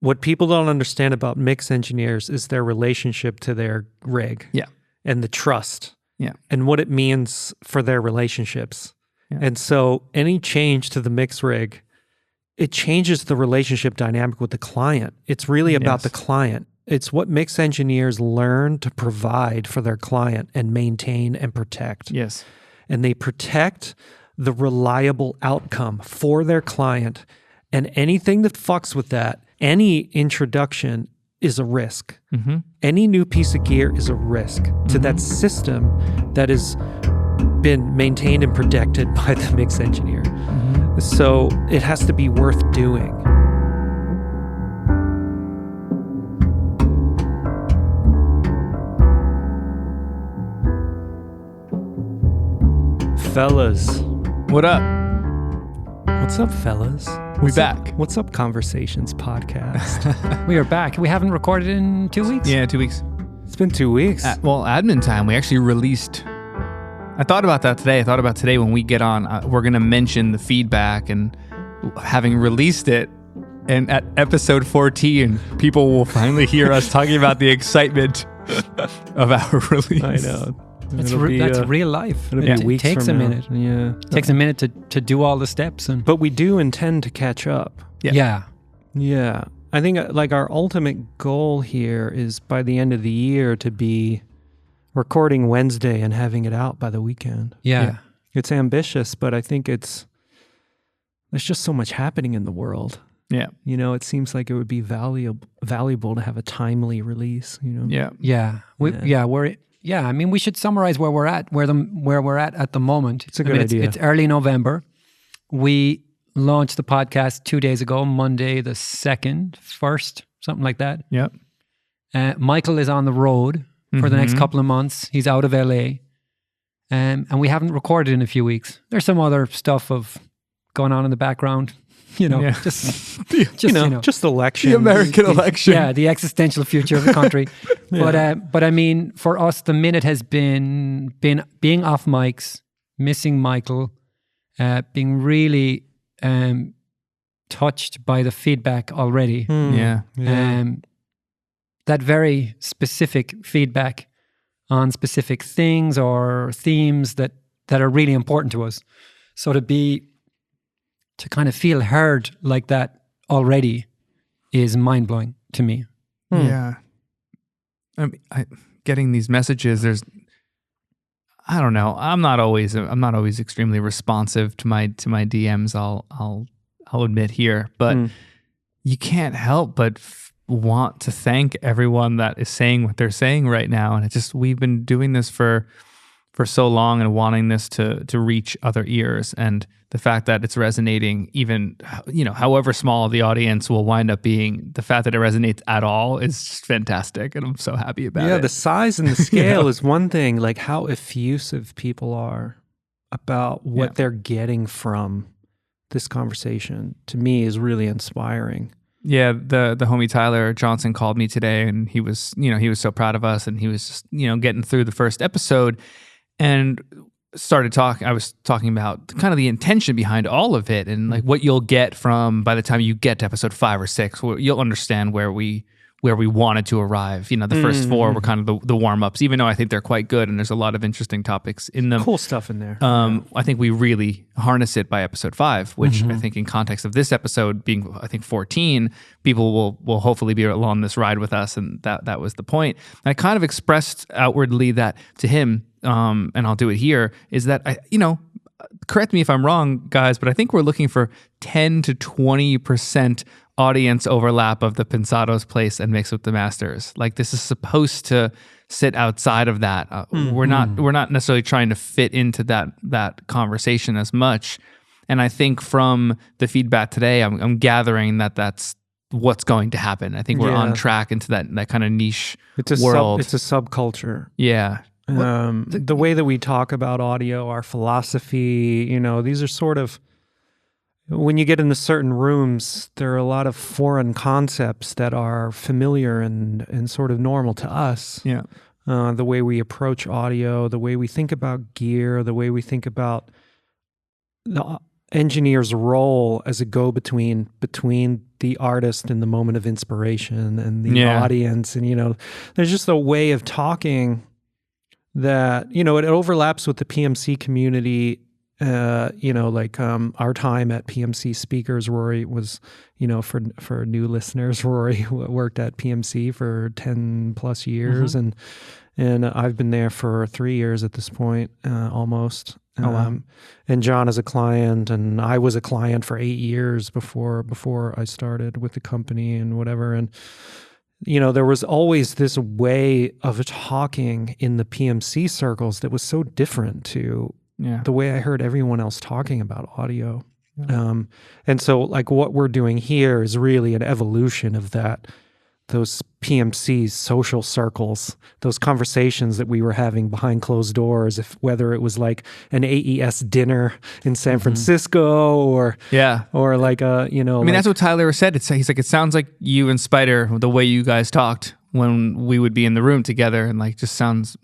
what people don't understand about mix engineers is their relationship to their rig. Yeah. And the trust. Yeah. And what it means for their relationships. Yeah. And so any change to the mix rig, it changes the relationship dynamic with the client. It's really about the client. It's what mix engineers learn to provide for their client and maintain and protect. Yes. And they protect the reliable outcome for their client. And anything that fucks with that, any introduction is a risk. Mm-hmm. Any new piece of gear is a risk to that system that has been maintained and protected by the mix engineer. Mm-hmm. So it has to be worth doing. Fellas. What up? What's up, fellas? We back. What's up, Conversations podcast? We are back. We haven't recorded in 2 weeks. Yeah, 2 weeks. It's been 2 weeks. Well, admin time. We actually released. I thought about that today. I thought about today when we get on, we're going to mention the feedback and having released it. And at episode 14, people will finally hear us talking about the excitement of our release. I know. That's real life. It'll be weeks takes from a now. minute. Yeah. It takes a minute to do all the steps. But we do intend to catch up. Yeah. Yeah. I think like our ultimate goal here is by the end of the year to be recording Wednesday and having it out by the weekend. Yeah. It's ambitious, but I think there's just so much happening in the world. Yeah. You know, it seems like it would be valuable to have a timely release, you know? Yeah. Yeah. I mean, we should summarize where we're at, where we're at the moment. It's a good idea. It's early November. We launched the podcast 2 days ago, Monday the 2nd, 1st, something like that. Yep. Michael is on the road for the next couple of months. He's out of LA. And we haven't recorded in a few weeks. There's some other stuff going on in the background. Just election. The American election. Yeah, the existential future of the country. But I mean, for us, the minute has been being off mics, missing Michael, being really touched by the feedback already. Yeah. That very specific feedback on specific things or themes that are really important to us. So to kind of feel heard like that already is mind-blowing to me. Yeah. Getting these messages, I don't know. I'm not always extremely responsive to my DMs. I'll admit here, but you can't help but want to thank everyone that is saying what they're saying right now. And we've been doing this for so long and wanting this to reach other ears, and the fact that it's resonating, even, however small the audience will wind up being, the fact that it resonates at all is just fantastic. And I'm so happy about it. Yeah, the size and the scale is one thing, like how effusive people are about what they're getting from this conversation, to me, is really inspiring. Yeah, the homie Tyler Johnson called me today, and he was so proud of us, and he was just, getting through the first episode and I was talking about kind of the intention behind all of it, and like what you'll get from by the time you get to episode 5 or 6, you'll understand where we wanted to arrive. The first 4 were kind of the warm-ups, even though I think they're quite good and there's a lot of interesting topics in them. Cool stuff in there. I think we really harness it by episode 5, which I think in context of this episode being, I think, 14, people will hopefully be along this ride with us, and that was the point. And I kind of expressed outwardly that to him, and I'll do it here, is that correct me if I'm wrong, guys, but I think we're looking for 10 to 20% audience overlap of the Pensado's place and Mix with the Masters. Like, this is supposed to sit outside of that. We're not necessarily trying to fit into that conversation as much. And I think from the feedback today, I'm gathering that that's what's going to happen. I think we're on track into that kind of niche world. It's a subculture. Yeah. The way that we talk about audio, our philosophy, these are sort of, when you get into certain rooms, there are a lot of foreign concepts that are familiar and sort of normal to us. Yeah. The way we approach audio, the way we think about gear, the way we think about the engineer's role as a go-between between the artist in the moment of inspiration and the audience. And, there's just a way of talking that, it overlaps with the PMC community. Our time at PMC Speakers, Ruairi was, for new listeners, Ruairi worked at PMC for 10 plus years. And I've been there for 3 years at this point, almost. Oh, wow. And John is a client, and I was a client for 8 years before I started with the company and whatever. And, there was always this way of talking in the PMC circles that was so different to the way I heard everyone else talking about audio. Yeah. And so like what we're doing here is really an evolution of those PMC social circles, those conversations that we were having behind closed doors, whether it was like an AES dinner in San Francisco or like that's what Tyler said. He's like, it sounds like you and Spider, the way you guys talked when we would be in the room together, and like just sounds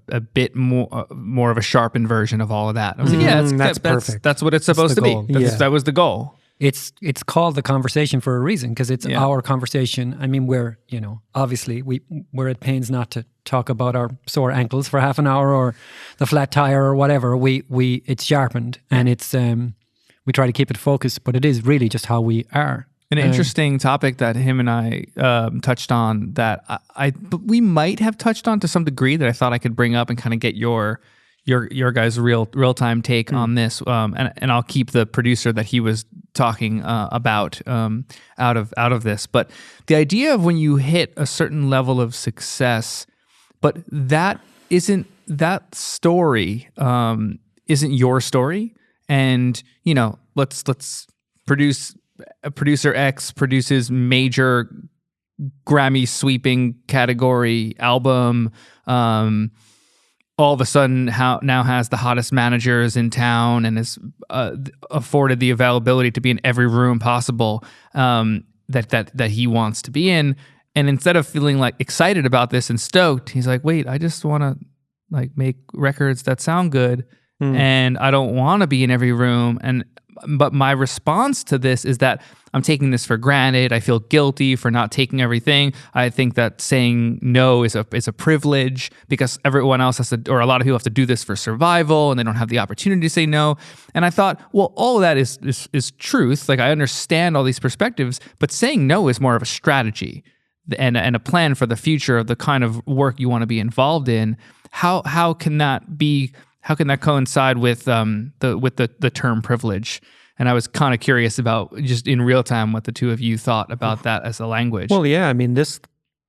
a bit more of a sharpened version of all of that. I was like, that's perfect. That's what it's supposed to be. That was the goal. It's called the conversation for a reason, because it's our conversation. I mean, we're obviously we're at pains not to talk about our sore ankles for half an hour or the flat tire or whatever. It's sharpened, and it's we try to keep it focused, but it is really just how we are. An interesting topic that him and I touched on that we might have touched on to some degree, that I thought I could bring up and kind of get your guys' real time take on this, and I'll keep the producer that he was talking about out of this. But the idea of when you hit a certain level of success, but that story isn't your story, and let's producer X produces major Grammy sweeping category album. All of a sudden now has the hottest managers in town and is afforded the availability to be in every room possible that he wants to be in. And instead of feeling like excited about this and stoked, he's like, wait, I just want to like make records that sound good, and I don't want to be in every room. But my response to this is that I'm taking this for granted. I feel guilty for not taking everything. I think that saying no is a privilege, because everyone else has to, or a lot of people have to do this for survival, and they don't have the opportunity to say no. And I thought, well, all of that is truth. Like, I understand all these perspectives, but saying no is more of a strategy and a plan for the future of the kind of work you want to be involved in. How can that be? How can that coincide with the term privilege? And I was kind of curious about, just in real time, what the two of you thought about that as a language. Well, yeah, I mean, this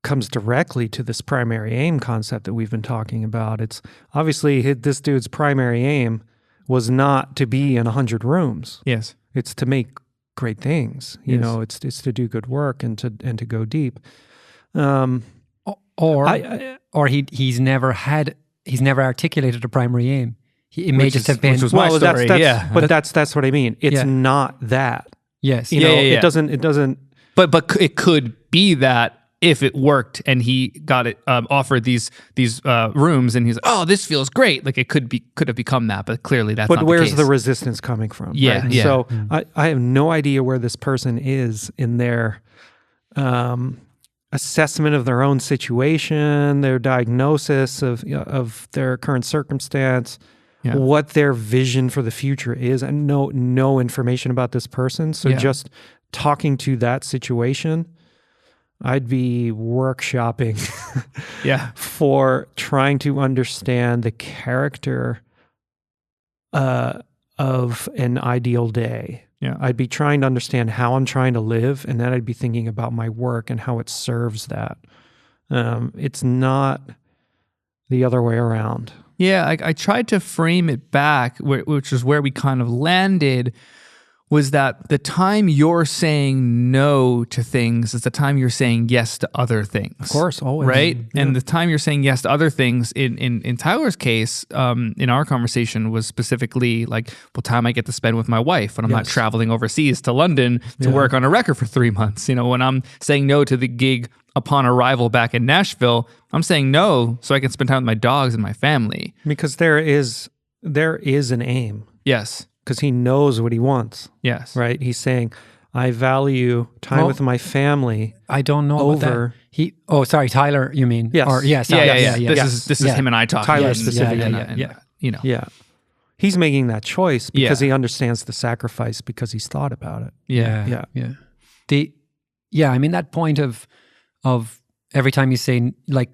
comes directly to this primary aim concept that we've been talking about. It's obviously this dude's primary aim was not to be in 100 rooms. Yes, it's to make great things. You know, it's to do good work and to go deep. He's never articulated a primary aim. It may just have been. Which was my story. But that's what I mean. It's not that. Yes. It doesn't. But it could be that if it worked and he got it offered these rooms, and he's like, oh, this feels great. Like, it could have become that, but clearly that's not the case. But where's the resistance coming from? Yeah. Right? Yeah. So I have no idea where this person is in their assessment of their own situation, their diagnosis of their current circumstance, what their vision for the future is. And no information about this person. So just talking to that situation, I'd be workshopping for trying to understand the character of an ideal day. Yeah. I'd be trying to understand how I'm trying to live, and then I'd be thinking about my work and how it serves that. It's not the other way around. Yeah, I tried to frame it back, which is where we kind of landed, was that the time you're saying no to things is the time you're saying yes to other things. Of course, always. Right? Yeah. And the time you're saying yes to other things, in Tyler's case, in our conversation, was specifically like, well, time I get to spend with my wife when I'm not traveling overseas to London to work on a record for 3 months. When I'm saying no to the gig upon arrival back in Nashville, I'm saying no so I can spend time with my dogs and my family. Because there is an aim. Yes. Because he knows what he wants. Yes. Right? He's saying, I value time with my family. I don't know over about that. Tyler, you mean? Yes. Or, Yeah. This is him and I talking. Tyler and- specifically. and, you know. Yeah. He's making that choice because he understands the sacrifice because he's thought about it. Yeah. I mean, that point of every time you say, like,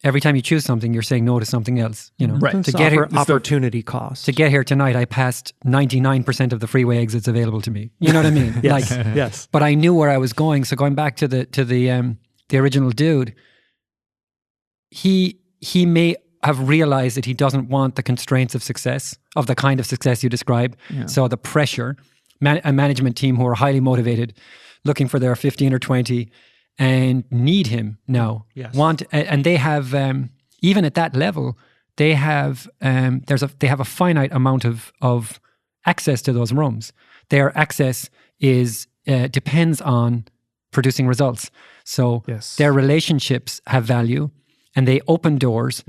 every time you choose something, you're saying no to something else, you know. Right. To get here, opportunity cost. To get here tonight, I passed 99% of the freeway exits available to me. You know what I mean? Yes. Like, Yes. But I knew where I was going. So going back to the original dude, he may have realized that he doesn't want the constraints of success, of the kind of success you describe. Yeah. So the pressure, a management team who are highly motivated, looking for their 15 or 20 and need him now. Yes. And they have, even at that level, they have a finite amount of access to those rooms. Their access depends on producing results. So their relationships have value, and they open doors,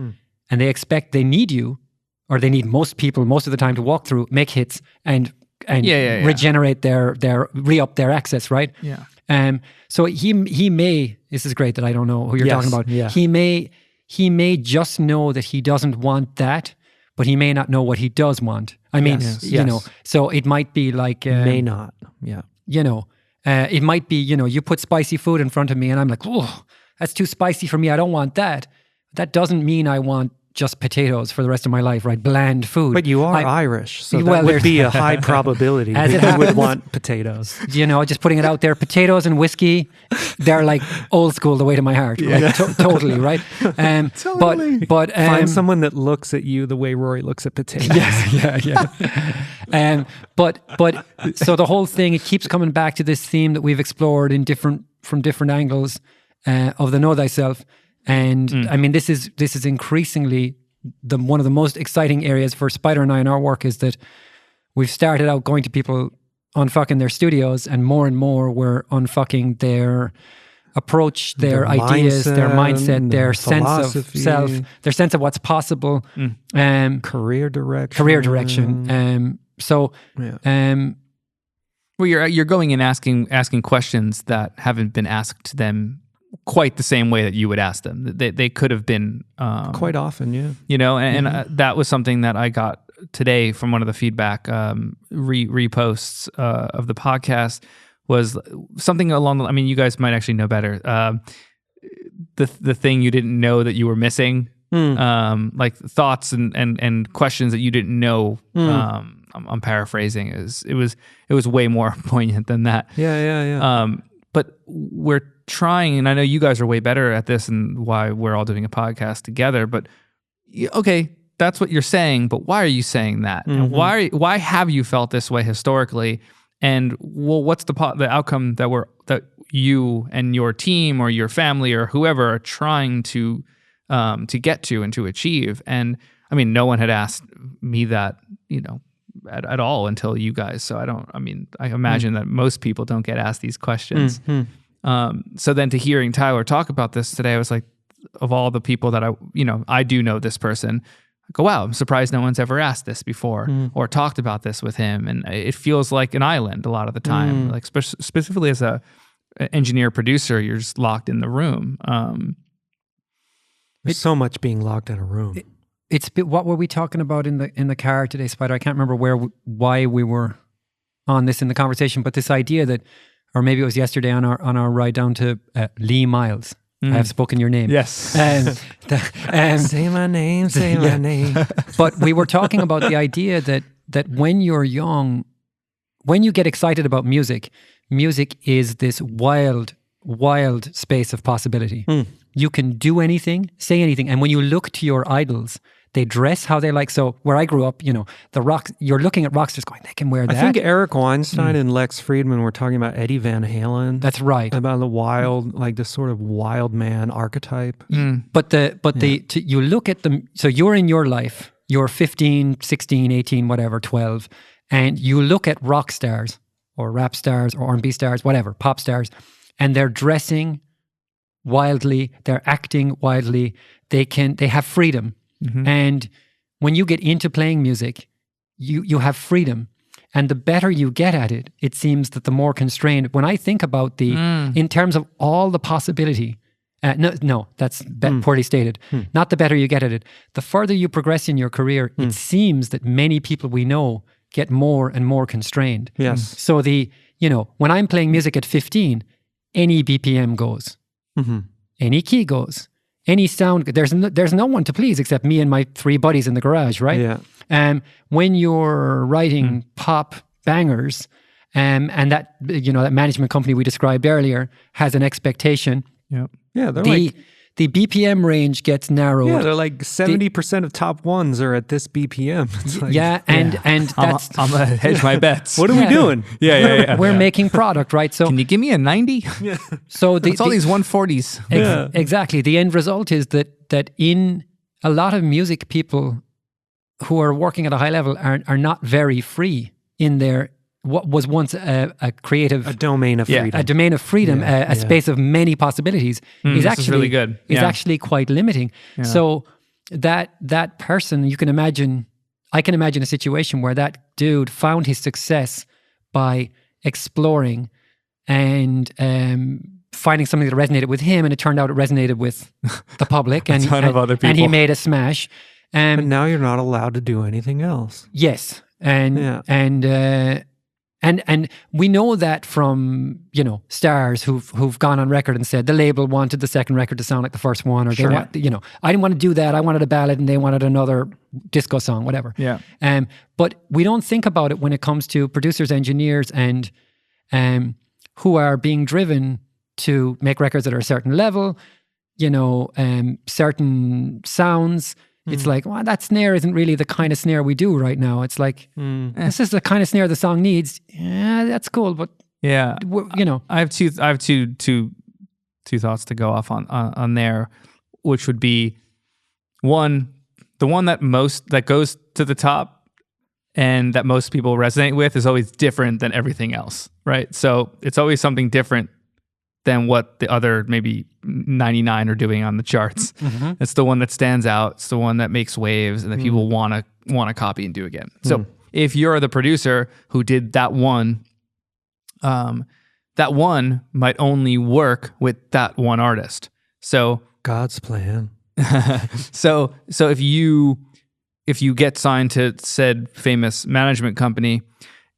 and they need you, or they need most people most of the time to walk through, make hits, and regenerate re-up their access, right? Yeah. So he may, this is great that I don't know who you're talking about. Yeah. He may just know that he doesn't want that, but he may not know what he does want. I mean, you know, so it might be like... may not, yeah. You know, it might be, you know, you put spicy food in front of me and I'm like, oh, that's too spicy for me. I don't want that. That doesn't mean I want just potatoes for the rest of my life, right? Bland food. But you are Irish, so that would be a high probability that you would want potatoes. You know, just putting it out there, potatoes and whiskey, they're like old school the way to my heart. Like, totally, right? Totally. But find someone that looks at you the way Rory looks at potatoes. Yeah. But so the whole thing, it keeps coming back to this theme that we've explored from different angles of the know thyself. And I mean, this is increasingly one of the most exciting areas for Spider and I in our work, is that we've started out going to people unfucking their studios, and more we're unfucking their approach, their ideas, their mindset, their sense of self, their sense of what's possible, career direction. Well, you're going and asking questions that haven't been asked to them quite the same way that you would ask them. They could have been quite often, yeah. You know, and that was something that I got today from one of the feedback reposts of the podcast, was something along the, I mean, you guys might actually know better. The thing you didn't know that you were missing, like thoughts and questions that you didn't know. I'm paraphrasing. It was way more poignant than that. Yeah. But we're trying, and I know you guys are way better at this, and why we're all doing a podcast together. But okay, that's what you're saying. But why are you saying that? And why have you felt this way historically? And well, what's the outcome that you and your team or your family or whoever are trying to get to and to achieve? And I mean, no one had asked me that, you know, at all until you guys. So I imagine that most people don't get asked these questions. So then to hearing Tyler talk about this today, I was like, of all the people that I do know this person, I go, wow, I'm surprised no one's ever asked this before or talked about this with him. And it feels like an island a lot of the time, like specifically as a engineer producer, you're just locked in the room. There's so much being locked in a room. What were we talking about in the car today, Spider? I can't remember why we were on this in the conversation, but this idea that, or maybe it was yesterday on our ride down to Lee Miles. I have spoken your name. Yes. Say my name, my name. But we were talking about the idea that when you're young, when you get excited about music is this wild space of possibility. You can do anything, say anything. And when you look to your idols, they dress how they like. So where I grew up, you know, you're looking at rock stars going, they can wear that. I think Eric Weinstein and Lex Friedman were talking about Eddie Van Halen. That's right. About the wild, like this sort of wild man archetype. But you look at them, so you're in your life, you're 15, 16, 18, whatever, 12, and you look at rock stars or rap stars or R&B stars, whatever, pop stars, and they're dressing wildly, they're acting wildly, they have freedom. And when you get into playing music, you have freedom. And the better you get at it, it seems that the more constrained. When I think about in terms of all the possibility, no, that's poorly stated. Not the better you get at it. The further you progress in your career, it seems that many people we know get more and more constrained. Yes. So when I'm playing music at 15, any BPM goes, any key goes, any sound. There's no one to please except me and my 3 buddies in the garage, right? Yeah. When you're writing pop bangers, and that that management company we described earlier has an expectation. Yeah. Yeah, they're The BPM range gets narrowed. Yeah, they're like 70% of top ones are at this BPM. It's like, and that's I'm gonna hedge my bets. what are we doing? we're making product, right? So Can you give me a 90? so It's all these 140s. Exactly. The end result is that in a lot of music, people who are working at a high level are not very free in their what was once a creative domain of freedom. a domain of freedom, a space of many possibilities is actually really good. Is actually quite limiting. Yeah. So that person, I can imagine a situation where that dude found his success by exploring and finding something that resonated with him, and it turned out it resonated with the public and ton of other and he people. made a smash. But now you're not allowed to do anything else. Yes, and we know that from stars who've gone on record and said the label wanted the second record to sound like the first one, or they want I didn't want to do that. I wanted a ballad and they wanted another disco song, whatever. Yeah. But we don't think about it when it comes to producers, engineers, and who are being driven to make records that are a certain level, certain sounds. It's like, well, that snare isn't really the kind of snare we do right now. It's like, this is the kind of snare the song needs. Yeah, that's cool, but I have two thoughts to go off on there, which would be one, the one that goes to the top and that most people resonate with is always different than everything else, right? So it's always something different than what the other maybe 99 are doing on the charts. It's the one that stands out. It's the one that makes waves and that people want to copy and do again. So if you're the producer who did that one might only work with that one artist. So God's plan. so if you get signed to said famous management company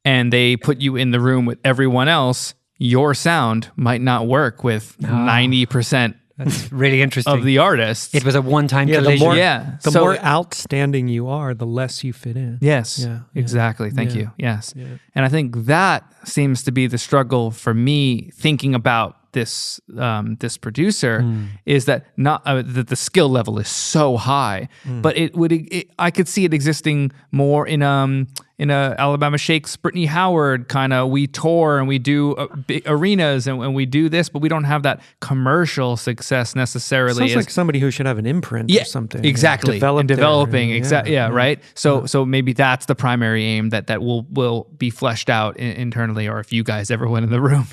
and they put you in the room with everyone else, your sound might not work with 90% that's really interesting of the artists. It was a one-time collision. The So more outstanding you are, the less you fit in. Yes, exactly. Thank you. Yes. Yeah. And I think that seems to be the struggle for me thinking about this producer is that not that the skill level is so high, but I could see it existing more in a Alabama Shakes, Brittany Howard kind of. We tour and we do big arenas and we do this, but we don't have that commercial success necessarily. Sounds like somebody who should have an imprint or something. Exactly. Developing. Right. So Yeah. maybe that's the primary aim that will be fleshed out internally, or if you guys ever went in the room,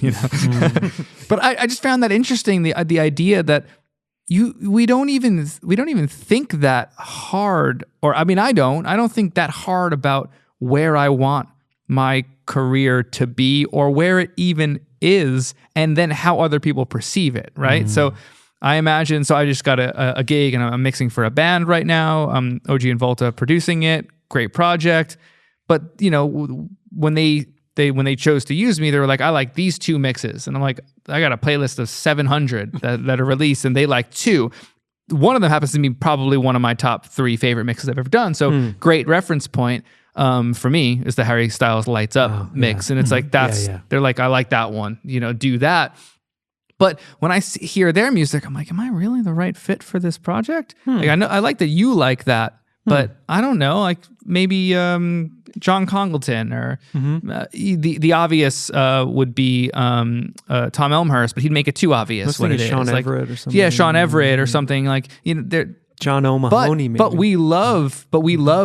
But I just found that interesting, the idea that we don't even think that hard, or I mean I don't think that hard about where I want my career to be or where it even is, and then how other people perceive it, right? So I imagine, I just got a gig and I'm mixing for a band right now. OG and Volta producing it, great project. But when they chose to use me, they were like, I like these 2 mixes. And I'm like, I got a playlist of 700 that are released and they like 2. One of them happens to be probably one of my top 3 favorite mixes I've ever done. So great reference point for me is the Harry Styles Lights Up mix. And it's like, they're like, I like that one, do that. But when I hear their music, I'm like, am I really the right fit for this project? Like, I like that you like that, but I don't know, like maybe John Congleton or the obvious would be Tom Elmhurst, but he'd make it too obvious what it is. Sean like, Everett or something. Yeah, Sean Everett or something like, they're John O'Mahony, maybe. But we love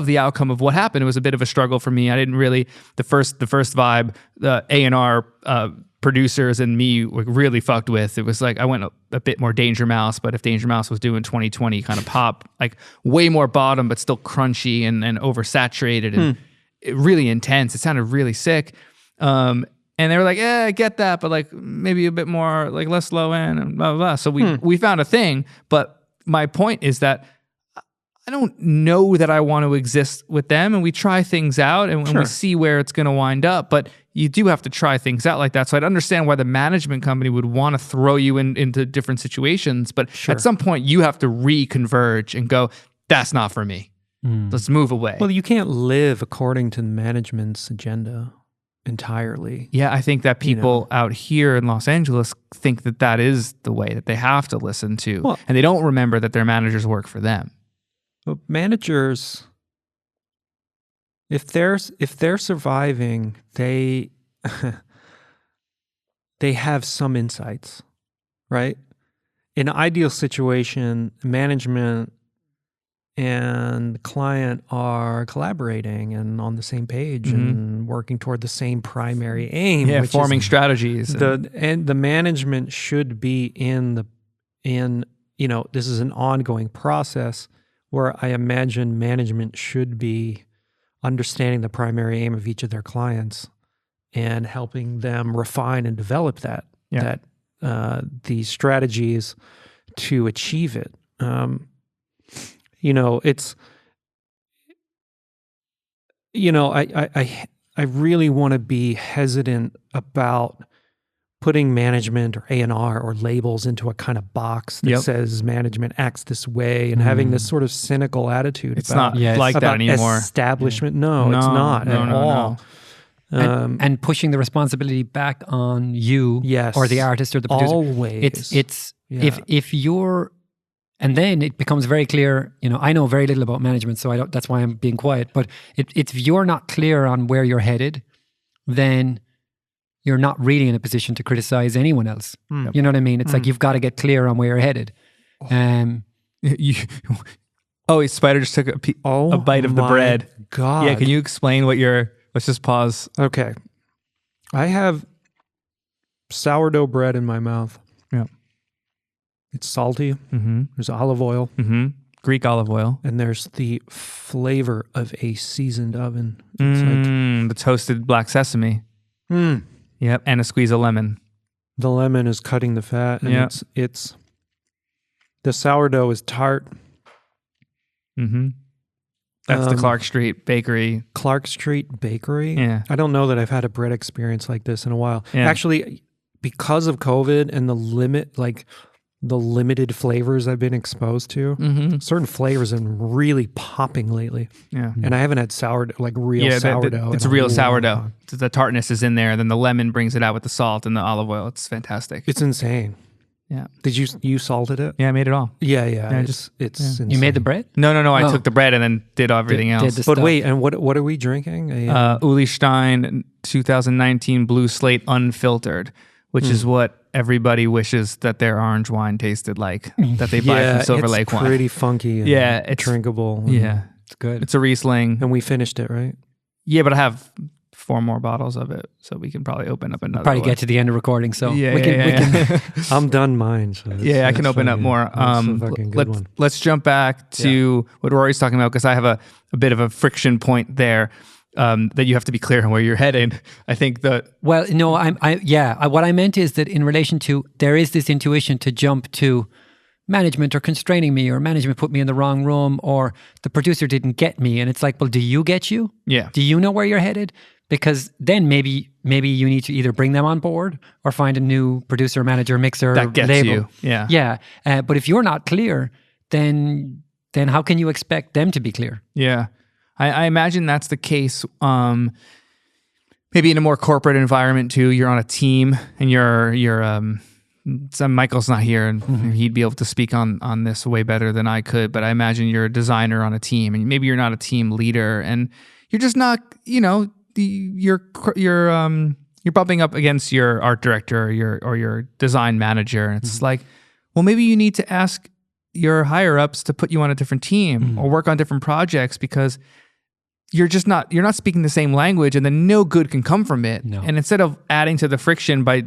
the outcome of what happened. It was a bit of a struggle for me. I didn't really the first vibe, the A&R producers and me were really fucked with. It was like I went a bit more Danger Mouse, but if Danger Mouse was doing 2020 kind of pop, like way more bottom but still crunchy and oversaturated, really intense. It sounded really sick. And they were like, "Yeah, I get that, but like maybe a bit more, like less low end and blah blah blah." So we found a thing. But my point is that I don't know that I want to exist with them, and we try things out and we see where it's going to wind up. But you do have to try things out like that. So I'd understand why the management company would want to throw you into different situations. But at some point, you have to reconverge and go, "That's not for me. Let's move away." Well, you can't live according to management's agenda entirely. Yeah, I think that people out here in Los Angeles think that that is the way that they have to listen to. Well, and they don't remember that their managers work for them. But managers, if they're surviving, they they have some insights, right? In an ideal situation, management and the client are collaborating and on the same page and working toward the same primary aim. Yeah, which forming is strategies. and the management should be in this is an ongoing process where I imagine management should be understanding the primary aim of each of their clients and helping them refine and develop these strategies to achieve it. I really want to be hesitant about putting management or A&R or labels into a kind of box that says management acts this way and having this sort of cynical attitude. It's not like that anymore. Establishment. No, it's not at all. And pushing the responsibility back on you or the artist or the producer. Always. If you're, and then it becomes very clear, I know very little about management, so that's why I'm being quiet, but if you're not clear on where you're headed, then you're not really in a position to criticize anyone else. You know what I mean? It's like you've got to get clear on where you're headed. Spider just took a bite of the bread. God. Yeah, can you explain let's just pause. Okay. I have sourdough bread in my mouth. Yeah. It's salty. There's olive oil. Greek olive oil. And there's the flavor of a seasoned oven. It's the toasted black sesame. Yep, and a squeeze of lemon. The lemon is cutting the fat, and it's the sourdough is tart. That's the Clark Street Bakery. Clark Street Bakery? Yeah. I don't know that I've had a bread experience like this in a while. Yeah. Actually, because of COVID and the limited flavors I've been exposed to, certain flavors have been really popping lately. Yeah. And I haven't had sourdough, like real sourdough. It's real sourdough. The tartness is in there, then the lemon brings it out with the salt and the olive oil. It's fantastic. It's insane. Yeah. Did you salted it? Yeah, I made it all. Yeah. It's insane. You made the bread? No. I took the bread and then did everything else. But wait, and what are we drinking? Uli Stein 2019 Blue Slate Unfiltered, which is what everybody wishes that their orange wine tasted like, that they buy from Silver Lake Wine. It's pretty funky and it's drinkable. It's good. It's a Riesling. And we finished it, right? Yeah, but I have 4 more bottles of it, so we can probably open up another Probably one. get to the end of recording, so we can I'm done mine. So I can open up more. Let's jump back to what Ruairi's talking about, because I have a bit of a friction point there. That you have to be clear on where you're headed. I think that... Well, no, what I meant is that in relation to, there is this intuition to jump to management or constraining me, or management put me in the wrong room, or the producer didn't get me. And it's like, well, do you get you? Yeah. Do you know where you're headed? Because then maybe you need to either bring them on board or find a new producer, manager, mixer, that gets label. you. Yeah. Yeah. But if you're not clear, then how can you expect them to be clear? Yeah. I imagine that's the case. Maybe in a more corporate environment too. You're on a team, and Michael's not here, and he'd be able to speak on this way better than I could. But I imagine you're a designer on a team, and maybe you're not a team leader, and you're just not. You're bumping up against your art director or your design manager, and it's like, well, maybe you need to ask your higher ups to put you on a different team or work on different projects, because you're not speaking the same language, and then no good can come from it. No. And instead of adding to the friction by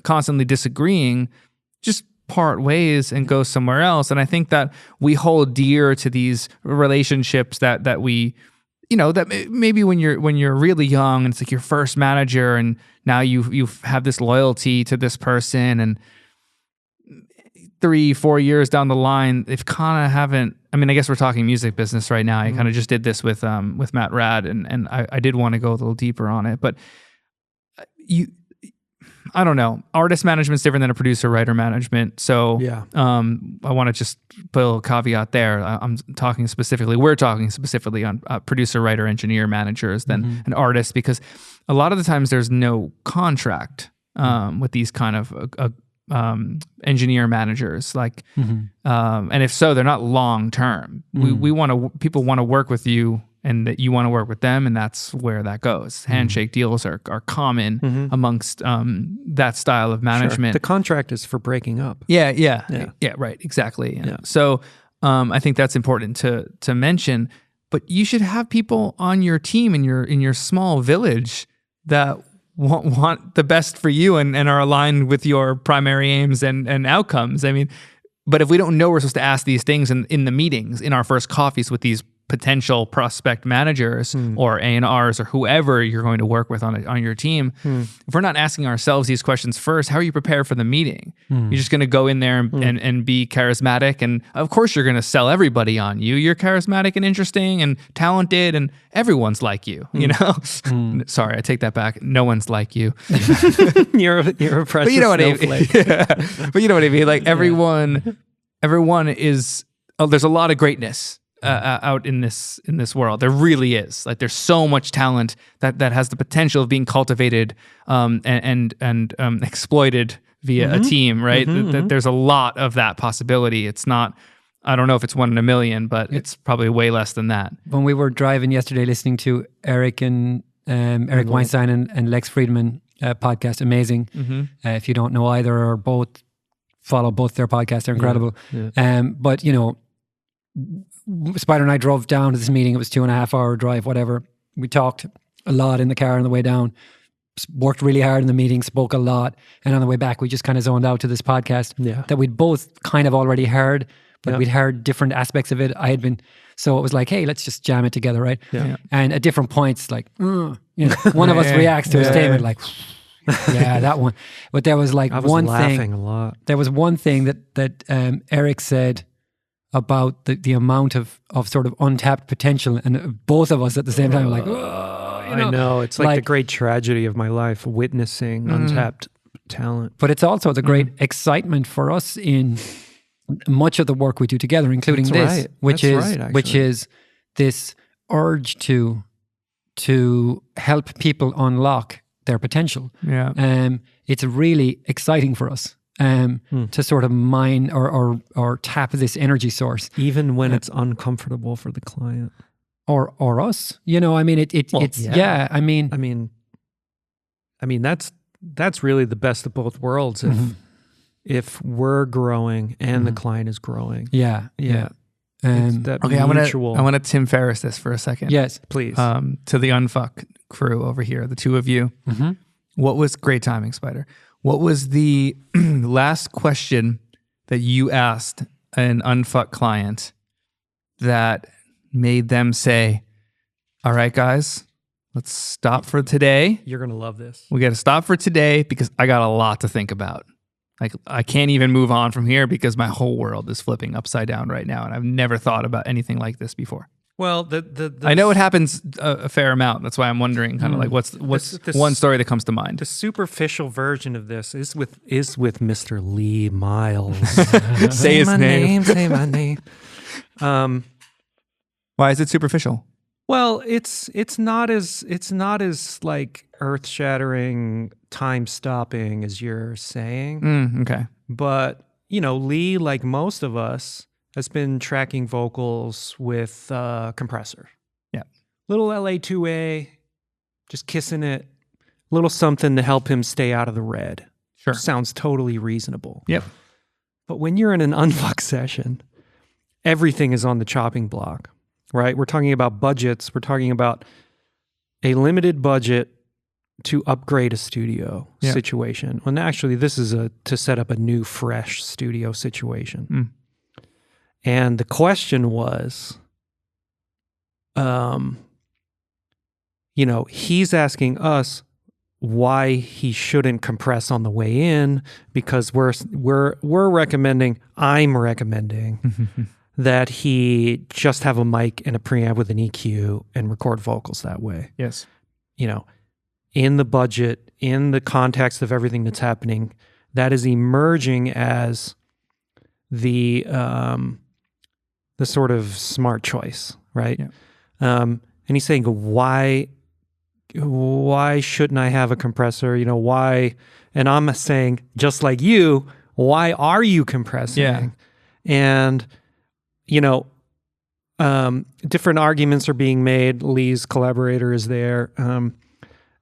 constantly disagreeing, just part ways and go somewhere else. And I think that we hold dear to these relationships that we that maybe when you're really young and it's like your first manager and now you have this loyalty to this person, and 3-4 years down the line, they've kind of haven't. I mean, I guess we're talking music business right now. I kind of just did this with Matt Rad, and I did want to go a little deeper on it, but I don't know. Artist management is different than a producer writer management. So I want to just put a little caveat there. We're talking specifically on producer, writer, engineer managers than an artist, because a lot of the times there's no contract with these kind of engineer managers. And if so, they're not long term. People want to work with you, and that you want to work with them, and that's where that goes. Handshake deals are common amongst that style of management. Sure. The contract is for breaking up. Yeah, right, exactly. Yeah. So I think that's important to mention. But you should have people on your team in your small village that want the best for you and are aligned with your primary aims and outcomes. I mean, but if we don't know we're supposed to ask these things in the meetings, in our first coffees with these potential prospect managers or A&Rs or whoever you're going to work with on your team, if we're not asking ourselves these questions first, how are you prepared for the meeting? You're just going to go in there and be charismatic, and of course you're going to sell everybody on you. You're charismatic and interesting and talented, and everyone's like you, Sorry, I take that back. No one's like you. You're a precious but you know what snowflake. But you know what I mean? Like everyone is, there's a lot of greatness out in this world. There really is. Like there's so much talent that has the potential of being cultivated and exploited via a team, right? There's a lot of that possibility. It's not, I don't know if it's 1 in a million, but it's probably way less than that. When we were driving yesterday listening to Eric Weinstein and Lex Friedman podcast, amazing. If you don't know either or both, follow both their podcasts. They're incredible. But Spider and I drove down to this meeting. It was 2.5 hour drive, whatever. We talked a lot in the car on the way down, worked really hard in the meeting, spoke a lot. And on the way back, we just kind of zoned out to this podcast that we'd both kind of already heard, but we'd heard different aspects of it. So it was like, hey, let's just jam it together, right? And at different points, like, one of us reacts to a statement like, yeah, that one. But there was like one thing. A lot. There was one thing that Eric said about the amount of sort of untapped potential, and both of us at the same time were like, I know. It's like the great tragedy of my life, witnessing untapped talent. But it's also the great excitement for us in much of the work we do together, including which is this urge to help people unlock their potential. It's really exciting for us. To sort of mine or tap this energy source, even when it's uncomfortable for the client or us. I mean, I mean that's really the best of both worlds. If we're growing and the client is growing, Okay, I want to Tim Ferriss this for a second. Yes, please. To the Unfuck crew over here, the two of you. What was great timing, Spider? What was the last question that you asked an Unfuck client that made them say, all right, guys, let's stop for today. You're going to love this. We got to stop for today because I got a lot to think about. Like, I can't even move on from here because my whole world is flipping upside down right now. And I've never thought about anything like this before. Well, I know it happens a fair amount. That's why I'm wondering, kind of like, what's one story that comes to mind? The superficial version of this is with Mr. Lee Miles. Say his name. Say my name. Why is it superficial? Well, it's not as like earth-shattering, time-stopping as you're saying. Okay. But Lee, like most of us, has been tracking vocals with compressor. Yeah. Little LA2A, just kissing it. Little something to help him stay out of the red. Sure. Sounds totally reasonable. Yep. But when you're in an Unfuck session, everything is on the chopping block, right? We're talking about budgets. We're talking about a limited budget to upgrade a studio situation. Well, actually, this is to set up a new, fresh studio situation. And the question was, he's asking us why he shouldn't compress on the way in, because I'm recommending that he just have a mic and a preamp with an EQ and record vocals that way. Yes. In the budget, in the context of everything that's happening, that is emerging as the sort of smart choice, right? Yeah. And he's saying, why shouldn't I have a compressor? Why? And I'm saying, just like you, why are you compressing? Yeah. And, different arguments are being made. Lee's collaborator is there.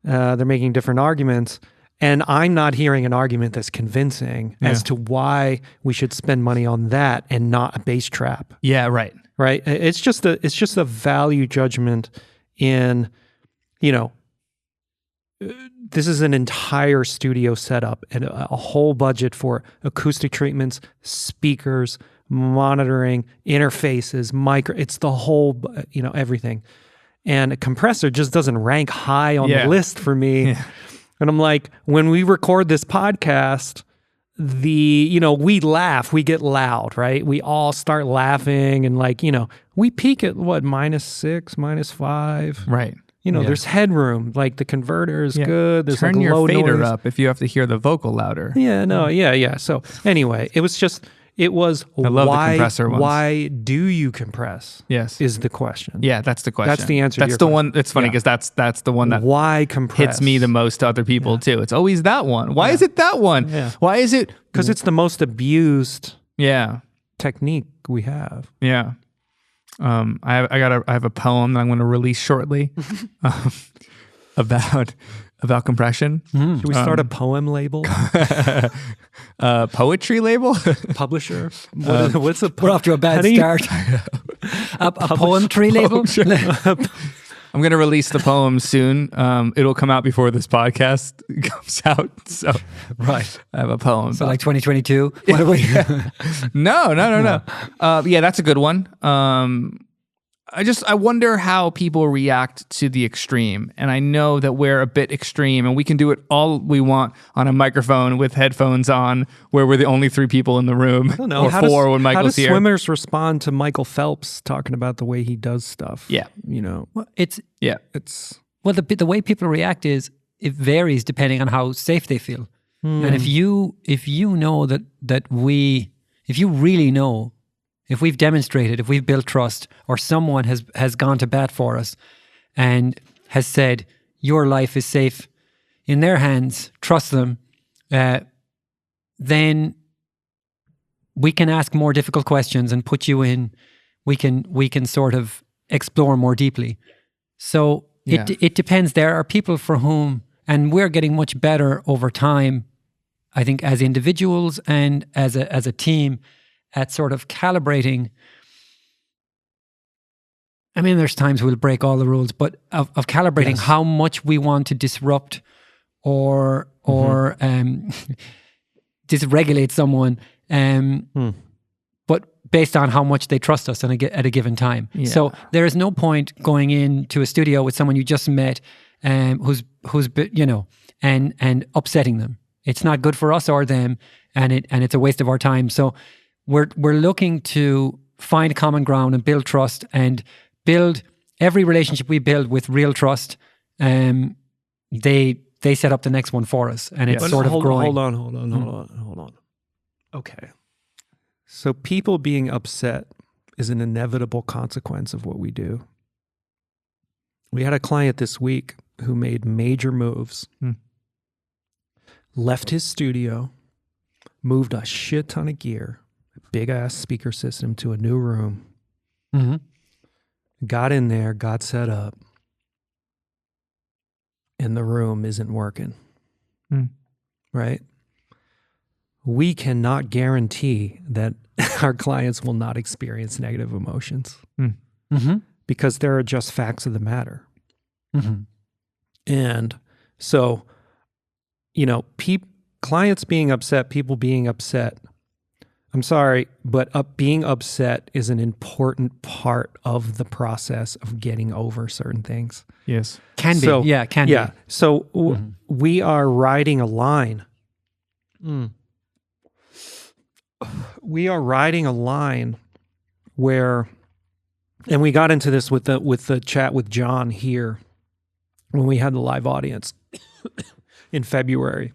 They're making different arguments. And I'm not hearing an argument that's convincing as to why we should spend money on that and not a bass trap. Yeah, right. Right? It's just a value judgment in, this is an entire studio setup and a whole budget for acoustic treatments, speakers, monitoring, interfaces, it's the whole, everything. And a compressor just doesn't rank high on the list for me. Yeah. And I'm like, when we record this podcast, we laugh, we get loud, right? We all start laughing and we peak at what, -6, -5. Right. There's headroom, like the converter is good. There's Turn your low fader noise up if you have to hear the vocal louder. Yeah. So anyway, I love the compressor ones. Why do you compress? Yes. Is the question. Yeah, that's the question. That's the answer. That's the one. It's funny because that's the one that why compress hits me the most to other people too. It's always that one. Why is it that one? Yeah. Why is it? Because it's the most abused Yeah. technique we have. Yeah. I have a poem that I'm going to release shortly about compression. Should we start a poem label? Poetry label? Publisher? What's a we're off to a bad start. a poetry label? I'm going to release the poem soon. It'll come out before this podcast comes out. So right. I have a poem. So like 2022? What are we? No. Yeah, that's a good one. I wonder how people react to the extreme. And I know that we're a bit extreme and we can do it all we want on a microphone with headphones on where we're the only 3 people in the room. I don't know. Or 4 when Michael's here. How do swimmers respond to Michael Phelps talking about the way he does stuff? Yeah. Well, the way people react is it varies depending on how safe they feel. And if you know if you really know, if we've demonstrated, if we've built trust, or someone has gone to bat for us and has said, your life is safe in their hands, trust them, then we can ask more difficult questions and put you in, we can sort of explore more deeply. So it depends. There are people for whom, and we're getting much better over time, I think, as individuals and as a team, at sort of calibrating. I mean, there's times we'll break all the rules, but of calibrating how much we want to disrupt or dysregulate someone, but based on how much they trust us at a given time. Yeah. So there is no point going into a studio with someone you just met, who's and upsetting them. It's not good for us or them, and it's a waste of our time. So we're looking to find common ground and build trust, and build every relationship we build with real trust. They set up the next one for us, and it's sort of growing. Hold on. Okay. So people being upset is an inevitable consequence of what we do. We had a client this week who made major moves, left his studio, moved a shit ton of gear, big ass speaker system to a new room, got in there, got set up, and the room isn't working. Right? We cannot guarantee that our clients will not experience negative emotions because there are just facts of the matter. And so, clients being upset, people being upset, I'm sorry, but being upset is an important part of the process of getting over certain things. Yes. Can be. Yeah, can be. So we are riding a line. We are riding a line where, and we got into this with the chat with John here when we had the live audience in February.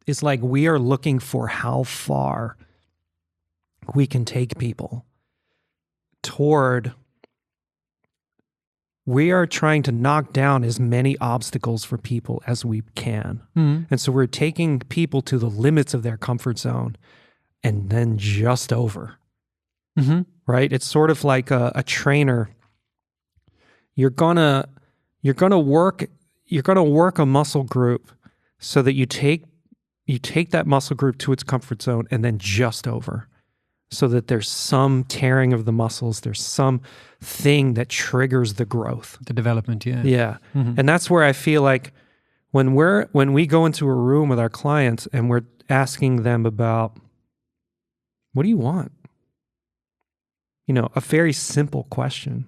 It's like we are looking for how far we can take people toward. We are trying to knock down as many obstacles for people as we can. And so we're taking people to the limits of their comfort zone and then just over. Right? It's sort of like a trainer. You're gonna work a muscle group so that you take that muscle group to its comfort zone and then just over, so that there's some tearing of the muscles, there's some thing that triggers the growth, the development. Yeah. And that's where I feel like when we go into a room with our clients and we're asking them about, what do you want? A very simple question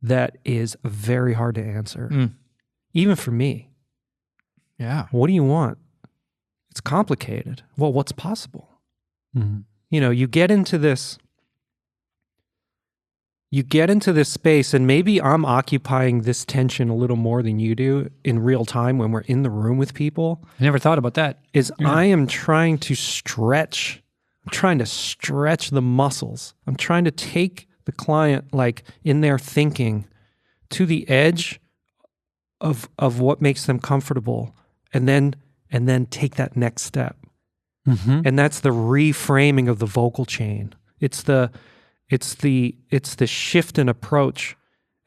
that is very hard to answer, even for me. Yeah. What do you want? It's complicated. Well, what's possible? You get into this space, and maybe I'm occupying this tension a little more than you do in real time when we're in the room with people. I never thought about that. I am trying to stretch. I'm trying to stretch the muscles. I'm trying to take the client, like in their thinking, to the edge of what makes them comfortable, and then take that next step. And that's the reframing of the vocal chain. It's the shift in approach.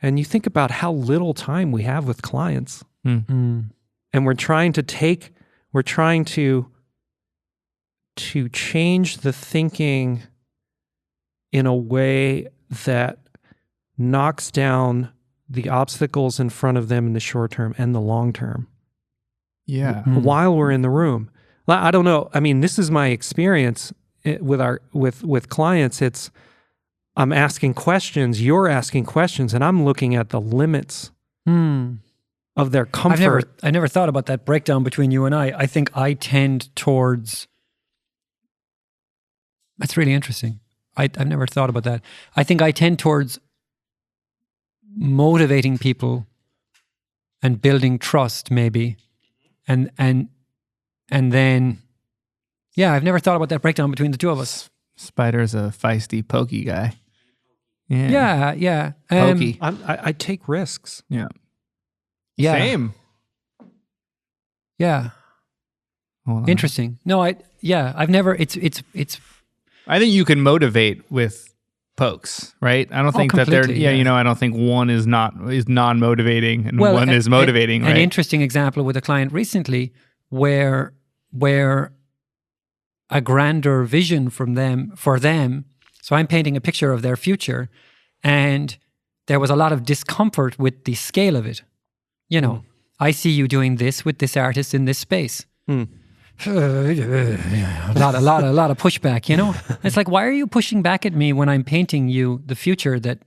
And you think about how little time we have with clients. And we're trying to change the thinking in a way that knocks down the obstacles in front of them in the short term and the long term. Yeah. While we're in the room. I don't know. I mean, this is my experience with clients. It's, I'm asking questions, you're asking questions, and I'm looking at the limits of their comfort. I never thought about that breakdown between you and I. I think I tend towards. That's really interesting. I've never thought about that. I think I tend towards motivating people and building trust, maybe, and then, yeah, I've never thought about that breakdown between the two of us. Spider's a feisty, pokey guy. Yeah. Pokey. I take risks. Yeah. Same. Yeah. Hold on. Interesting. No, I've never. It's. I think you can motivate with pokes, right? I don't think that they're. Yeah. I don't think one is non-motivating and one is motivating. Right? An interesting example with a client recently where a grander vision for them. So I'm painting a picture of their future, and there was a lot of discomfort with the scale of it. I see you doing this with this artist in this space. A lot of pushback. It's like, why are you pushing back at me when I'm painting you the future that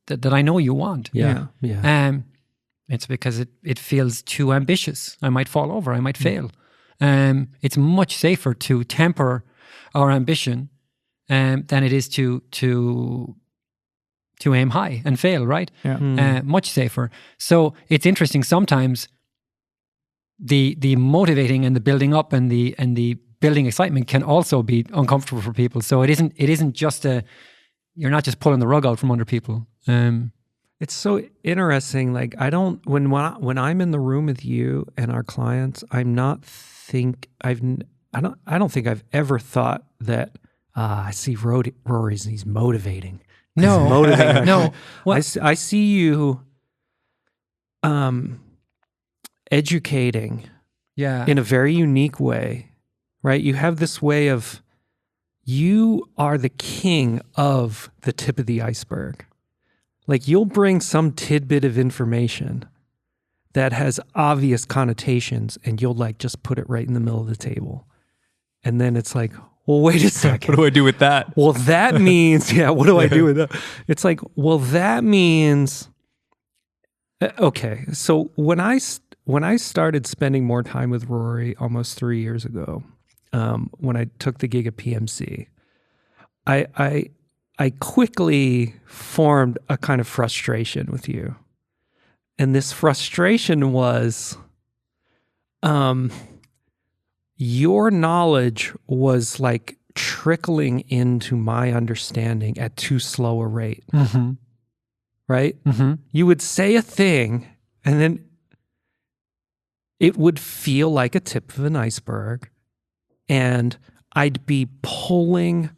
that I know you want? Yeah. It's because it feels too ambitious. I might fall over. I might fail. It's much safer to temper our ambition than it is to aim high and fail, right? Yeah. Much safer. So it's interesting sometimes the motivating and the building up and the building excitement can also be uncomfortable for people. So it isn't just you're not just pulling the rug out from under people. It's so interesting. Like when I'm in the room with you and our clients, I don't think I've ever thought that I see Rory's and he's motivating. No, motivating. No. I see you educating in a very unique way, right? You have this way of, you are the king of the tip of the iceberg. Like, you'll bring some tidbit of information that has obvious connotations and you'll just put it right in the middle of the table. And then it's like, well, wait a second. What do I do with that? Well, that means, what do I do with that? It's like, well, that means, okay. So when I started spending more time with Ruairi almost 3 years ago, when I took the gig at PMC, I quickly formed a kind of frustration with you. And this frustration was, your knowledge was like trickling into my understanding at too slow a rate. Mm-hmm. Right? Mm-hmm. You would say a thing and then it would feel like a tip of an iceberg, and I'd be pulling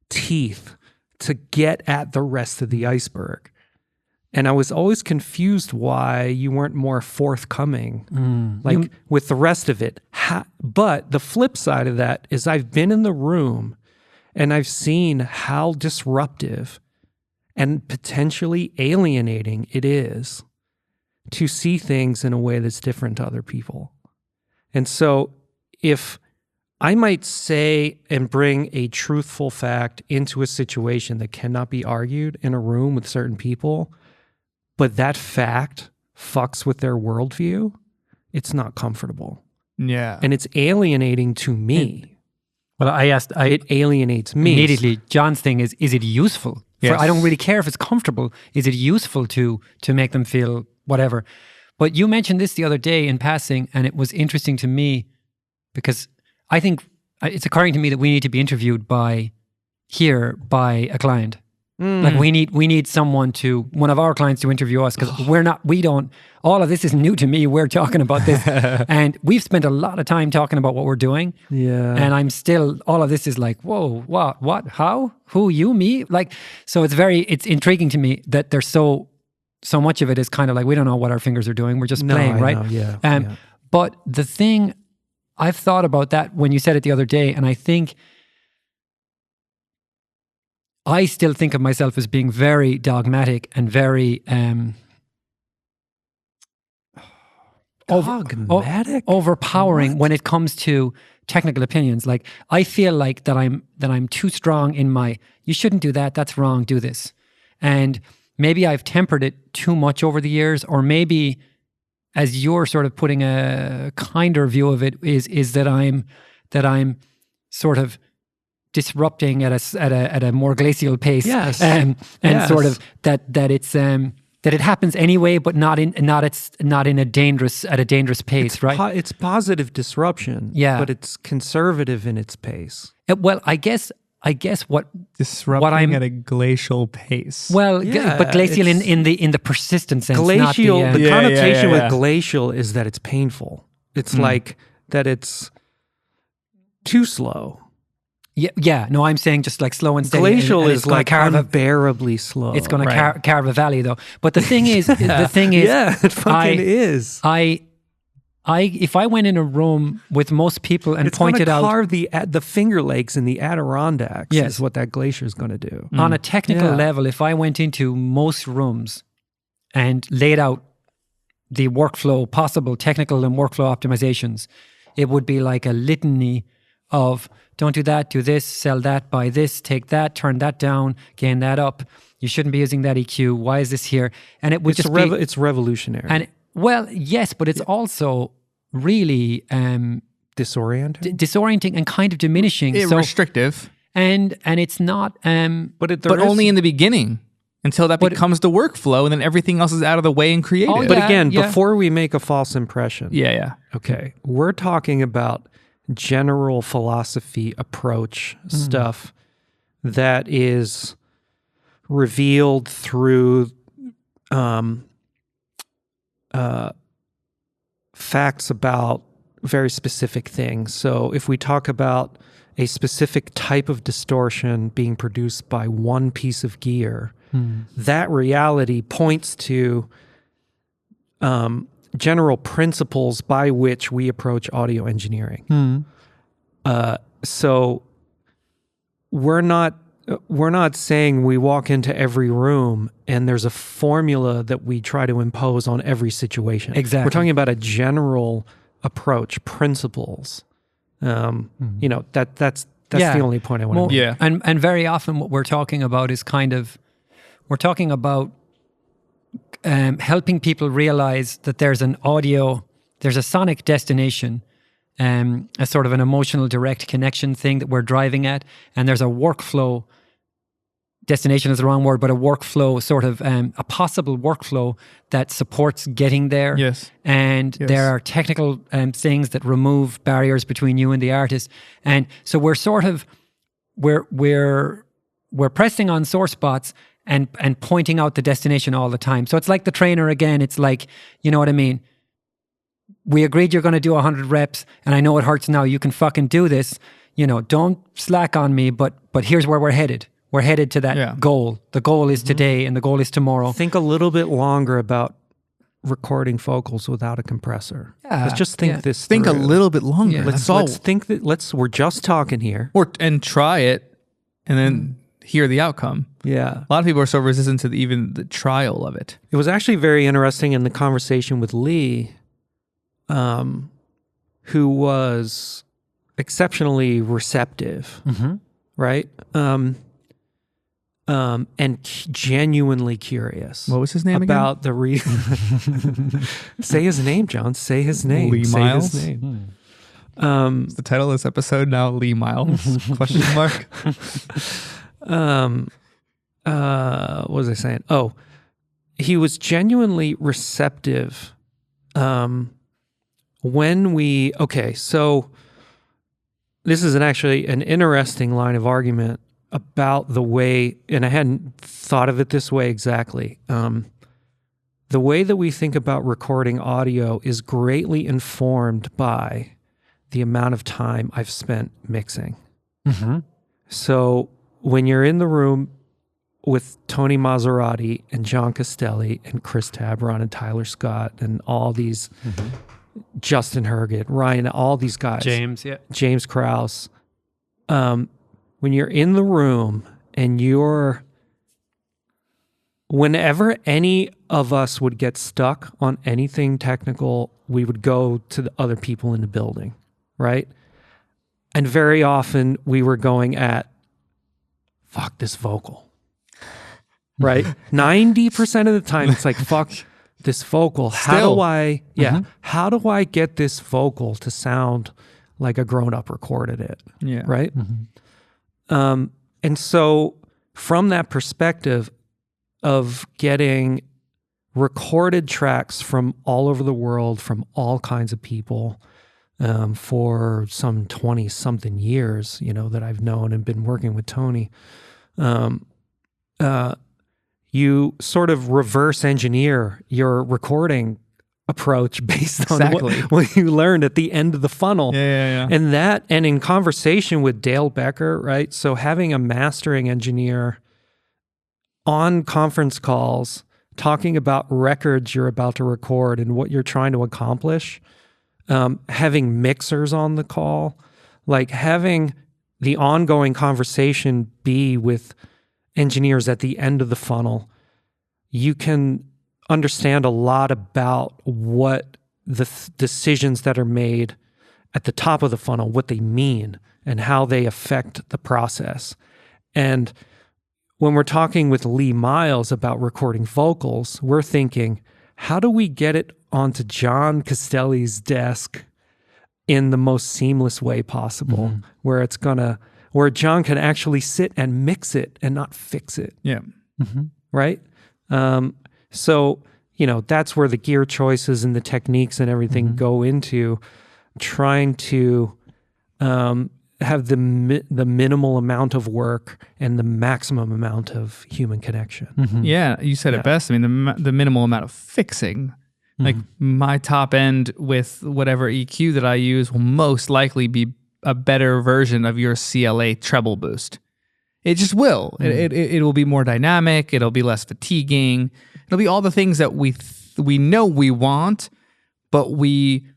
teeth to get at the rest of the iceberg. And I was always confused why you weren't more forthcoming, with the rest of it. But the flip side of that is I've been in the room and I've seen how disruptive and potentially alienating it is to see things in a way that's different to other people. And so if I might say and bring a truthful fact into a situation that cannot be argued in a room with certain people, but that fact fucks with their worldview, it's not comfortable. Yeah. And it's alienating to me. Well, It alienates me. Immediately, John's thing is it useful? Yes. I don't really care if it's comfortable. Is it useful to make them feel whatever? But you mentioned this the other day in passing, and it was interesting to me because I think it's occurring to me that we need to be interviewed by a client. Like we need one of our clients to interview us, because all of this is new to me. We're talking about this and we've spent a lot of time talking about what we're doing. Yeah. And I'm still, all of this is like, whoa, what, how, who, you, me? Like, so it's intriguing to me that there's so much of it is kind of like, we don't know what our fingers are doing. We're just playing, right? Know, yeah. But the thing, I've thought about that when you said it the other day, and I think I still think of myself as being very dogmatic and very overpowering when it comes to technical opinions. Like, I feel like that I'm too strong in my, you shouldn't do that, that's wrong, do this. And maybe I've tempered it too much over the years, or maybe, as you're sort of putting a kinder view of it, is that I'm sort of disrupting at a more glacial pace. Yes. And Yes. sort of that it's that it happens anyway, but not in a dangerous pace, right? It's positive disruption. Yeah. But it's conservative in its pace. Well, I guess what Disrupting at a glacial pace. well, Yeah, but glacial it's- in the persistent sense, Glacial, not the the, connotation yeah. with glacial is that it's painful. It's like that it's too slow. yeah. No, I'm saying just like slow and steady. Glacial and is it's gonna like carve unbearably slow. it's going to Right. carve a valley, though. But the thing is, yeah, it fucking is. If I went in a room with most people and It's pointed gonna out carve the Finger Lakes in the Adirondacks. Yes. Is what that glacier is going to do. on a technical Yeah. level, if I went into most rooms and laid out the possible technical and workflow optimizations, it would be like a litany of don't do that, do this, sell that, buy this, take that, turn that down, gain that up. You shouldn't be using that EQ. Why is this here? And it would It's just be, it's revolutionary and well, yes, but it's also really disorienting. disorienting and kind of diminishing. Restrictive, and it's not. But only in the beginning, until that becomes the workflow, and then everything else is out of the way and creative. Oh, But yeah, again, yeah. before we make a false impression, yeah. okay, we're talking about general philosophy approach stuff that is revealed through facts about very specific things. So if we talk about a specific type of distortion being produced by one piece of gear, that reality points to general principles by which we approach audio engineering. So we're not saying we walk into every room and there's a formula that we try to impose on every situation. Exactly. We're talking about a general approach, principles You know, that's the only point I want to make. Yeah. And very often what we're talking about is we're talking about helping people realize that there's a sonic destination, a sort of an emotional direct connection thing that we're driving at. And there's a workflow. Destination is the wrong word, but a workflow, sort of a possible workflow that supports getting there. Yes. And there are technical things that remove barriers between you and the artist. And so we're sort of we're pressing on sore spots and pointing out the destination all the time. So it's like the trainer again. It's like, you know what I mean? We agreed you're going to do 100 reps, and I know it hurts now. You can fucking do this. You know, don't slack on me. But here's where we're headed. We're headed to that goal. The goal is today and the goal is tomorrow. Think a little bit longer about recording vocals without a compressor. Let's just think this Think through. a little bit longer. Yeah. Let's think that we're just talking here. And try it and then hear the outcome. Yeah. A lot of people are so resistant to even the trial of it. It was actually very interesting in the conversation with Lee, who was exceptionally receptive, right? And genuinely curious. What was his name about again? Say his name, John. Say his name. Lee Say Miles? his name. Is the title of this episode now Lee Miles? Question mark. What was I saying? Oh, he was genuinely receptive. So this is actually an interesting line of argument about the way, and I hadn't thought of it this way exactly. The way that we think about recording audio is greatly informed by the amount of time I've spent mixing. So when you're in the room with Tony Maserati and John Castelli and Chris Tabron and Tyler Scott and all these, Justin Herget, Ryan, all these guys. James Krause. When you're in the room and whenever any of us would get stuck on anything technical, we would go to the other people in the building, right? And very often we were going at, fuck this vocal, right? 90% of the time it's like, fuck this vocal. How do I get this vocal to sound like a grown-up recorded it? Yeah. Right? And so from that perspective of getting recorded tracks from all over the world, from all kinds of people, for some 20-something years, that I've known and been working with Tony, you sort of reverse engineer your recording approach based on what you learned at the end of the funnel. And in conversation with Dale Becker, right? So having a mastering engineer on conference calls talking about records you're about to record and what you're trying to accomplish, having mixers on the call, like having the ongoing conversation be with engineers at the end of the funnel, you can understand a lot about what the decisions that are made at the top of the funnel, what they mean and how they affect the process. And when we're talking with Lee Miles about recording vocals, we're thinking, how do we get it onto John Castelli's desk in the most seamless way possible, where John can actually sit and mix it and not fix it. Yeah. Right? So, that's where the gear choices and the techniques and everything go into trying to have the minimal amount of work and the maximum amount of human connection. Yeah, you said it best. I mean, the minimal amount of fixing. Like my top end with whatever EQ that I use will most likely be a better version of your CLA treble boost. It just will. It will be more dynamic. It'll be less fatiguing. It'll be all the things that we know we want, but we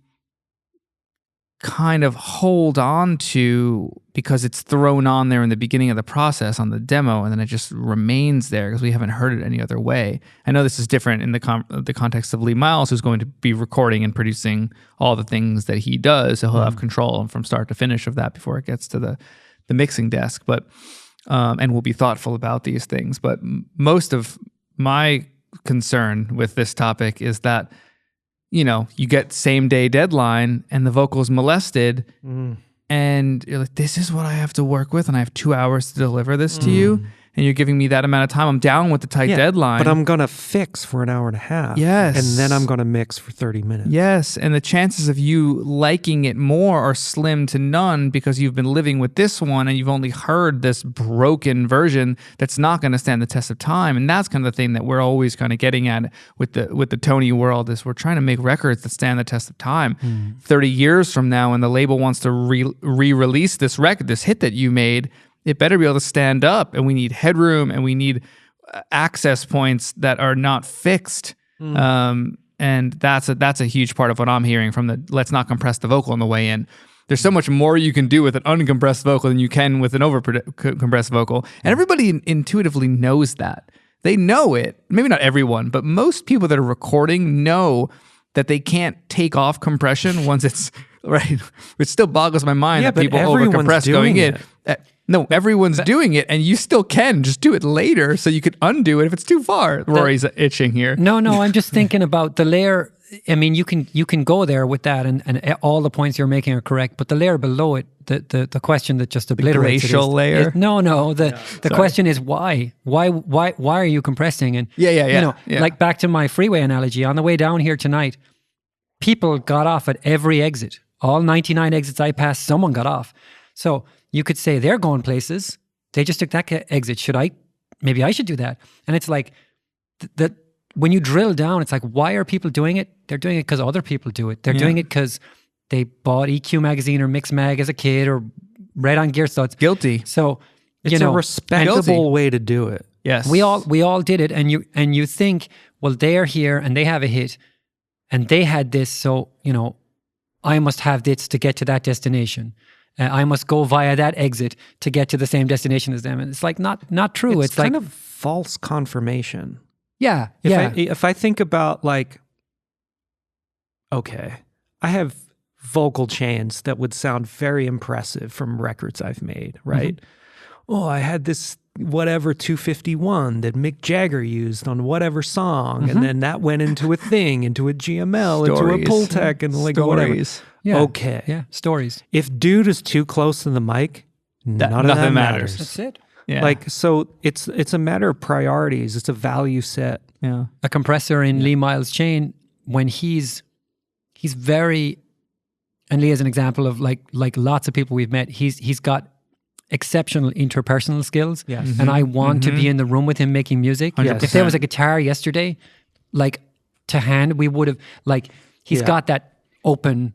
kind of hold on to because it's thrown on there in the beginning of the process on the demo, and then it just remains there because we haven't heard it any other way. I know this is different in the context of Lee Miles, who's going to be recording and producing all the things that he does, so he'll have control from start to finish of that before it gets to the mixing desk. But and we'll be thoughtful about these things. But most of my concern with this topic is that, you know, you get same day deadline and the vocal's molested, and you're like, this is what I have to work with, and I have 2 hours to deliver this to you, and you're giving me that amount of time. I'm down with the tight deadline. But I'm going to fix for an hour and a half. Yes. And then I'm going to mix for 30 minutes. Yes. And the chances of you liking it more are slim to none because you've been living with this one and you've only heard this broken version that's not going to stand the test of time. And that's kind of the thing that we're always kind of getting at with the Tony world, is we're trying to make records that stand the test of time. 30 years from now, when the label wants to re-release this record, this hit that you made, it better be able to stand up, and we need headroom, and we need access points that are not fixed. And that's a huge part of what I'm hearing from the let's not compress the vocal on the way in. There's so much more you can do with an uncompressed vocal than you can with an compressed vocal. And everybody intuitively knows that. They know it. Maybe not everyone, but most people that are recording know that they can't take off compression once it's right. It still boggles my mind that people overcompress going in. No, everyone's doing it, and you still can. Just do it later so you could undo it if it's too far. Rory's itching here. No, I'm just thinking about the layer. I mean, you can go there with that, and all the points you're making are correct, but the layer below it, the question that just obliterates the glacial layer? The question is why? Why are you compressing? And like back to my freeway analogy, on the way down here tonight, people got off at every exit. All 99 exits I passed, someone got off. So you could say they're going places. They just took that exit. Maybe I should do that. And it's like that when you drill down, it's like, why are people doing it? They're doing it because other people do it. They're doing it because they bought EQ magazine or Mix Mag as a kid or read on Gear Studs. Guilty. So it's a respectable way to do it. Yes. We all did it, and you think, well, they're here and they have a hit and they had this, so I must have this to get to that destination. I must go via that exit to get to the same destination as them. And it's like not true. It's kind of false confirmation. Yeah. If I think about like, okay, I have vocal chains that would sound very impressive from records I've made, right? Oh, I had this whatever 251 that Mick Jagger used on whatever song, and then that went into a thing, into a GML, into a Pultec, and like whatever. Yeah. Okay. Yeah. Stories. If dude is too close to the mic, none of that matters. That's it. Yeah. Like, so it's a matter of priorities. It's a value set. Yeah. A compressor in Lee Miles' chain, when he's very, and Lee is an example of like lots of people we've met, he's got exceptional interpersonal skills. Yes. And I want to be in the room with him making music. Yes. If there was a guitar yesterday, like to hand, we would have, like, he's got that open,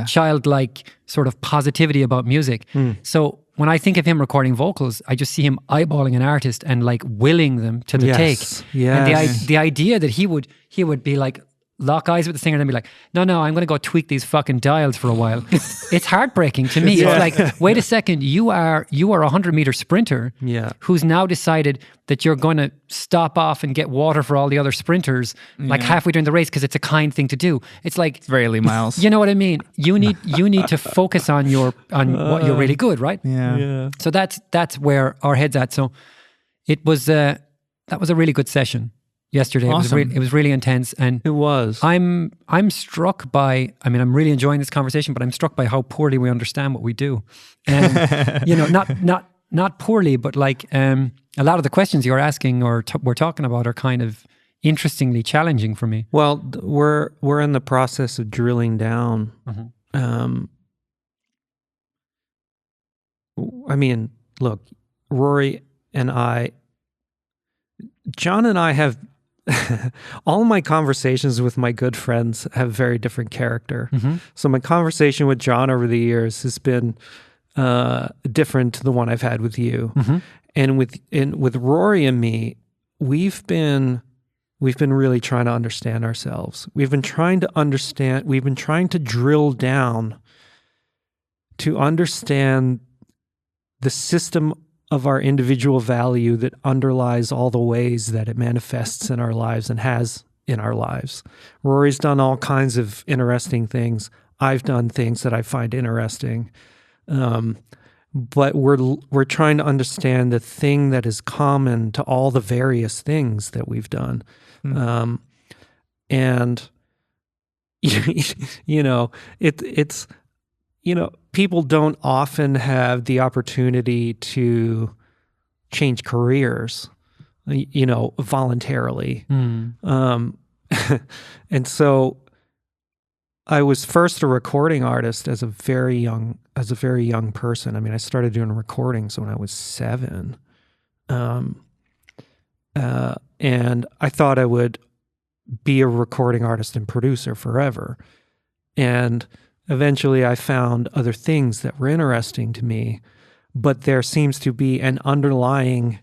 childlike sort of positivity about music. So when I think of him recording vocals, I just see him eyeballing an artist and like willing them to the take. And the idea that he would be like, lock eyes with the singer and then be like, no, I'm going to go tweak these fucking dials for a while. It's heartbreaking to me. It's like, wait a second, you are a 100-meter sprinter who's now decided that you're going to stop off and get water for all the other sprinters like halfway during the race because it's a kind thing to do. It's like, it's very Lee Miles. You know what I mean? You need to focus on what you're really good, right? Yeah. So that's where our head's at. So that was a really good session yesterday. Awesome. It was really intense, and it was. I'm struck by. I mean, I'm really enjoying this conversation, but I'm struck by how poorly we understand what we do, and not poorly, but like a lot of the questions you're asking or we're talking about are kind of interestingly challenging for me. Well, we're in the process of drilling down. I mean, look, Rory and John and I have all my conversations with my good friends have very different character. So my conversation with John over the years has been different to the one I've had with you. And with Rory and me, we've been really trying to understand ourselves. We've been trying to drill down to understand the system of our individual value that underlies all the ways that it manifests in our lives and has in our lives. Ruairi's done all kinds of interesting things. I've done things that I find interesting. But we're trying to understand the thing that is common to all the various things that we've done. And you know, it's you know, people don't often have the opportunity to change careers, you know, voluntarily. And so I was first a recording artist as a very young person. I mean, I started doing recordings when I was 7. And I thought I would be a recording artist and producer forever. And eventually I found other things that were interesting to me, but there seems to be an underlying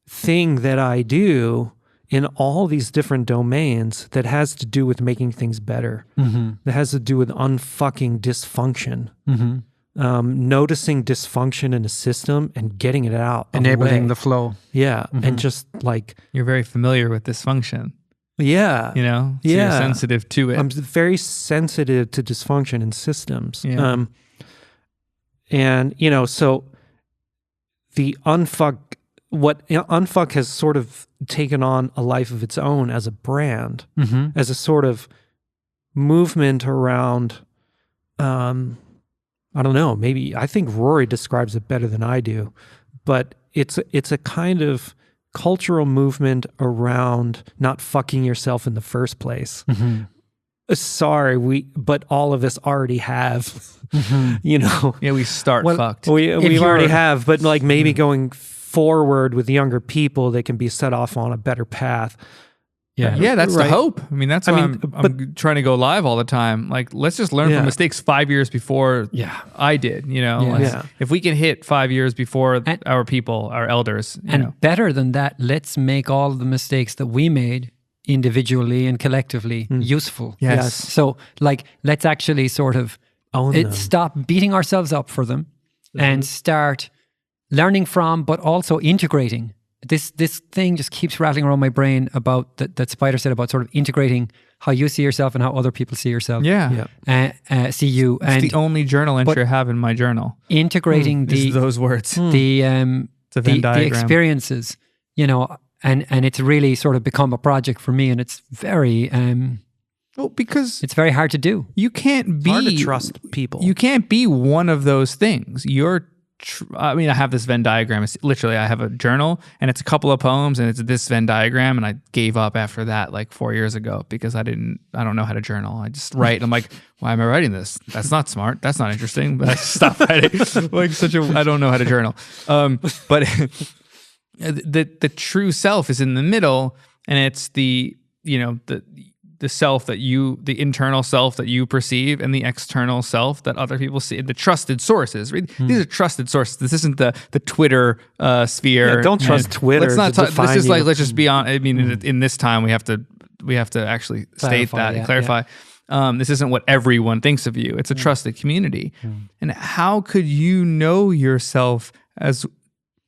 thing that I do in all these different domains that has to do with making things better, that has to do with unfucking dysfunction, noticing dysfunction in a system and getting it out. Enabling the flow. Yeah. And just like... You're very familiar with dysfunction. Yeah. You know? So you're sensitive to it. I'm very sensitive to dysfunction in systems. Yeah. And, you know, so the Unfuck has sort of taken on a life of its own as a brand, as a sort of movement around, I don't know, maybe, I think Ruairi describes it better than I do, but it's a kind of cultural movement around not fucking yourself in the first place. Sorry, but all of us already have, you know. Yeah, we start fucked. We already have, but like maybe going forward with younger people, they can be set off on a better path. Yeah, that's the hope. I mean, that's why I'm trying to go live all the time. Like, let's just learn from mistakes 5 years before I did, you know? If we can hit 5 years before our people, our elders. And better than that, let's make all the mistakes that we made individually and collectively useful. Yes. So, like, let's actually sort of stop beating ourselves up for them and start learning from, but also integrating. This thing just keeps rattling around my brain about that Spider said about sort of integrating how you see yourself and how other people see yourself. See you. It's the only journal entry I have in my journal. Integrating those words. The experiences, you know, and it's really sort of become a project for me, and it's very because it's very hard to do. You can't be hard to trust people. You can't be one of those things. I mean, I have this Venn diagram. It's literally, I have a journal and it's a couple of poems and it's this Venn diagram. And I gave up after that like 4 years ago because I don't know how to journal. I just write. And I'm like, why am I writing this? That's not smart. That's not interesting. But I stop writing. I don't know how to journal. But the true self is in the middle, and it's the self that the internal self that you perceive, and the external self that other people see. The trusted sources. These are trusted sources. This isn't the Twitter sphere. Yeah, don't trust Twitter. Let's not this is like, let's just be on. I mean, in this time we have to actually state that and clarify. This isn't what everyone thinks of you. It's a trusted community. And how could you know yourself as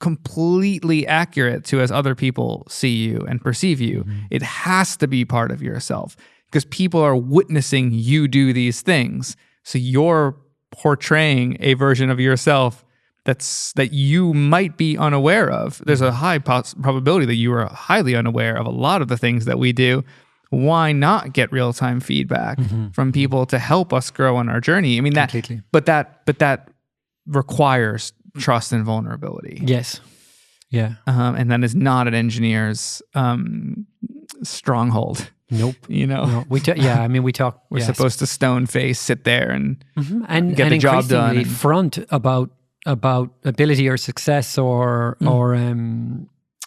completely accurate to as other people see you and perceive you? It has to be part of yourself, because people are witnessing you do these things. So you're portraying a version of yourself that you might be unaware of. There's a high probability that you are highly unaware of a lot of the things that we do. Why not get real-time feedback from people to help us grow on our journey? I mean, but that requires trust and vulnerability. Yes. Yeah. And that is not an engineer's stronghold. Nope. You know? No. We talk. We're supposed to stone face, sit there and get the job done. And front about ability or success or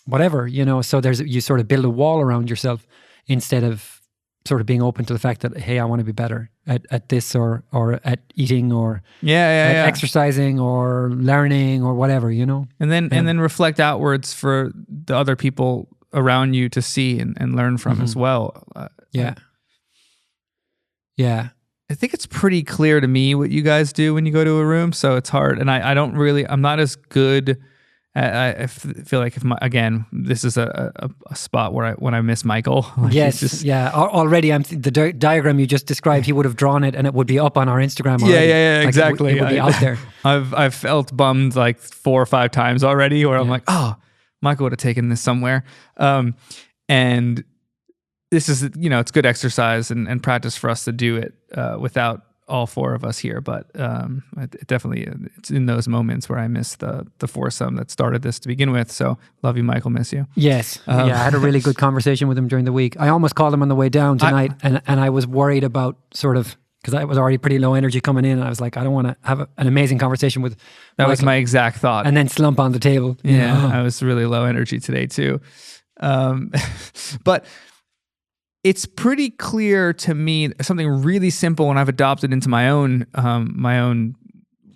whatever, you know. So you sort of build a wall around yourself instead of sort of being open to the fact that, hey, I want to be better at this or at eating or exercising or learning or whatever, you know. And then reflect outwards for the other people around you to see and learn from as well. Yeah. I think it's pretty clear to me what you guys do when you go to a room, so it's hard. And I'm not as good. I feel like again, this is a spot where when I miss Michael. Like yes, already the diagram you just described, he would have drawn it and it would be up on our Instagram already. Yeah, like exactly. It would be out there. I've felt bummed like 4 or 5 times already where I'm like, oh, Michael would have taken this somewhere. And this is, it's good exercise and practice for us to do it without all 4 of us here. But it's in those moments where I miss the foursome that started this to begin with. So love you, Michael. Miss you. Yes. I had a really good conversation with him during the week. I almost called him on the way down tonight, and I was worried about sort of, because I was already pretty low energy coming in, and I was like, I don't want to have an amazing conversation with that Michael was my exact thought. and then slump on the table. Yeah, I was really low energy today too. But it's pretty clear to me something really simple, and I've adopted into my own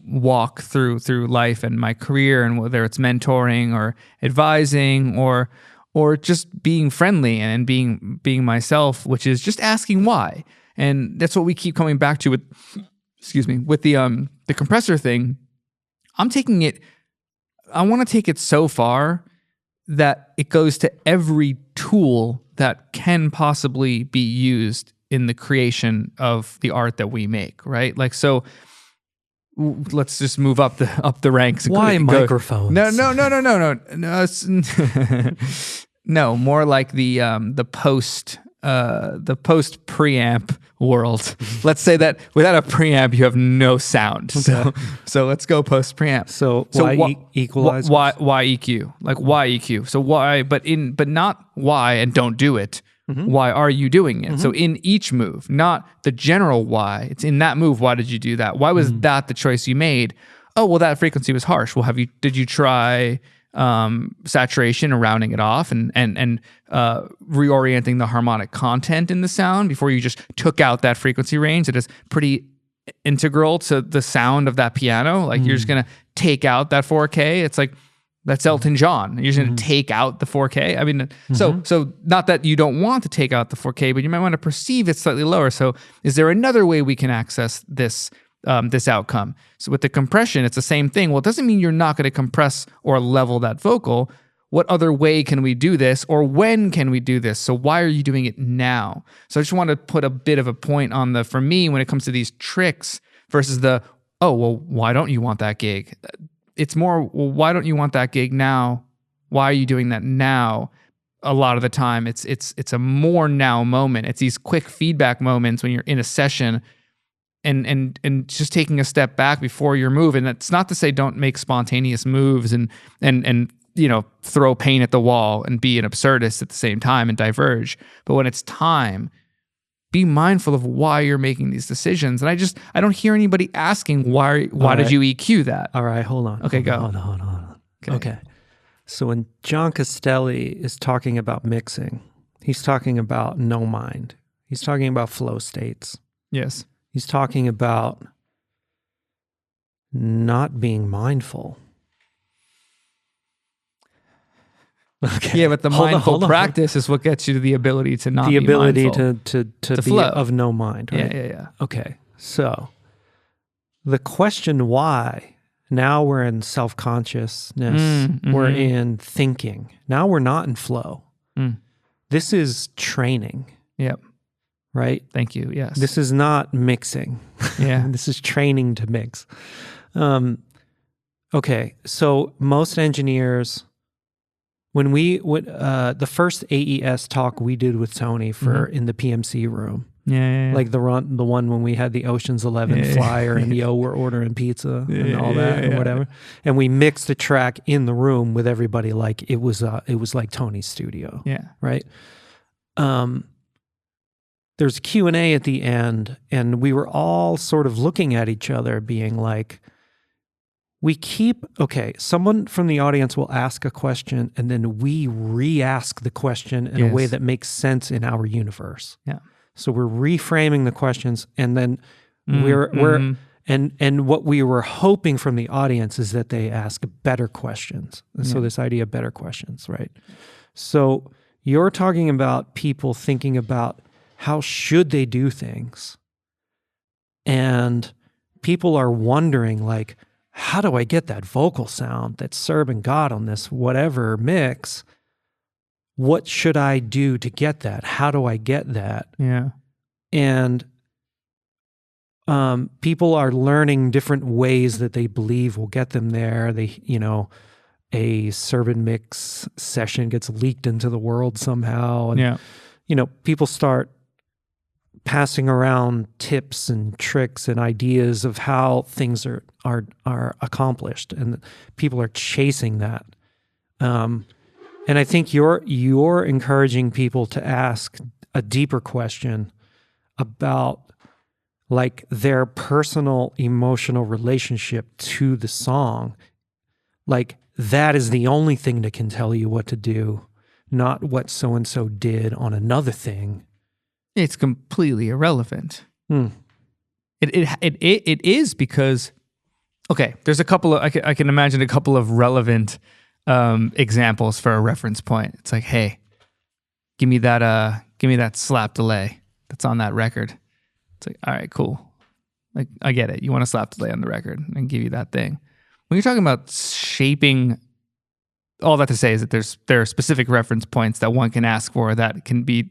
walk through life and my career, and whether it's mentoring or advising or just being friendly and being myself, which is just asking why. And that's what we keep coming back to with the compressor thing. I want to take it so far that it goes to every tool that can possibly be used in the creation of the art that we make, right? Like, so let's just move up the ranks. Why microphones? No. No, more like the post preamp world. Let's say that without a preamp, you have no sound. So let's go post preamp. So equalize? Why EQ? Like why EQ? So why? But not why and don't do it. Mm-hmm. Why are you doing it? Mm-hmm. So in each move, not the general why. It's in that move. Why did you do that? Why was that the choice you made? Oh, well, that frequency was harsh. Well, did you try saturation and rounding it off and reorienting the harmonic content in the sound before you just took out that frequency range that is pretty integral to the sound of that piano? Like you're just gonna take out that 4K. It's like that's Elton John. You're just gonna take out the 4K. I mean, so not that you don't want to take out the 4K, but you might want to perceive it slightly lower. So is there another way we can access this outcome? So with the compression, it's the same thing. Well, it doesn't mean you're not going to compress or level that vocal. What other way can we do this, or when can we do this? So why are you doing it now? So I just want to put a bit of a point on for me, when it comes to these tricks versus why don't you want that gig? It's more, well, why don't you want that gig now? Why are you doing that now? A lot of the time, it's a more now moment. It's these quick feedback moments when you're in a session and just taking a step back before your move. And that's not to say don't make spontaneous moves and throw paint at the wall and be an absurdist at the same time and diverge. But when it's time, be mindful of why you're making these decisions. And I don't hear anybody asking why did you EQ that? All right, hold on. Okay, go. Hold on. Okay. So when John Castelli is talking about mixing, he's talking about no mind. He's talking about flow states. Yes. He's talking about not being mindful. Okay. Yeah, but the mindful practice is what gets you to the ability to not be mindful. The ability to be flow. Of no mind, right? Yeah. Okay, so the question why, now we're in self-consciousness, we're in thinking. Now we're not in flow. This is training. Yep. Right? Thank you, yes. This is not mixing. Yeah. This is training to mix. Okay, so most engineers, when the first AES talk we did with Tony in the PMC room, like the one when we had the Ocean's 11 flyer and we're ordering pizza and all that and whatever, and we mixed the track in the room with everybody like it was like Tony's studio, right? There's Q&A at the end, and we were all sort of looking at each other, being like, someone from the audience will ask a question, and then we re-ask the question in a way that makes sense in our universe. Yeah. So we're reframing the questions, and then and what we were hoping from the audience is that they ask better questions. So this idea of better questions, right? So you're talking about people thinking about how should they do things. And people are wondering, like, how do I get that vocal sound that's serving God on this whatever mix? What should I do to get that? How do I get that? Yeah. And people are learning different ways that they believe will get them there. They, a Sermon mix session gets leaked into the world somehow. And, people start passing around tips and tricks and ideas of how things are accomplished, and people are chasing that. And I think you're encouraging people to ask a deeper question about like their personal emotional relationship to the song. Like that is the only thing that can tell you what to do, not what so-and-so did on another thing. It's completely irrelevant. It is because, okay, there's a couple of, I can imagine a couple of relevant examples for a reference point. It's like, hey, give me that slap delay that's on that record. It's like, all right, cool. Like, I get it. You want a slap delay on the record and give you that thing. When you're talking about shaping, all that to say is that there are specific reference points that one can ask for that can be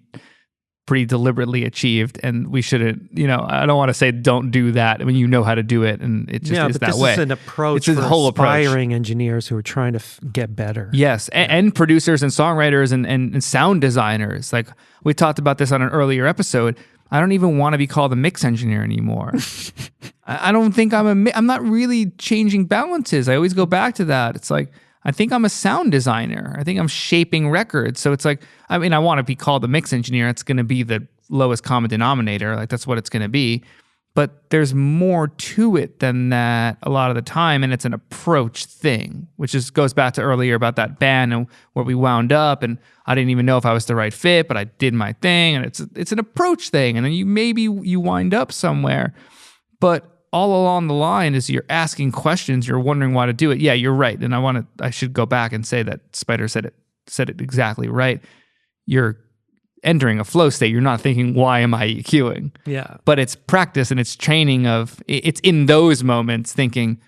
pretty deliberately achieved, and we shouldn't, I don't want to say don't do that. I mean, you know how to do it, and it just is that way. This is an approach for aspiring engineers who are trying to get better. Yes, and producers and songwriters and sound designers. Like we talked about this on an earlier episode. I don't even want to be called a mix engineer anymore. I don't think I'm not really changing balances. I always go back to that. It's like, I think I'm a sound designer. I think I'm shaping records. So it's like, I mean, I want to be called a mix engineer. It's going to be the lowest common denominator. Like that's what it's going to be. But there's more to it than that a lot of the time. And it's an approach thing, which goes back to earlier about that band and where we wound up. And I didn't even know if I was the right fit, but I did my thing. And it's an approach thing. And then you wind up somewhere. But all along the line is you're asking questions, you're wondering why to do it. Yeah, you're right. And I should go back and say that Spider said it exactly right. You're entering a flow state. You're not thinking, why am I EQing? Yeah. But it's practice and it's training it's in those moments thinking,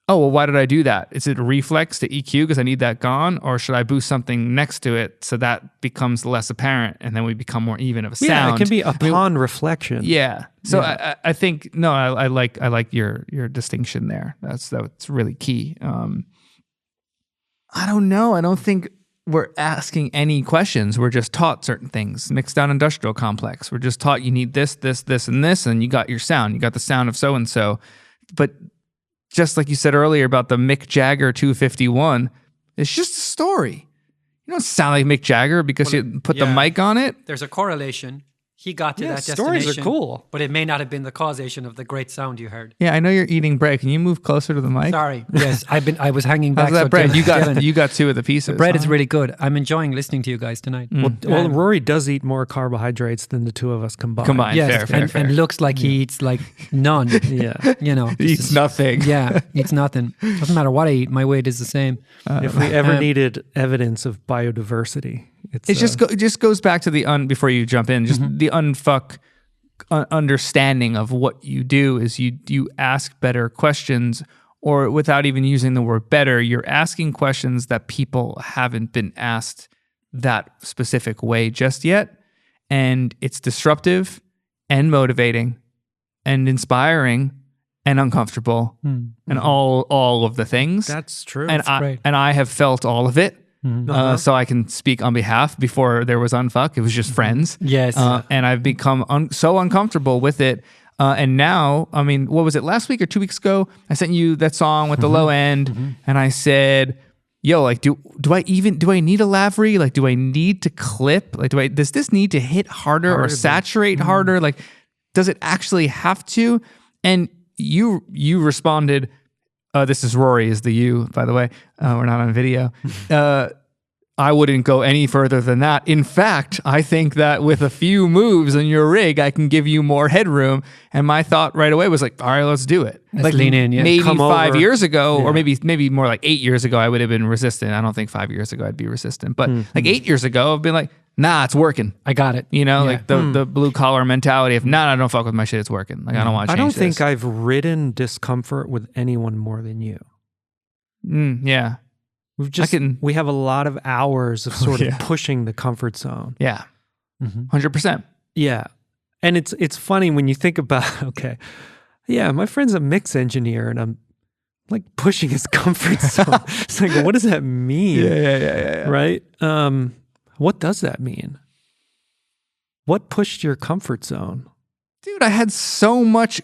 oh, well, why did I do that? Is it a reflex to EQ because I need that gone? Or should I boost something next to it so that becomes less apparent and then we become more even of a sound? Yeah, it can be upon reflection. Yeah. So yeah. I think, no, I like your distinction there. That's really key. I don't know. I don't think we're asking any questions. We're just taught certain things. Mixed down industrial complex. We're just taught you need this, this, this, and this, and you got your sound. You got the sound of so-and-so. But just like you said earlier about the Mick Jagger 251, it's just a story. You don't sound like Mick Jagger because you put the mic on it. There's a correlation. He got to that stories destination. Are cool. But it may not have been the causation of the great sound you heard. Yeah, I know you're eating bread. Can you move closer to the mic? Sorry. Yes, I was hanging back. How's that bread? You got two of the pieces. The bread is really good. I'm enjoying listening to you guys tonight. Well, Rory does eat more carbohydrates than the two of us combined. Yes, fair. And looks like he eats like none. Yeah. He eats nothing. Yeah, eats nothing. Doesn't matter what I eat, my weight is the same. If we ever needed evidence of biodiversity, it just goes back to the before you jump in, just the unfuck understanding of what you do is you ask better questions, or without even using the word better, you're asking questions that people haven't been asked that specific way just yet. And it's disruptive and motivating and inspiring and uncomfortable and all of the things. That's true. And I have felt all of it. So I can speak on behalf. Before there was unfuck, it was just friends. Yes. And I've become so uncomfortable with it. And now, I mean, what was it, last week or 2 weeks ago? I sent you that song with the low end, and I said, yo, like, do I need a Lavery? Like, do I need to clip? Like, does this need to hit harder or saturate harder? Like, does it actually have to? And you responded, this is Rory, is the you, by the way. We're not on video. I wouldn't go any further than that. In fact, I think that with a few moves on your rig, I can give you more headroom. And my thought right away was like, all right, let's do it. Let's lean in, yeah. Maybe 5 years ago, or maybe more like 8 years ago, I would have been resistant. I don't think 5 years ago I'd be resistant. But like 8 years ago, I've been like, nah, it's working. I got it. You know, Yeah. like the blue collar mentality of, nah, don't fuck with my shit. It's working. Like, I don't want to I change don't think this. I've ridden discomfort with anyone more than you. Yeah. We have a lot of hours of sort yeah. of pushing the comfort zone. Yeah. Mhm. 100%. Yeah. And it's funny when you think about, okay, yeah, my friend's a mix engineer and I'm like pushing his comfort zone. It's like, what does that mean? Yeah. Right? What does that mean? What pushed your comfort zone? Dude, I had so much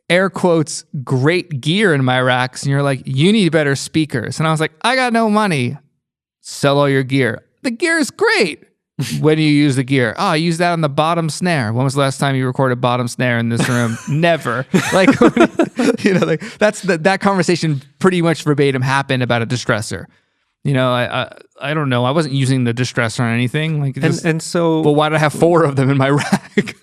air quotes great gear in my racks, and you're like, you need better speakers. And I was like, I got no money. Sell all your gear. The gear is great. When do you use the gear? Oh, I use that on the bottom snare. When was the last time you recorded bottom snare in this room? Never. Like, you know, like that's that conversation pretty much verbatim happened about a distressor. You know, I don't know. I wasn't using the distressor on anything. Like, And so, well, why do I have 4 of them in my rack?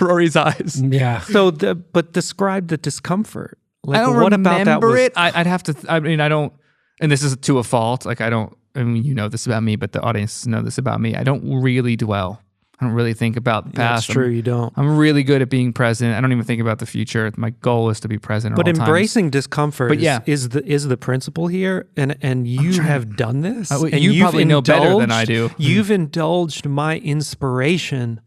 Rory's eyes. Yeah. so but describe the discomfort. Like, I don't what remember about that was, it. I'd have to. I mean, I don't. And this is to a fault. Like, I don't. I mean, you know this about me, but the audience know this about me. I don't really dwell. I don't really think about the past. That's true, you don't. I'm really good at being present. I don't even think about the future. My goal is to be present. But at all embracing discomfort But yeah. is the principle here, and you have done this. times. And You you've probably know better than I indulged- do. You've indulged my inspiration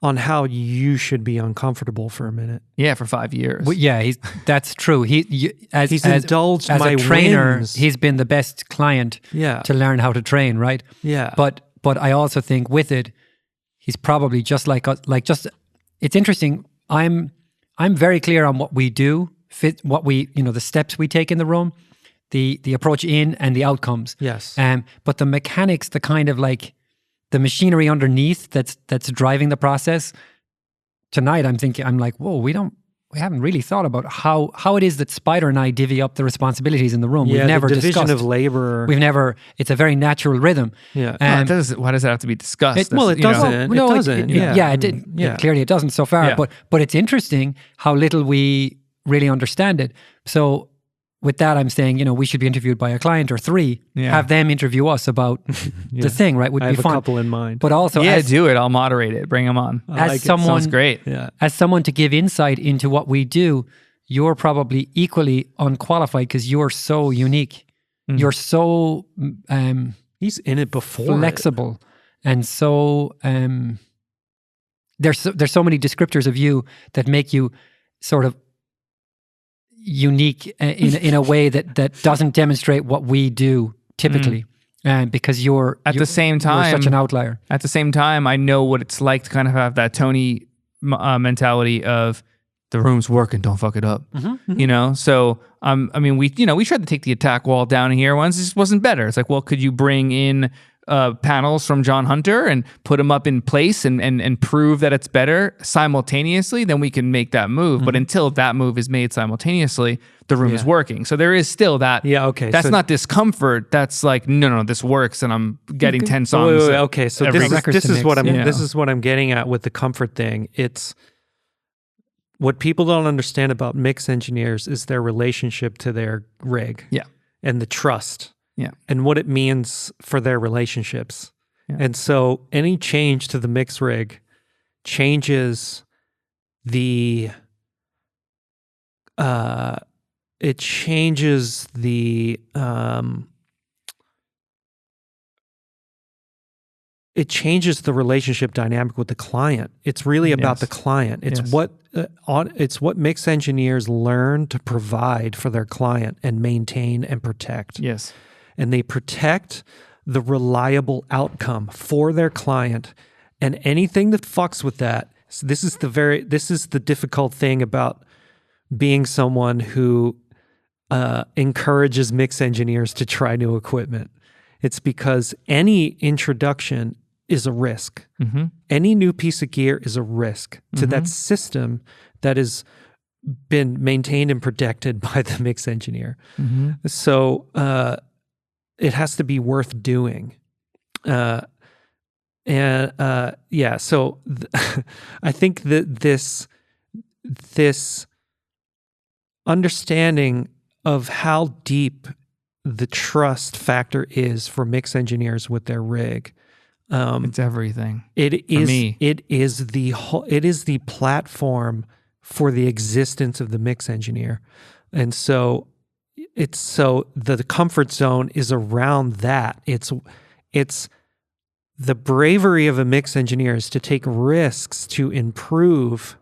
on how you should be uncomfortable for a minute. Yeah, for 5 years. Well, yeah, that's true. He's indulged as my a trainer. whims. He's been the best client Yeah. to learn how to train, right? Yeah. But I also think with it, he's probably just like us. Like, just it's interesting. I'm very clear on what we do, what we, you know, the steps we take in the room, the approach in and the outcomes. Yes. But the mechanics, the kind of like the machinery underneath that's driving the process. Tonight, I'm like, whoa, we haven't really thought about how it is that Spider and I divvy up the responsibilities in the room. Yeah, We've never the division discussed. of labor. It's a very natural rhythm. Yeah. why does that have to be discussed? Well, it You know, doesn't. No, it doesn't. yeah, it did. Yeah. Clearly it doesn't so far. Yeah. But it's interesting how little we really understand it. So with that, I'm saying, you know, we should be interviewed by a client or 3. Yeah. Have them interview us about the thing, right? Would I be have fun. a couple in mind. But also, yeah, as, do it. I'll moderate it. Bring them on. I like as it. someone, Sounds great. Yeah. as someone to give insight into what we do, you're probably equally unqualified because you're so unique. You're so He's in it before. flexible, and so there's so many descriptors of you that make you sort of unique in a way that doesn't demonstrate what we do typically, because you're At the same you're time, such an outlier. At the same time, I know what it's like to kind of have that Tony mentality of the room's working, don't fuck it up. You know, so I mean, we tried to take the attack wall down here once. It just wasn't better. It's like, well, could you bring in panels from John Hunter and put them up in place and prove that it's better simultaneously? Then we can make that move. But until that move is made simultaneously, the room is working. So there is still that. Yeah, okay. That's So- not discomfort. That's like, no, this works, and I'm getting 10 songs. Wait, okay, so every- this is what I'm Yeah. this is what I'm getting at with the comfort thing. It's what people don't understand about mix engineers is their relationship to their rig. Yeah. And the trust. Yeah. And what it means for their relationships. Yeah. And so any change to the mix rig changes the it changes the it changes the relationship dynamic with the client. It's really about Yes. the client. It's Yes. what mix engineers learn to provide for their client and maintain and protect. Yes. And they protect the reliable outcome for their client. And anything that fucks with that, so this is the difficult thing about being someone who encourages mix engineers to try new equipment. It's because any introduction is a risk. Mm-hmm. Any new piece of gear is a risk to that system that has been maintained and protected by the mix engineer. Mm-hmm. So it has to be worth doing. So I think that this understanding of how deep the trust factor is for mix engineers with their rig It's everything. It is. me. It is the whole. It is the platform for the existence of the mix engineer, and so the comfort zone is around that. It's the bravery of a mix engineer is to take risks to improve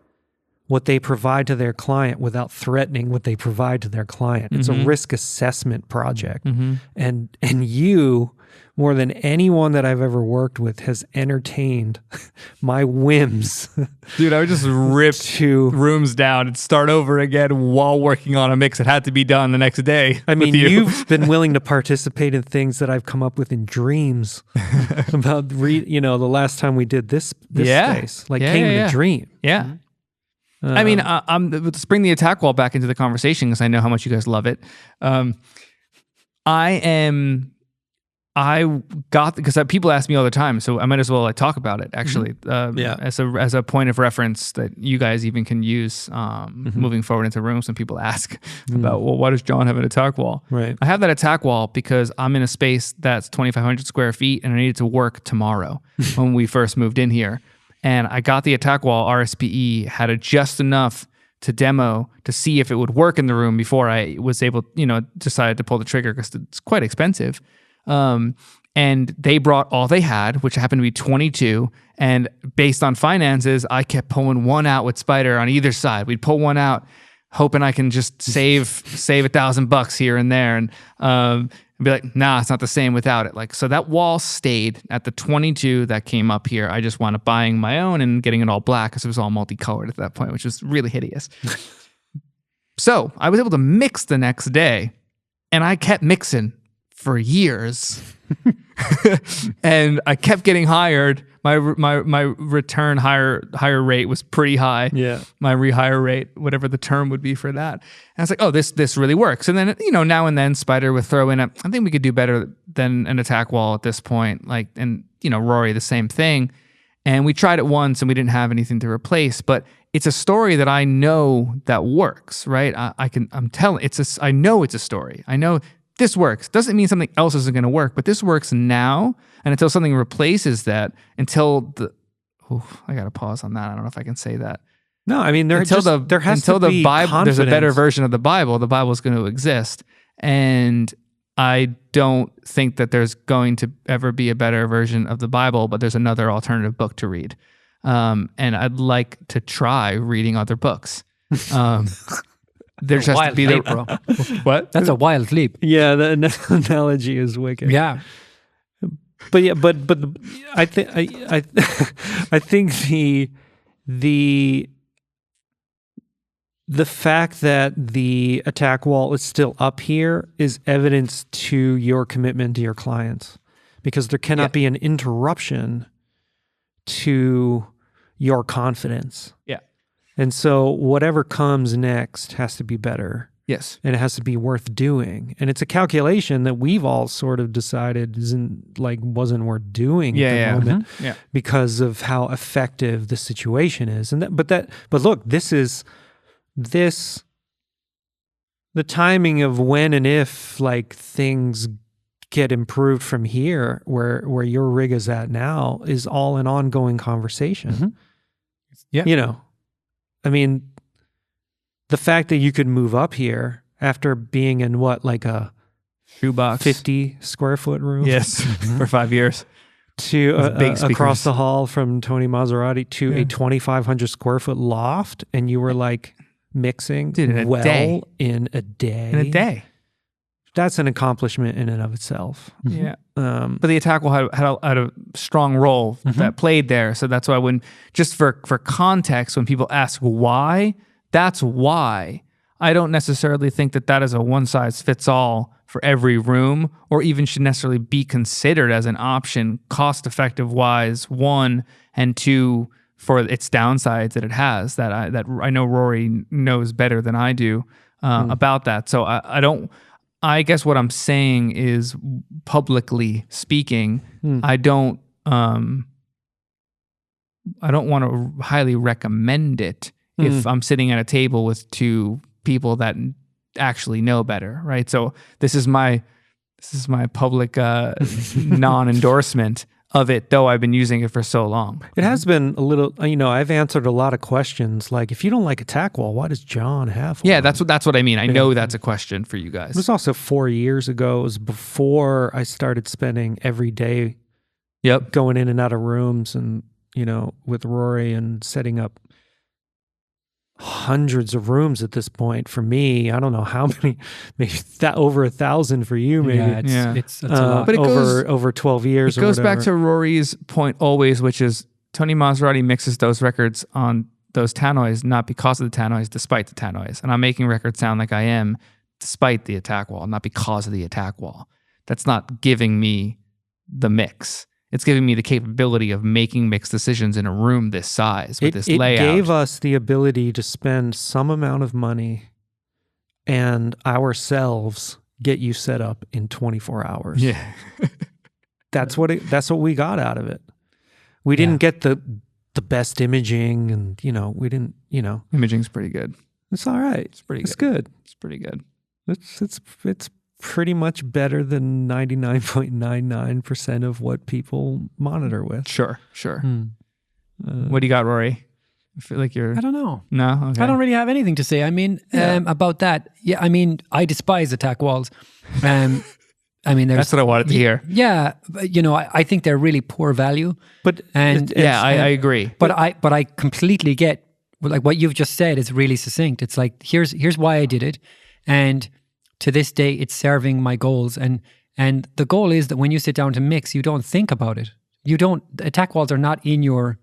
what they provide to their client without threatening what they provide to their client. It's a risk assessment project. And you, more than anyone that I've ever worked with, has entertained my whims. Dude, I would just rip rooms down and start over again while working on a mix that had to be done the next day. I mean, you've been willing to participate in things that I've come up with in dreams about, the last time we did this space, came in a dream. Yeah. I mean, let's bring the attack wall back into the conversation because I know how much you guys love it. Because people ask me all the time, so I might as well talk about it actually, as a point of reference that you guys even can use moving forward into rooms when people ask about, well, why does John have an attack wall? Right. I have that attack wall because I'm in a space that's 2,500 square feet and I need it to work tomorrow when we first moved in here. And I got the attack wall, RSPE, had it just enough to demo to see if it would work in the room before I was able, decided to pull the trigger because it's quite expensive. And they brought all they had, which happened to be 22. And based on finances, I kept pulling one out with Spider on either side. We'd pull one out, hoping I can just save $1,000 here and there. And be like, nah, it's not the same without it. So that wall stayed at the 22 that came up here. I just wound up buying my own and getting it all black because it was all multicolored at that point, which was really hideous. So I was able to mix the next day, and I kept mixing for years. And I kept getting hired. My return hire rate was pretty high. Yeah. My rehire rate, whatever the term would be for that. And I was like, oh, this really works. And then, now and then Spider would throw in I think we could do better than an attack wall at this point. And Ruairi, the same thing. And we tried it once and we didn't have anything to replace, but it's a story that I know that works, right? I know it's a story. I know this works. Doesn't mean something else isn't going to work, but this works now. And until something replaces that, I got to pause on that. I don't know if I can say that. No, I mean, there has to be Bible, there's a better confidence. version of the Bible is going to exist. And I don't think that there's going to ever be a better version of the Bible, but there's another alternative book to read. And I'd like to try reading other books. There just has to be bro. What? That's a wild leap. Yeah, the analogy is wicked. Yeah. But I think I think the fact that the attack wall is still up here is evidence to your commitment to your clients, because there cannot be an interruption to your confidence. Yeah. And so whatever comes next has to be better. Yes. And it has to be worth doing. And it's a calculation that we've all sort of decided wasn't worth doing at the moment because of how effective the situation is. And but look, the timing of when and if things get improved from here where your rig is at now is all an ongoing conversation. Yeah. I mean, the fact that you could move up here after being in a shoebox 50 square foot room, yes, for 5 years, to across the hall from Tony Maserati to a 2,500 square foot loft, and you were mixing in a day. In a day. In a day. That's an accomplishment in and of itself. Yeah. But the attack wall had a strong role that played there. So that's why just for context, when people ask why, that's why. I don't necessarily think that is a one-size-fits-all for every room, or even should necessarily be considered as an option, cost-effective wise, one, and two, for its downsides that it has, that I know Ruairi knows better than I do about that. So I guess what I'm saying is, publicly speaking, I don't want to highly recommend it if I'm sitting at a table with two people that actually know better, right? So this is my public non-endorsement of it, though I've been using it for so long. It has been a little, I've answered a lot of questions like, if you don't like attack wall, why does John have one? Yeah, that's what I mean. I know that's a question for you guys. It was also 4 years ago. It was before I started spending every day going in and out of rooms and, with Ruairi and setting up hundreds of rooms at this point. For me, I don't know how many, maybe over 1,000 for you, maybe. Yeah, it's a lot. But it over 12 years. It goes back to Rory's point always, which is Tony Maserati mixes those records on those tannoys, not because of the tannoys, despite the tannoys. And I'm making records sound like I am despite the attack wall, not because of the attack wall. That's not giving me the mix. It's giving me the capability of making mixed decisions in a room this size with this layout. It gave us the ability to spend some amount of money and ourselves get you set up in 24 hours. Yeah. That's what we got out of it. We didn't get the best imaging and, we didn't, Imaging's pretty good. It's all right. It's pretty good. It's pretty good. It's pretty much better than 99.99% of what people monitor with. Sure. What do you got, Ruairi? I feel like you're... I don't know. No? Okay. I don't really have anything to say. I mean, about that. Yeah, I mean, I despise attack walls. I mean, that's what I wanted to hear. Yeah, I think they're really poor value. But I agree. But I completely get, like, what you've just said is really succinct. It's like, here's why I did it, and to this day, it's serving my goals. And the goal is that when you sit down to mix, you don't think about it. Attack walls are not in your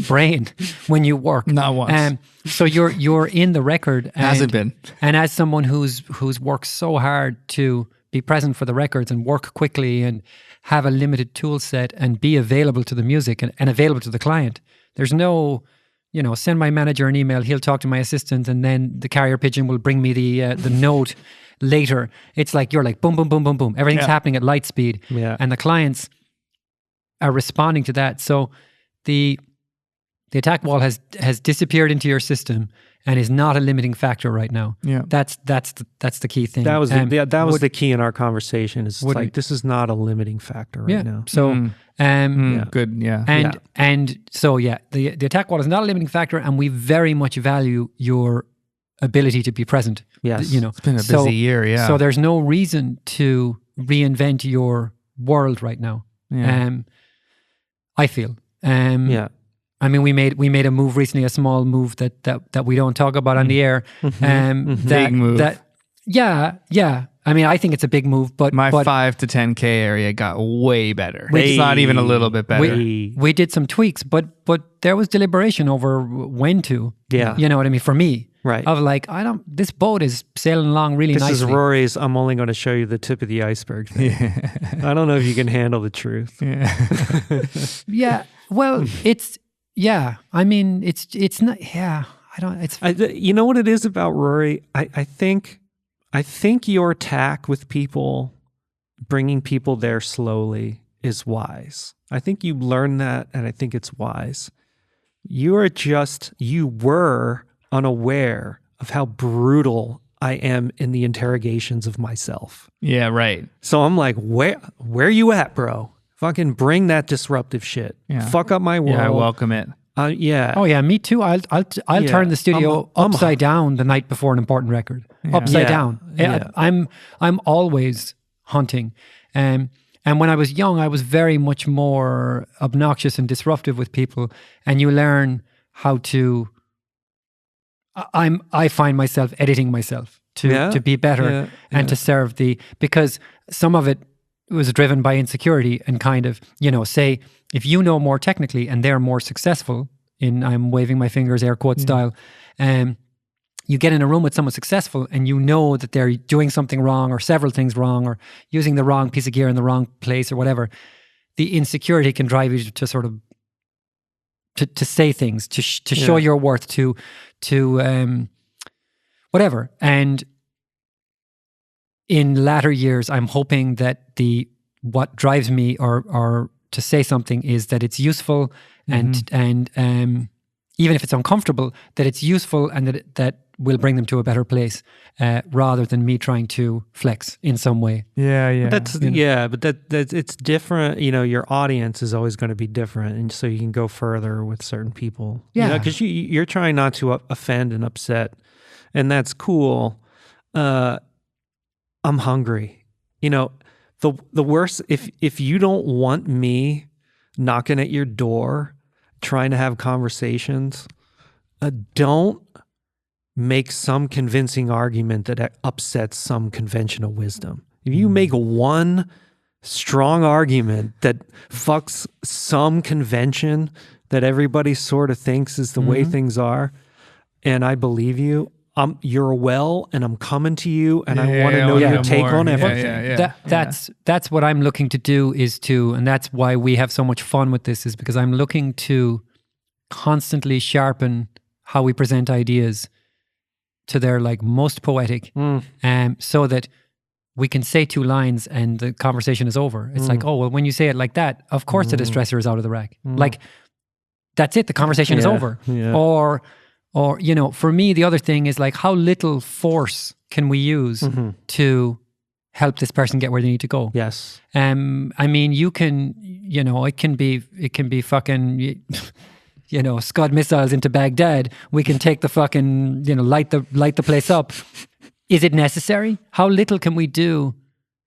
brain when you work. Not once. So you're in the record. And, hasn't been. And as someone who's worked so hard to be present for the records and work quickly and have a limited tool set and be available to the music and available to the client, there's no, send my manager an email, he'll talk to my assistant, and then the carrier pigeon will bring me the note later. It's like you're like boom, boom, boom, boom, boom. Everything's happening at light speed, and the clients are responding to that. So the attack wall has disappeared into your system and is not a limiting factor right now. Yeah, that's the key thing. That was the key in our conversation. Is like this is not a limiting factor right now. So good. Yeah, and so the attack wall is not a limiting factor, and we very much value your ability to be present. Yes. It's been a busy year, yeah. So there's no reason to reinvent your world right now. Yeah. I feel. I mean, we made a move recently, a small move that we don't talk about on the air. Big move. I mean, I think it's a big move, but my 5 to 10K area got way better. It's not even a little bit better. We did some tweaks, but there was deliberation over when to. Yeah. You know what I mean? For me. Right. Of like, this boat is sailing along really nicely. This is Rory's, I'm only going to show you the tip of the iceberg thing. Yeah. I don't know if you can handle the truth. Yeah. Well, I mean, it's not, you know what it is about Ruairi? I think your tack with people, bringing people there slowly is wise. I think you learn that, and I think it's wise. You were unaware of how brutal I am in the interrogations of myself. Yeah, right. So I'm like, where you at, bro? Fucking bring that disruptive shit. Yeah. Fuck up my world. Yeah, I welcome it. Yeah. Oh yeah, me too. I'll turn the studio upside down the night before an important record. Yeah. Upside down. Yeah. I'm always hunting. And when I was young, I was very much more obnoxious and disruptive with people. And you learn how to. I find myself editing myself to be better and to serve because some of it was driven by insecurity and kind of, say, if you know more technically and they're more successful I'm waving my fingers, air quote style, you get in a room with someone successful and you know that they're doing something wrong or several things wrong or using the wrong piece of gear in the wrong place or whatever, the insecurity can drive you to sort of to say things, to show your worth, to whatever. And in latter years, I'm hoping that what drives me or to say something is that it's useful and even if it's uncomfortable, that it's useful and that will bring them to a better place, rather than me trying to flex in some way. Yeah. But that's it's different. Your audience is always going to be different, and so you can go further with certain people. Yeah. Because you're trying not to offend and upset, and that's cool. I'm hungry. The worst, if you don't want me knocking at your door trying to have conversations, don't make some convincing argument that upsets some conventional wisdom. If you make one strong argument that fucks some convention that everybody sort of thinks is the way things are, and I believe you, you're well, and I'm coming to you, and I want to know your take on everything. That's what I'm looking to do, and that's why we have so much fun with this, is because I'm looking to constantly sharpen how we present ideas to their most poetic, so that we can say 2 lines and the conversation is over. It's like, oh, well, when you say it like that, of course the distressor is out of the rack. That's it. The conversation is over. Yeah. Or for me, the other thing is how little force can we use to help this person get where they need to go? Yes. I mean, you can, it can be fucking, Scud missiles into Baghdad. We can take the fucking, light the place up. Is it necessary? How little can we do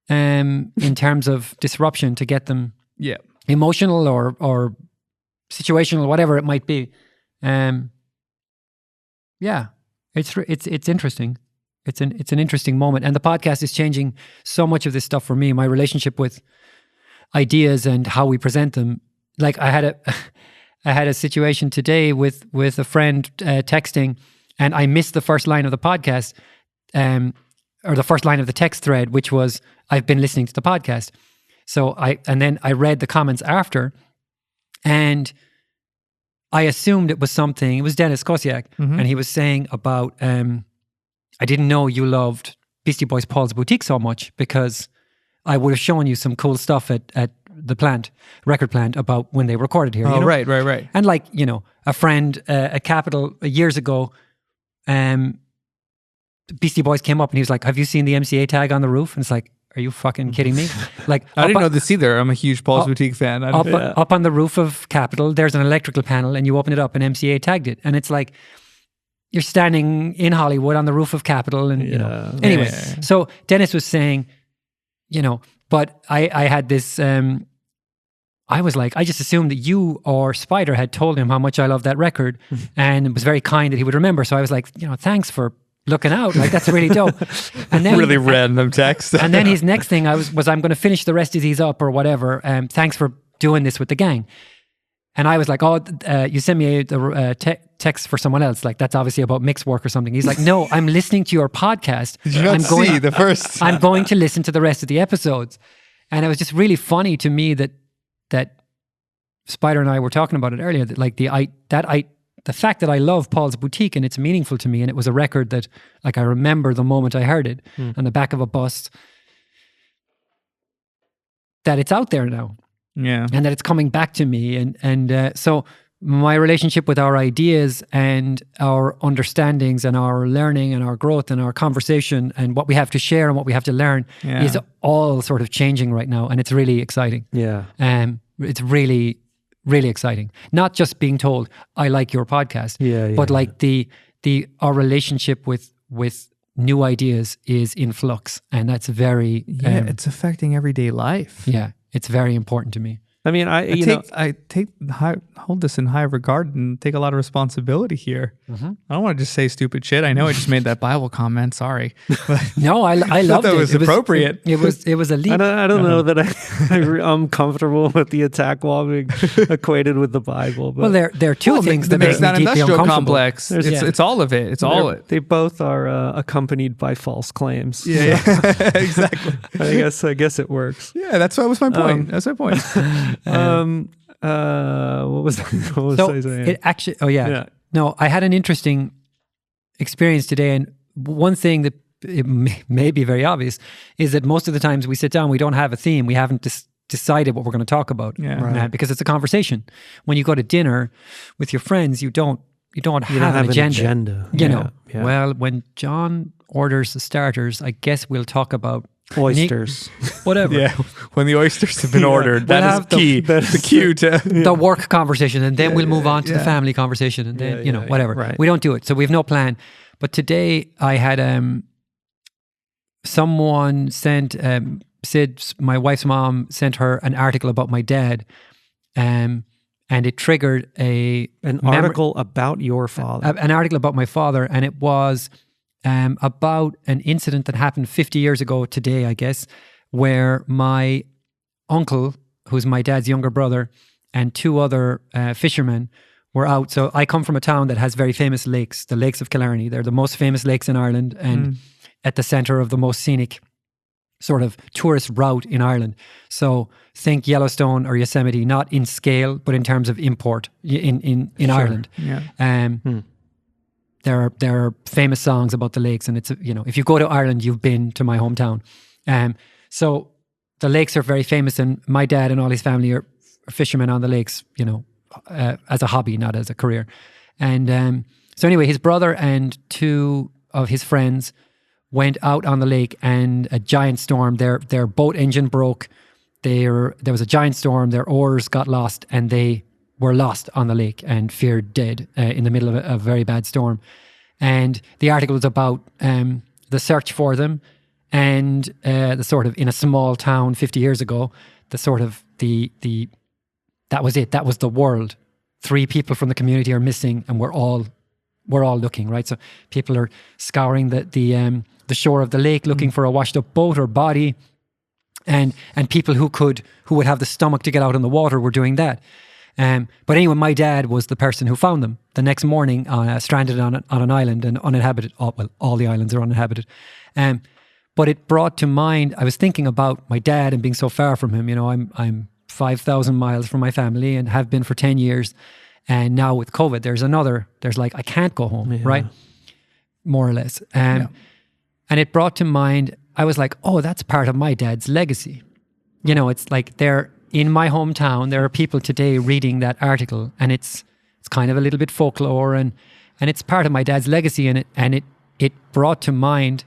in terms of disruption to get them emotional or situational, whatever it might be? It's interesting. It's an interesting moment, and the podcast is changing so much of this stuff for me. My relationship with ideas and how we present them. I had a situation today with a friend texting, and I missed the first line of the podcast, or the first line of the text thread, which was, "I've been listening to the podcast." So then I read the comments after, and I assumed it was something. It was Dennis Kosiak, and he was saying about, I didn't know you loved Beastie Boys' Paul's Boutique so much, because I would have shown you some cool stuff at the record plant, about when they recorded here. Oh, right. And a friend at Capitol years ago, Beastie Boys came up and he was like, "Have you seen the MCA tag on the roof?" And it's like, are you fucking kidding me? I didn't know this either. I'm a huge Paul's Boutique fan. Up on the roof of Capitol, there's an electrical panel, and you open it up and MCA tagged it. And it's like, you're standing in Hollywood on the roof of Capitol, and Anyway, so Dennis was saying, but I had this, I was like, I just assumed that you or Spider had told him how much I love that record, and it was very kind that he would remember. So I was like, thanks for looking out. That's really dope. And then really random text. And then his next thing was I'm going to finish the rest of these up or whatever. Thanks for doing this with the gang. And I was like, oh, you sent me a text for someone else. That's obviously about mix work or something. He's like, no, I'm listening to your podcast. Did you not see the first? I'm going to listen to the rest of the episodes. And it was just really funny to me that Spider and I were talking about it earlier, that the fact that I love Paul's Boutique and it's meaningful to me, and it was a record that I remember the moment I heard it on the back of a bus, that it's out there now. Yeah. And that it's coming back to me. And so my relationship with our ideas and our understandings and our learning and our growth and our conversation and what we have to share and what we have to learn is all sort of changing right now. And it's really exciting. Yeah. It's really, really exciting. Not just being told, I like your podcast, but our relationship with new ideas is in flux. And that's very... it's affecting everyday life. Yeah. It's very important to me. I mean, I hold this in high regard and take a lot of responsibility here. I don't want to just say stupid shit. I know I just made that Bible comment. Sorry. No, I loved it. That was appropriate. It was a leap. I don't know that I'm comfortable with the attack wall being equated with the Bible. But well, there are two things that make me deeply industrial uncomfortable. Complex. It's all of it. It's all it. They both are accompanied by false claims. Yeah, exactly. I guess it works. Yeah, that was my point. That's my point. What was I saying? It actually, No, I had an interesting experience today, and one thing that it may be very obvious is that most of the times we sit down, we don't have a theme. We haven't decided what we're going to talk about, right. Because it's a conversation. When you go to dinner with your friends, you don't you don't You have don't an have agenda. You Yeah, know, yeah. well, when John orders the starters, I guess we'll talk about Oysters. whatever. Yeah, when the oysters have been ordered, We'll that is have the- key. The cue to The work conversation, and then we'll move on to the yeah. family conversation, and then Yeah, whatever. right. We don't do it, so we have no plan. But today I had someone sent Sid, my wife's mom, sent her an article about my dad, and it triggered An article about your father. an article about my father, and it was about an incident that happened 50 years ago today, I guess, where my uncle, who's my dad's younger brother, and two other fishermen were out. So I come from a town that has very famous lakes, the Lakes of Killarney. They're the most famous lakes in Ireland and at the centre of the most scenic sort of tourist route in Ireland. So think Yellowstone or Yosemite, not in scale, but in terms of import in Ireland. Yeah. There are famous songs about the lakes, and it's, if you go to Ireland, you've been to my hometown. So the lakes are very famous, and my dad and all his family are fishermen on the lakes, as a hobby, not as a career. And so anyway, his brother and two of his friends went out on the lake, and a giant storm. Their boat engine broke. There was a giant storm. Their oars got lost, and they were lost on the lake and feared dead in the middle of a very bad storm. And the article was about the search for them, and the sort of, in a small town 50 years ago, the sort of that was it. That was the world. 3 people from the community are missing, and we're all looking, right? So people are scouring the shore of the lake looking for a washed up boat or body, and people who would have the stomach to get out in the water were doing that. But anyway, my dad was the person who found them the next morning, stranded on an island and uninhabited. All the islands are uninhabited. But it brought to mind, I was thinking about my dad and being so far from him. I'm 5,000 miles from my family and have been for 10 years. And now with COVID, there's like, I can't go home, right? More or less. And it brought to mind, I was like, oh, that's part of my dad's legacy. It's like in my hometown, there are people today reading that article, and it's kind of a little bit folklore, and it's part of my dad's legacy. And it brought to mind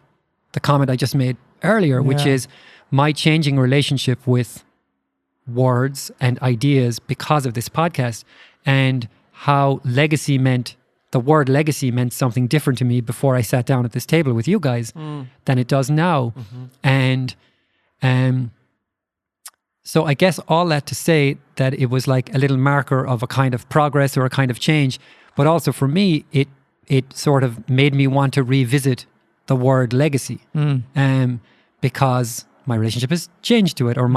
the comment I just made earlier, which is my changing relationship with words and ideas because of this podcast, and how the word legacy meant something different to me before I sat down at this table with you guys than it does now. And so I guess all that to say that it was like a little marker of a kind of progress or a kind of change, but also for me, it sort of made me want to revisit the word legacy, because my relationship has changed to it, or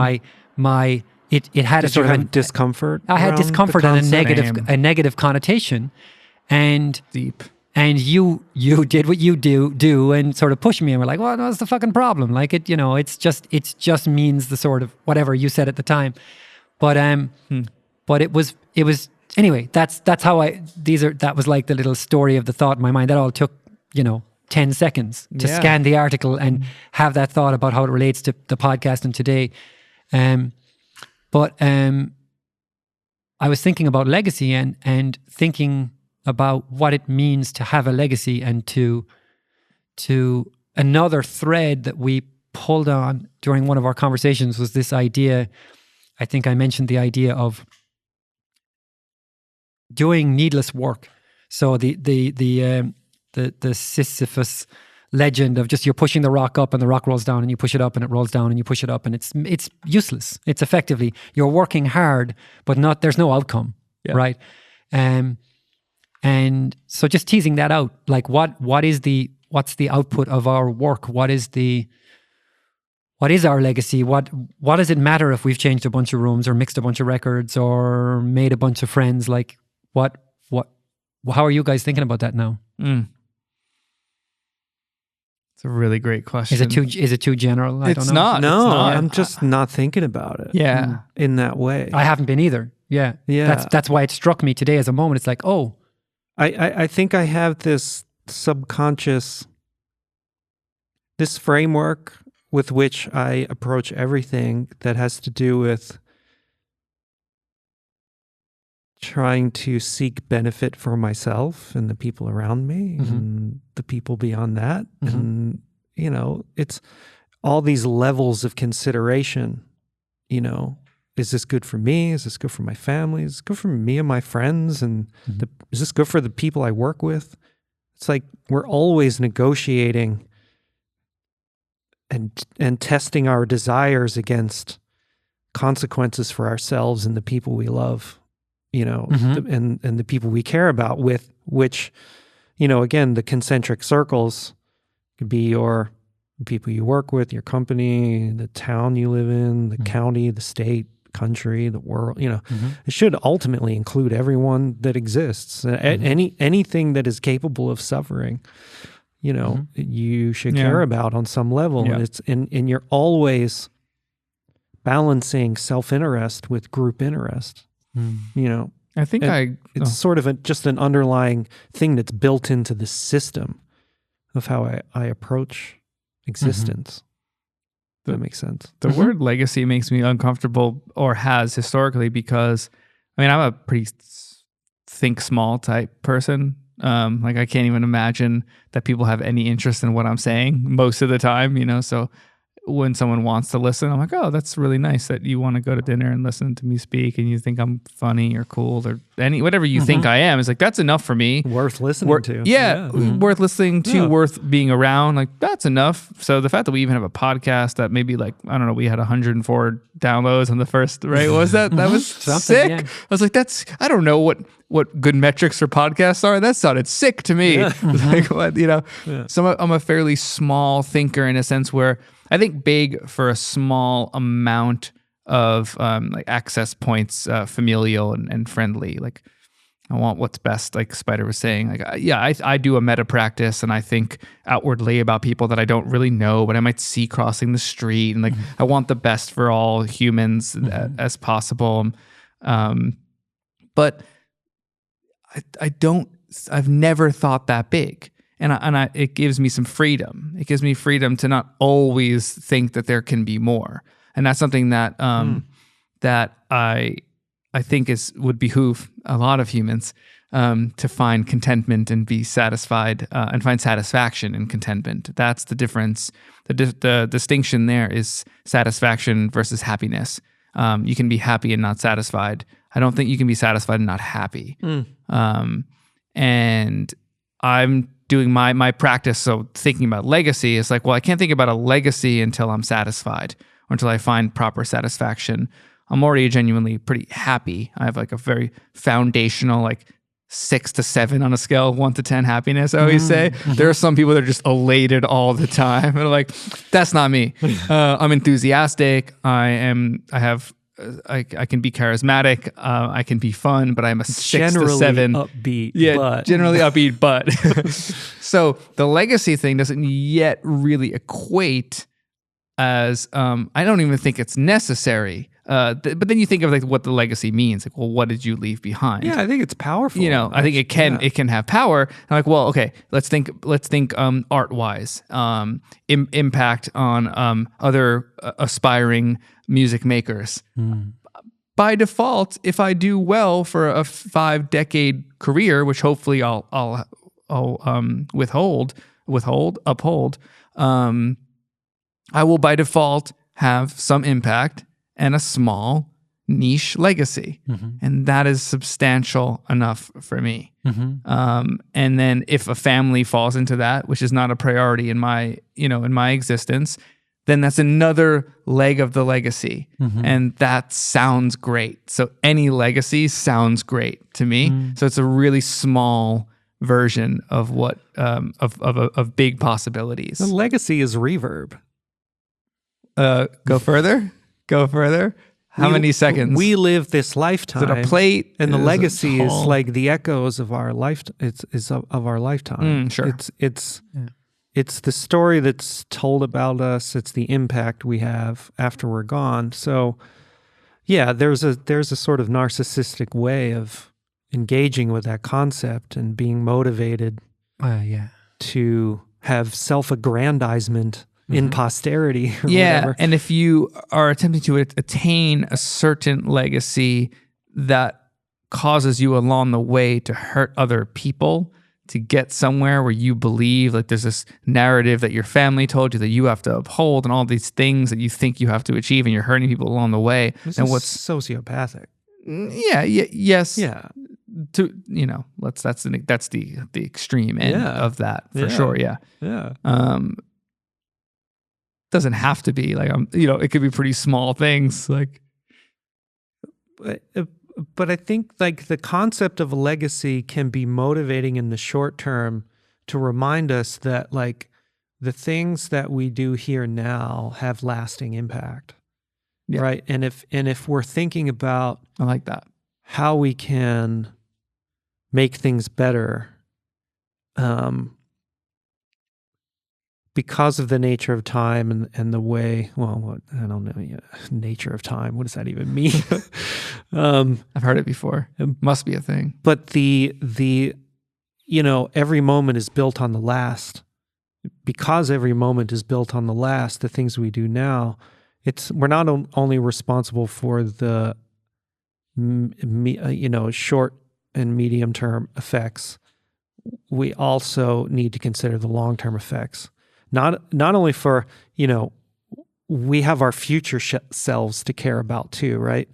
it had a sort of discomfort. I had around discomfort the and concept? a negative connotation, and deep. And you did what you do and sort of pushed me, and we're like, well, what's the fucking problem? Like it just means the sort of whatever you said at the time, but it was anyway. That's how that was like the little story of the thought in my mind. That all took 10 seconds to scan the article and have that thought about how it relates to the podcast and today. But I was thinking about legacy and thinking about what it means to have a legacy, and to another thread that we pulled on during one of our conversations was this idea. I think I mentioned the idea of doing needless work. So the Sisyphus legend of just you're pushing the rock up and the rock rolls down, and you push it up and it rolls down and you push it up, and it's useless. It's effectively you're working hard, but there's no outcome, right? And so just teasing that out, like what's the output of our work? What is our legacy? What does it matter if we've changed a bunch of rooms or mixed a bunch of records or made a bunch of friends? Like how are you guys thinking about that now? It's a really great question. Is it too general? I don't know. Not. No, it's not. I'm just not thinking about it. Yeah. In that way. I haven't been either. Yeah. That's why it struck me today as a moment. It's like, oh, I think I have this subconscious, this framework with which I approach everything that has to do with trying to seek benefit for myself and the people around me and the people beyond that. And, you know, it's all these levels of consideration, you know. Is this good for me? Is this good for my family? Is this good for me and my friends? And is this good for the people I work with? It's like we're always negotiating and testing our desires against consequences for ourselves and the people we love, you know, and the people we care about, with which, you know, again, the concentric circles could be your people you work with, your company, the town you live in, the county, the state, country, the world, you know. It should ultimately include everyone that exists. Anything that is capable of suffering, you know, you should care about on some level. And it's and you're always balancing self-interest with group interest. You know, I think it's sort of just an underlying thing that's built into the system of how I approach existence. That makes sense. The word legacy makes me uncomfortable, or has historically, because I mean, I'm a pretty think small type person. Like I can't even imagine that people have any interest in what I'm saying most of the time, you know? So when someone wants to listen, I'm like, oh, that's really nice that you want to go to dinner and listen to me speak, and you think I'm funny or cool or whatever you think I am. It's like, that's enough for me. Worth listening to. Yeah. Worth listening to, worth being around. Like, that's enough. So the fact that we even have a podcast that maybe, like, I don't know, we had 104 downloads on the first, right? What was that? That was sick. Yeah. I was like, I don't know what good metrics for podcasts are. That sounded sick to me. Like, what, you know? Yeah. So I'm a fairly small thinker in a sense where I think big for a small amount of like access points, familial and friendly. Like, I want what's best, like Spider was saying. Like, I do a meta practice, and I think outwardly about people that I don't really know, but I might see crossing the street. And like, I want the best for all humans as possible. But I've never thought that big. And it gives me some freedom. It gives me freedom to not always think that there can be more. And that's something that that I think would behoove a lot of humans to find contentment and be satisfied and find satisfaction in contentment. That's the difference. The distinction there is satisfaction versus happiness. You can be happy and not satisfied. I don't think you can be satisfied and not happy. And I'm doing my practice. So thinking about legacy is like, well, I can't think about a legacy until I'm satisfied or until I find proper satisfaction. I'm already genuinely pretty happy. I have like a very foundational, like 6 to 7 on a scale of 1 to 10 happiness, I always say. There are some people that are just elated all the time. And like, that's not me. I'm enthusiastic. I can be charismatic. I can be fun, but I'm a 6 to 7. Upbeat. Yeah, but. Generally upbeat, but. So the legacy thing doesn't yet really equate as, I don't even think it's necessary. But then you think of like what the legacy means. Like, well, what did you leave behind? Yeah, I think it's powerful. You know, I think it can have power. I'm like, well, okay, let's think art wise, impact on other aspiring music makers. By default, if I do well for a 5-decade career, which hopefully I'll uphold, I will by default have some impact and a small niche legacy. And that is substantial enough for me. And then if a family falls into that, which is not a priority in my existence, then that's another leg of the legacy. And that sounds great. So any legacy sounds great to me. So it's a really small version of what of big possibilities. The legacy is reverb. Go further. How many seconds? We live this lifetime. Is it a plate? And the legacy is like the echoes of our life. It's of our lifetime. Sure. It's the story that's told about us. It's the impact we have after we're gone. So, yeah, there's a sort of narcissistic way of engaging with that concept and being motivated to have self-aggrandizement in posterity. Or whatever. And if you are attempting to attain a certain legacy that causes you along the way to hurt other people to get somewhere where you believe, like there's this narrative that your family told you that you have to uphold and all these things that you think you have to achieve, and you're hurting people along the way. This and is what's sociopathic. yes. Yeah. That's the extreme end of that for sure. Yeah. Yeah. Doesn't have to be like, it could be pretty small things like. But I think like the concept of a legacy can be motivating in the short term to remind us that like the things that we do here now have lasting impact. Yeah. Right. And if we're thinking about I like that, how we can make things better, because of the nature of time and the way, I don't know, nature of time. What does that even mean? I've heard it before. It must be a thing. But the every moment is built on the last. Because every moment is built on the last, the things we do now, we're not only responsible for the short and medium term effects. We also need to consider the long term effects. Not only for, we have our future selves to care about too, right?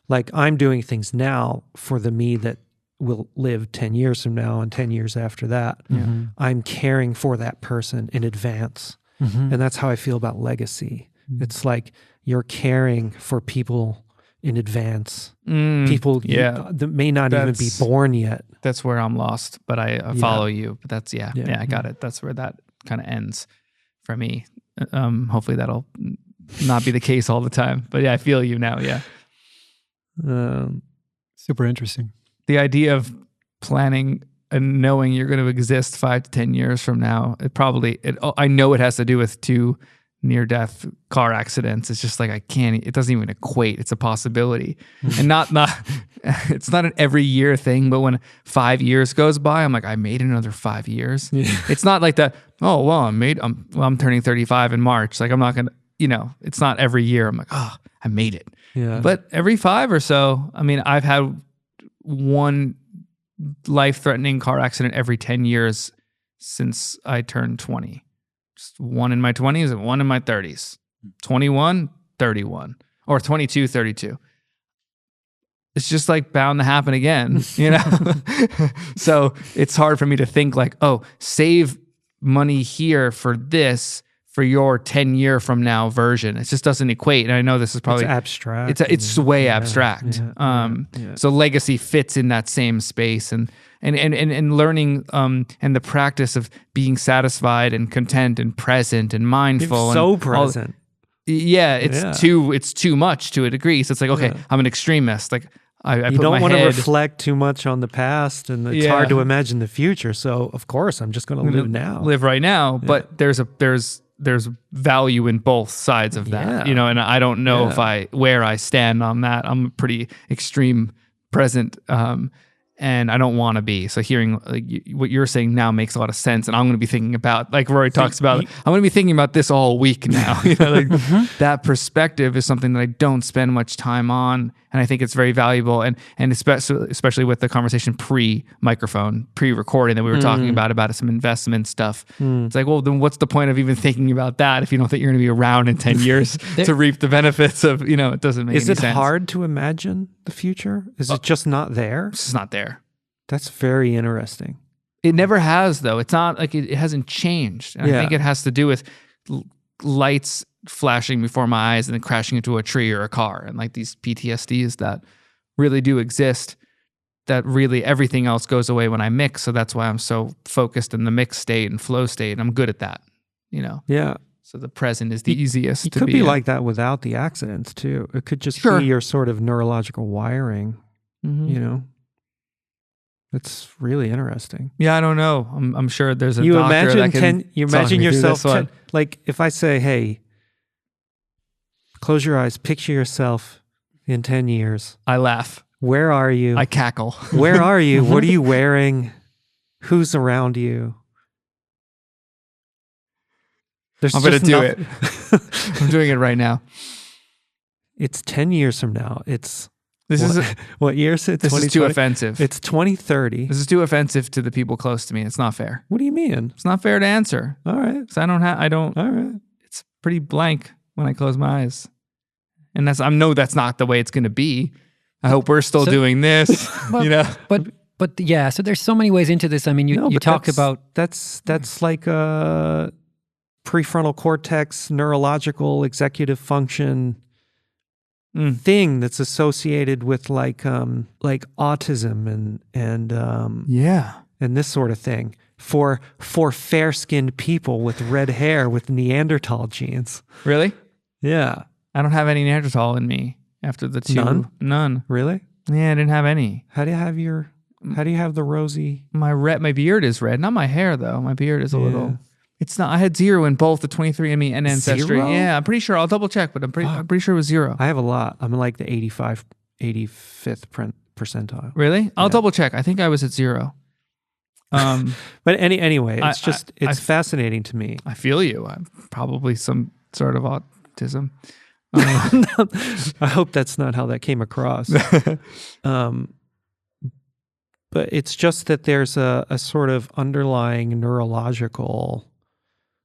Like I'm doing things now for the me that will live 10 years from now and 10 years after that. Mm-hmm. I'm caring for that person in advance. Mm-hmm. And that's how I feel about legacy. Mm-hmm. It's like you're caring for people in advance. People that may not even be born yet. That's where I'm lost, but I follow you. But that's, I got it. That's where that kind of ends for me. Hopefully that'll not be the case all the time. But I feel you now. Yeah. Super interesting. The idea of planning and knowing you're going to exist 5 to 10 years from now, I know it has to do with 2 near-death car accidents. It's just like it doesn't even equate. It's a possibility. And not it's not an every year thing, but when 5 years goes by, I'm like, I made another 5 years. Yeah. It's not like that, I'm turning 35 in March. Like I'm not going to, it's not every year. I'm like, I made it. Yeah. But every 5 or so, I've had one life-threatening car accident every 10 years since I turned 20. Just one in my 20s and one in my 30s. 21, 31. Or 22, 32. It's just like bound to happen again, So it's hard for me to think like, save money here for this for your 10-year from now version. It just doesn't equate. And I know this is probably... It's abstract. It's way abstract. So legacy fits in that same space. And learning and the practice of being satisfied and content and present and mindful. You're so present. It's too much to a degree. So it's like, okay, I'm an extremist. Like I you put don't my want to head, reflect too much on the past, and it's hard to imagine the future. So of course, I'm just going to live now. Live right now. Yeah. But there's value in both sides of that, and I don't know where I stand on that. I'm a pretty extreme present, and I don't want to be. So hearing what you're saying now makes a lot of sense, and I'm going to be thinking about, like Rory talks about, I'm going to be thinking about this all week now. That perspective is something that I don't spend much time on, and I think it's very valuable, and especially with the conversation pre-microphone, pre-recording that we were talking about some investment stuff. It's like, well, then what's the point of even thinking about that if you don't think you're going to be around in 10 years to reap the benefits of, it doesn't make any sense. Is it hard to imagine the future? Is it just not there? It's just not there. That's very interesting. It never has, though. It's not like it hasn't changed. And I think it has to do with lights flashing before my eyes and then crashing into a tree or a car, and like these PTSDs that really do exist, that really everything else goes away when I mix. So that's why I'm so focused in the mix state and flow state, and I'm good at that, Yeah. So the present is the easiest It to could be be in. like that without the accidents too. It could just be your sort of neurological wiring, It's really interesting. Yeah, I don't know. I'm sure there's a you doctor imagine that can you talk imagine me through yourself this one. like if I say, hey, close your eyes, picture yourself in 10 years. I laugh. Where are you? I cackle. Where are you? What are you wearing? Who's around you? I'm going to do it. I'm doing it right now. It's 10 years from now. It's What year is it? This is too offensive. It's 2030. This is too offensive to the people close to me. It's not fair. What do you mean? It's not fair to answer. All right. Because I don't. All right. It's pretty blank when I close my eyes. And I know that's not the way it's going to be. I hope we're still doing this, well, you know? But yeah, so there's so many ways into this. I mean, you talked about... That's like a prefrontal cortex, neurological executive function thing that's associated with like autism and this sort of thing for fair-skinned people with red hair with Neanderthal genes. Really? Yeah. I don't have any Neanderthal in me after the two. None. Really? Yeah, I didn't have any. How do you have the rosy? My beard is red. Not my hair though. My beard is a little. It's not. I had 0 in both the 23andMe and Ancestry. 0? Yeah, I'm pretty sure. I'll double check, but I'm pretty sure it was 0. I have a lot. I'm like the 85th percentile. Really? I'll double check. I think I was at 0. But anyway, it's fascinating to me. I feel you. I'm probably some sort of autism. I hope that's not how that came across. But it's just that there's a sort of underlying neurological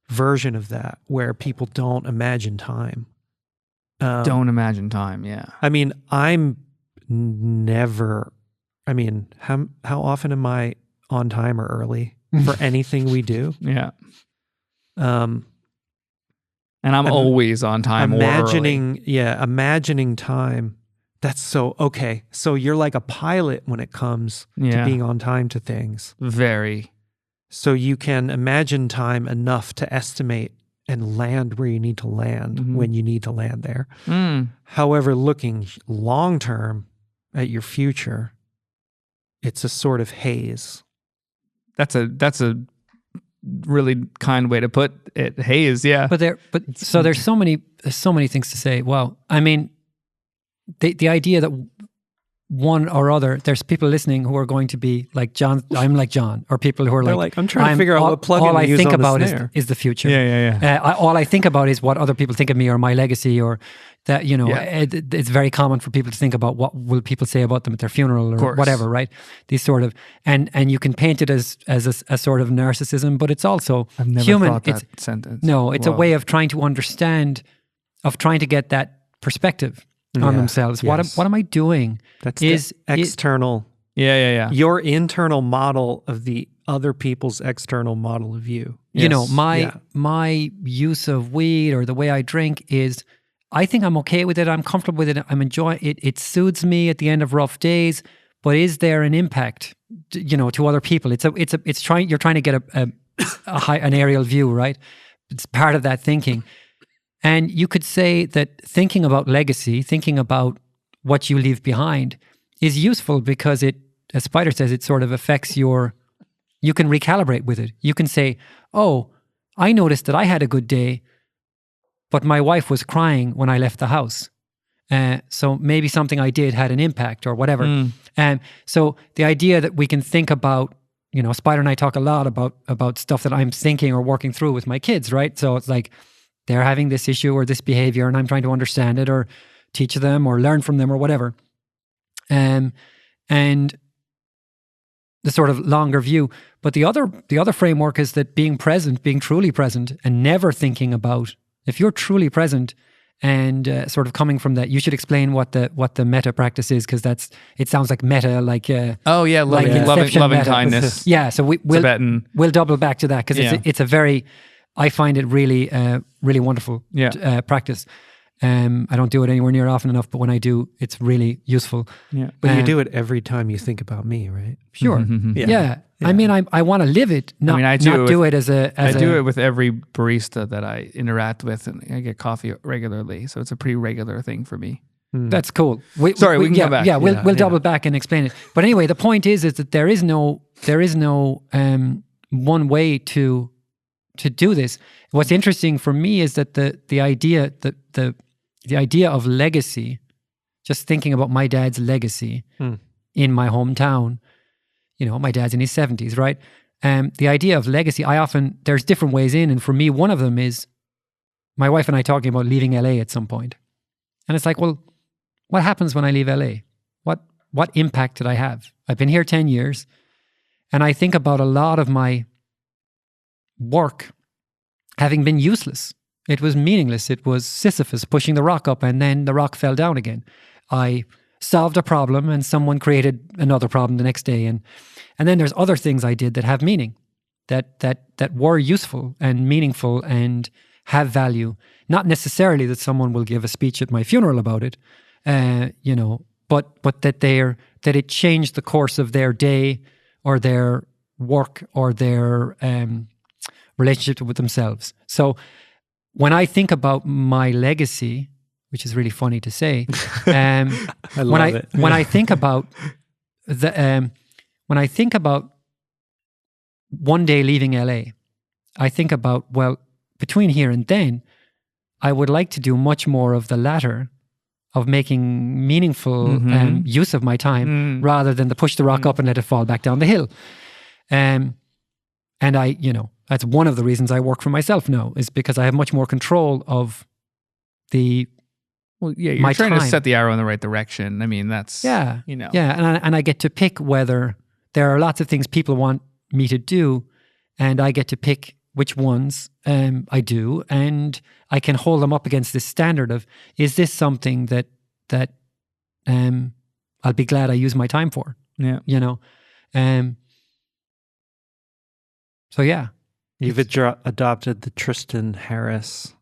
version of that where people don't imagine time. Don't imagine time, yeah. I mean, how often am I on time or early for anything we do? Yeah. And I'm always on time or early. Imagining time. That's so, okay. So you're like a pilot when it comes to being on time to things. Very. So you can imagine time enough to estimate and land where you need to land when you need to land there. However, looking long term at your future, it's a sort of haze. That's a really kind way to put it. Haze, yeah. So there's so many things to say. Well, I mean, the idea that one or other, there's people listening who are going to be like John. I'm like John, or people who are like I'm trying to figure out what plugin all I to use think on about the snare. is the future. Yeah. All I think about is what other people think of me or my legacy, or that it's very common for people to think about what will people say about them at their funeral or whatever, right? These sort of and you can paint it as a sort of narcissism, but it's also I've never human. thought that sentence. No, it's a way of trying to understand, of trying to get that perspective on themselves. Yes. What am I doing? That's the external. Yeah. Your internal model of the other people's external model of you. Yes. You know, my use of weed or the way I drink is, I think I'm okay with it. I'm comfortable with it. I'm enjoying it. It soothes me at the end of rough days. But is there an impact, to other people? You're trying to get an aerial view, right? It's part of that thinking. And you could say that thinking about legacy, thinking about what you leave behind is useful because it, as Spider says, it sort of affects you can recalibrate with it. You can say, oh, I noticed that I had a good day, but my wife was crying when I left the house. So maybe something I did had an impact or whatever. And so the idea that we can think about, Spider and I talk a lot about stuff that I'm thinking or working through with my kids, right? So it's like, they're having this issue or this behavior and I'm trying to understand it or teach them or learn from them or whatever. And the sort of longer view. But the other framework is that being truly present and never thinking about, if you're truly present and sort of coming from that, you should explain what the meta practice is, because it sounds like meta, like loving kindness. Yeah, so we'll double back to that because it's a very, I find it really, really wonderful practice. I don't do it anywhere near often enough, but when I do, it's really useful. Yeah, but you do it every time you think about me, right? Sure. Yeah. I mean, I want to live it. I do it with every barista that I interact with, and I get coffee regularly, so it's a pretty regular thing for me. That's cool. We can come back. Yeah, we'll double back and explain it. But anyway, the point is that there is no one way to do this. What's interesting for me is that the idea of legacy, just thinking about my dad's legacy in my hometown, my dad's in his 70s, right? The idea of legacy, there's different ways in, and for me, one of them is my wife and I talking about leaving LA at some point. And it's like, well, what happens when I leave LA? what impact did I have? I've been here 10 years, and I think about a lot of my work having been useless. It was meaningless. It was Sisyphus pushing the rock up, and then the rock fell down again. I solved a problem, and someone created another problem the next day, and then there's other things I did that have meaning, that were useful and meaningful and have value. Not necessarily that someone will give a speech at my funeral about it, but that it changed the course of their day or their work or their relationship with themselves. So when I think about my legacy, which is really funny to say, when I think about one day leaving LA, I think about, well, between here and then, I would like to do much more of the latter, of making meaningful use of my time rather than to push the rock up and let it fall back down the hill. And I, that's one of the reasons I work for myself now, is because I have much more control of you're trying to set the arrow in the right direction. I mean, that's, Yeah, and I get to pick whether there are lots of things people want me to do, and I get to pick which ones I do, and I can hold them up against this standard of, is this something that I'll be glad I use my time for? Yeah. So yeah. You've adopted the Tristan Harris.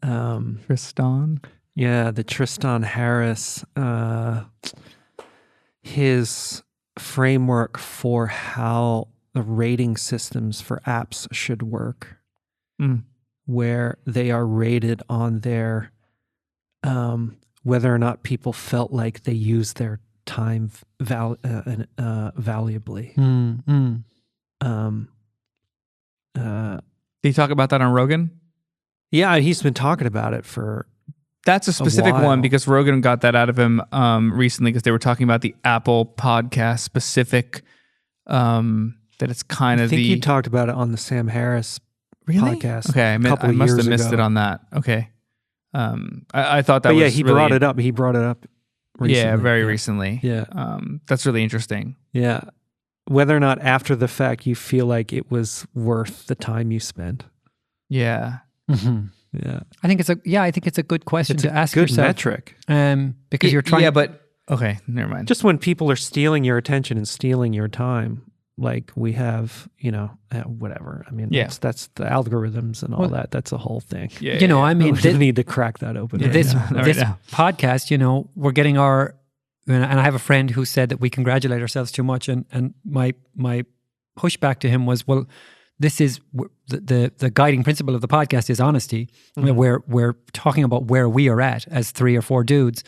Tristan? Yeah, the Tristan Harris, his framework for how the rating systems for apps should work, where they are rated on their whether or not people felt like they used their time valuably. Did he talk about that on Rogan? Yeah, he's been talking about it for That's a specific one, because Rogan got that out of him recently, because they were talking about the Apple podcast specific, that it's kind of I think he talked about it on the Sam Harris podcast. Okay, I must have missed it on that. Okay. I thought that was he brought it up. He brought it up recently. Yeah, very recently. Yeah. That's really interesting. Yeah. Whether or not after the fact you feel like it was worth the time you spent. Yeah. Yeah. I think it's a good question to ask good yourself. metric. Because you're trying. Yeah, but okay, never mind. Just when people are stealing your attention and stealing your time, like we have, whatever. I mean, that's the algorithms and all that. That's a whole thing. Yeah, I mean, we need to crack that open. This podcast, we're getting and I have a friend who said that we congratulate ourselves too much, and my pushback to him was, well, this is the guiding principle of the podcast is honesty. We're talking about where we are at as 3 or 4 dudes,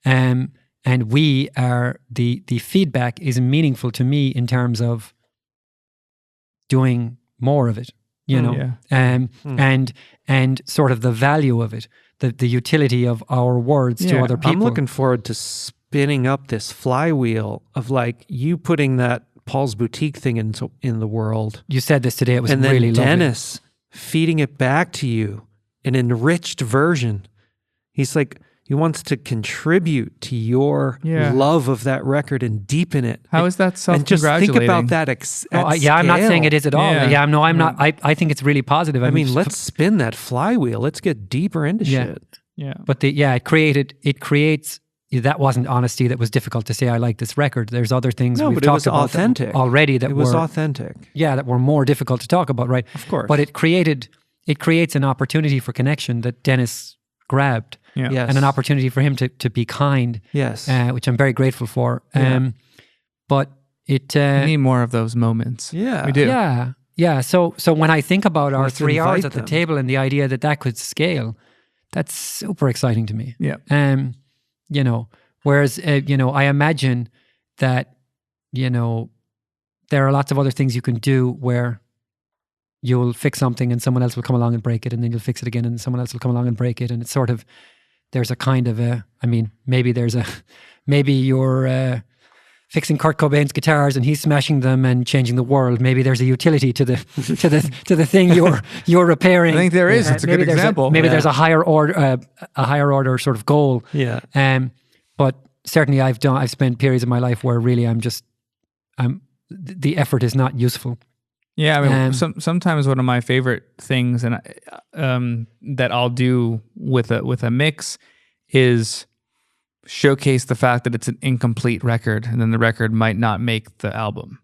and we are the feedback is meaningful to me in terms of doing more of it, and sort of the value of it, the utility of our words to other people. I'm looking forward to spinning up this flywheel of like you putting that Paul's Boutique thing in the world. You said this today. It was and then really Dennis feeding it back to you, an enriched version. He's like, he wants to contribute to your love of that record and deepen it. How is that self-congratulating? And just think about that at scale. I'm not saying it is at all. Yeah. I'm not. I think it's really positive. I mean, let's spin that flywheel. Let's get deeper into shit. Yeah. But it creates. That wasn't honesty. That was difficult to say. I like this record. There's other things we've talked about authentic already. That it was authentic. Yeah, that were more difficult to talk about, right? Of course. But it creates an opportunity for connection that Dennis grabbed, Yes. and an opportunity for him to be kind. Yes. Which I'm very grateful for. But it we need more of those moments. Yeah, we do. Yeah. So when I think about our Let's 3 hours invite at the them. table and the idea that could scale, that's super exciting to me. Yeah. Whereas, I imagine that, there are lots of other things you can do where you'll fix something and someone else will come along and break it, and then you'll fix it again and someone else will come along and break it. And it's sort of, there's a kind of maybe you're fixing Kurt Cobain's guitars and he's smashing them and changing the world. Maybe there's a utility to the thing you're repairing. I think there is. It's a good example. There's a higher order sort of goal. Yeah. But certainly I've spent periods of my life where really the effort is not useful. Yeah, I mean, sometimes one of my favorite things and that I'll do with a mix is showcase the fact that it's an incomplete record, and then the record might not make the album.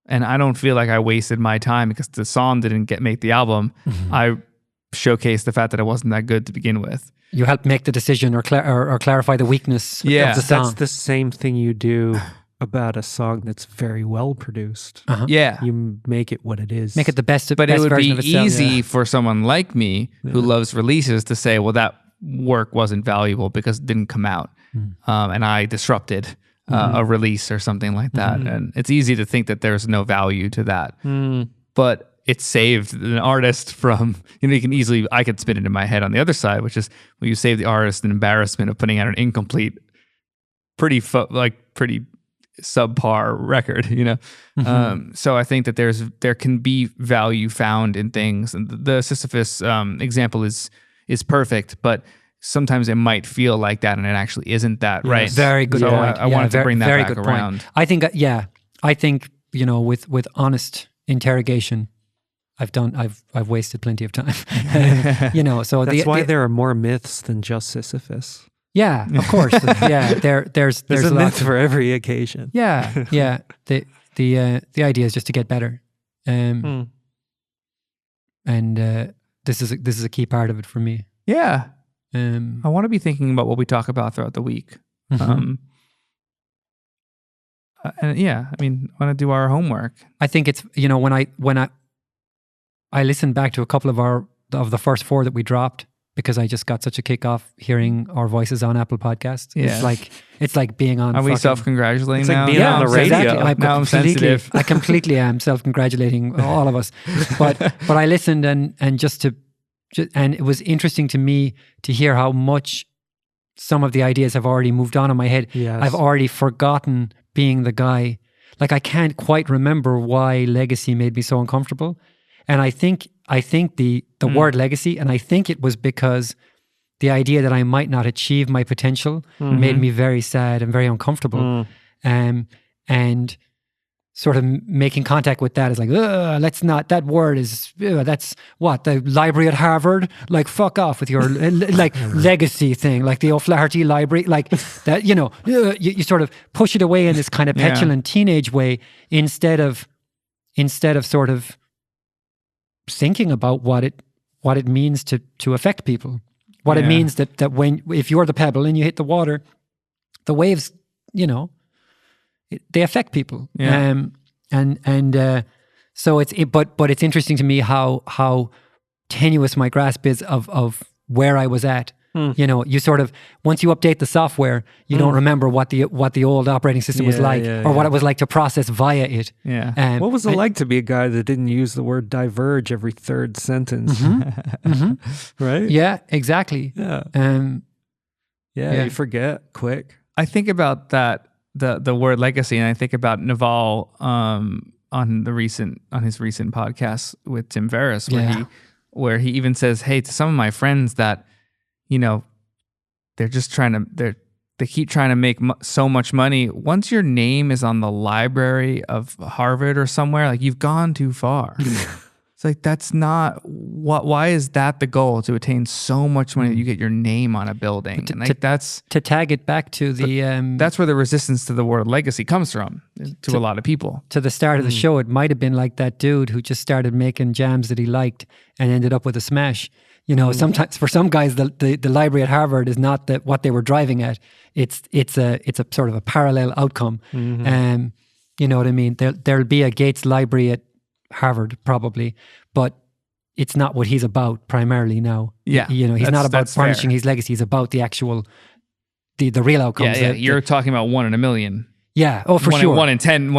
And I don't feel like I wasted my time because the song didn't make the album. Mm-hmm. I showcased the fact that it wasn't that good to begin with. You help make the decision or clarify the weakness of the song. That's the same thing you do about a song that's very well produced. Uh-huh. Yeah. You make it what it is. Make it the best But it would version be of itself. easy for someone like me who loves releases to say, well, that work wasn't valuable because it didn't come out. And I disrupted a release or something like that. And it's easy to think that there's no value to that. But it saved an artist from, I could spin it in my head on the other side, which is, well, you save the artist an embarrassment of putting out an incomplete, pretty subpar record, So I think that there can be value found in things, and the Sisyphus example is perfect, but sometimes it might feel like that, and it actually isn't that, right? Very good point. I wanted to bring that back around. Point. I think with honest interrogation, I've wasted plenty of time. So that's why there are more myths than just Sisyphus. Yeah, of course. There's a myth for every occasion. Yeah. The idea is just to get better, and this is a key part of it for me. Yeah, I want to be thinking about what we talk about throughout the week. And I want to do our homework. I think it's when I listened back to a couple of the first 4 that we dropped, because I just got such a kick off hearing our voices on Apple Podcasts. Yeah. It's like being on. Are we self-congratulating now? Like being on the radio. Exactly. Now I'm sensitive. I completely am self-congratulating all of us. But I listened and it was interesting to me to hear how much some of the ideas have already moved on in my head. Yes. I've already forgotten being the guy. Like, I can't quite remember why legacy made me so uncomfortable. And I think the word legacy, and I think it was because the idea that I might not achieve my potential made me very sad and very uncomfortable. And sort of making contact with that is like, let's not, that word is, that's what, the library at Harvard? Like, fuck off with your like legacy thing, like the O'Flaherty library, like that, you sort of push it away in this kind of petulant teenage way instead of sort of thinking about what it means to affect people, what it means that if you're the pebble and you hit the water, the waves, they affect people. So but it's interesting to me how tenuous my grasp is of where I was at. You sort of, once you update the software, you don't remember what the old operating system was like, or what it was like to process via it. Yeah. What was it like to be a guy that didn't use the word diverge every third sentence? Right? Yeah, exactly. Yeah. You forget quick. I think about that, the word legacy, and I think about Naval on his recent podcast with Tim Ferriss, where he even says, hey, to some of my friends that, they're just they keep trying to make so much money. Once your name is on the library of Harvard or somewhere, like, you've gone too far. It's like, that's not why is that the goal, to attain so much money that you get your name on a building? That's to tag it back to the that's where the resistance to the word legacy comes from to a lot of people. To the start of the show, it might have been like that dude who just started making jams that he liked and ended up with a smash. Sometimes for some guys, the library at Harvard is not what they were driving at. It's a sort of a parallel outcome. You know what I mean? There'll be a Gates Library at Harvard probably, but it's not what he's about primarily now. Yeah, he's not about furnishing his legacy. He's about the actual, the real outcomes. Yeah. You're talking about 1 in a million. Yeah. Oh, for sure. 1 in 10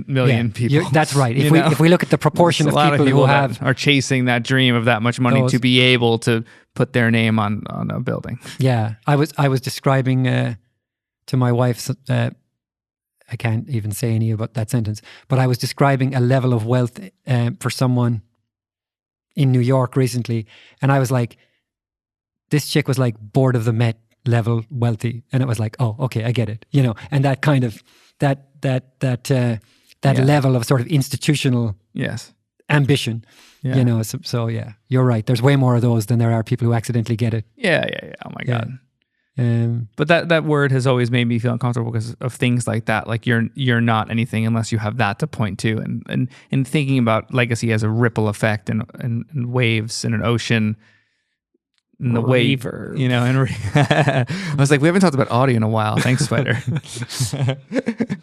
million people. That's right. If we look at the proportion of people who are chasing that dream of that much money to be able to put their name on a building. Yeah. I was describing to my wife, I can't even say any about that sentence, but I was describing a level of wealth for someone in New York recently. And I was like, this chick was like bored of the Met. level wealthy, and it was like, oh, okay, I get it, and that kind of that level of sort of institutional ambition, so yeah, you're right. There's way more of those than there are people who accidentally get it. Yeah. Oh my God. But that word has always made me feel uncomfortable because of things like that. Like you're not anything unless you have that to point to, and thinking about legacy as a ripple effect and waves in an ocean. And the wave, I was like, we haven't talked about audio in a while. Thanks, Spider.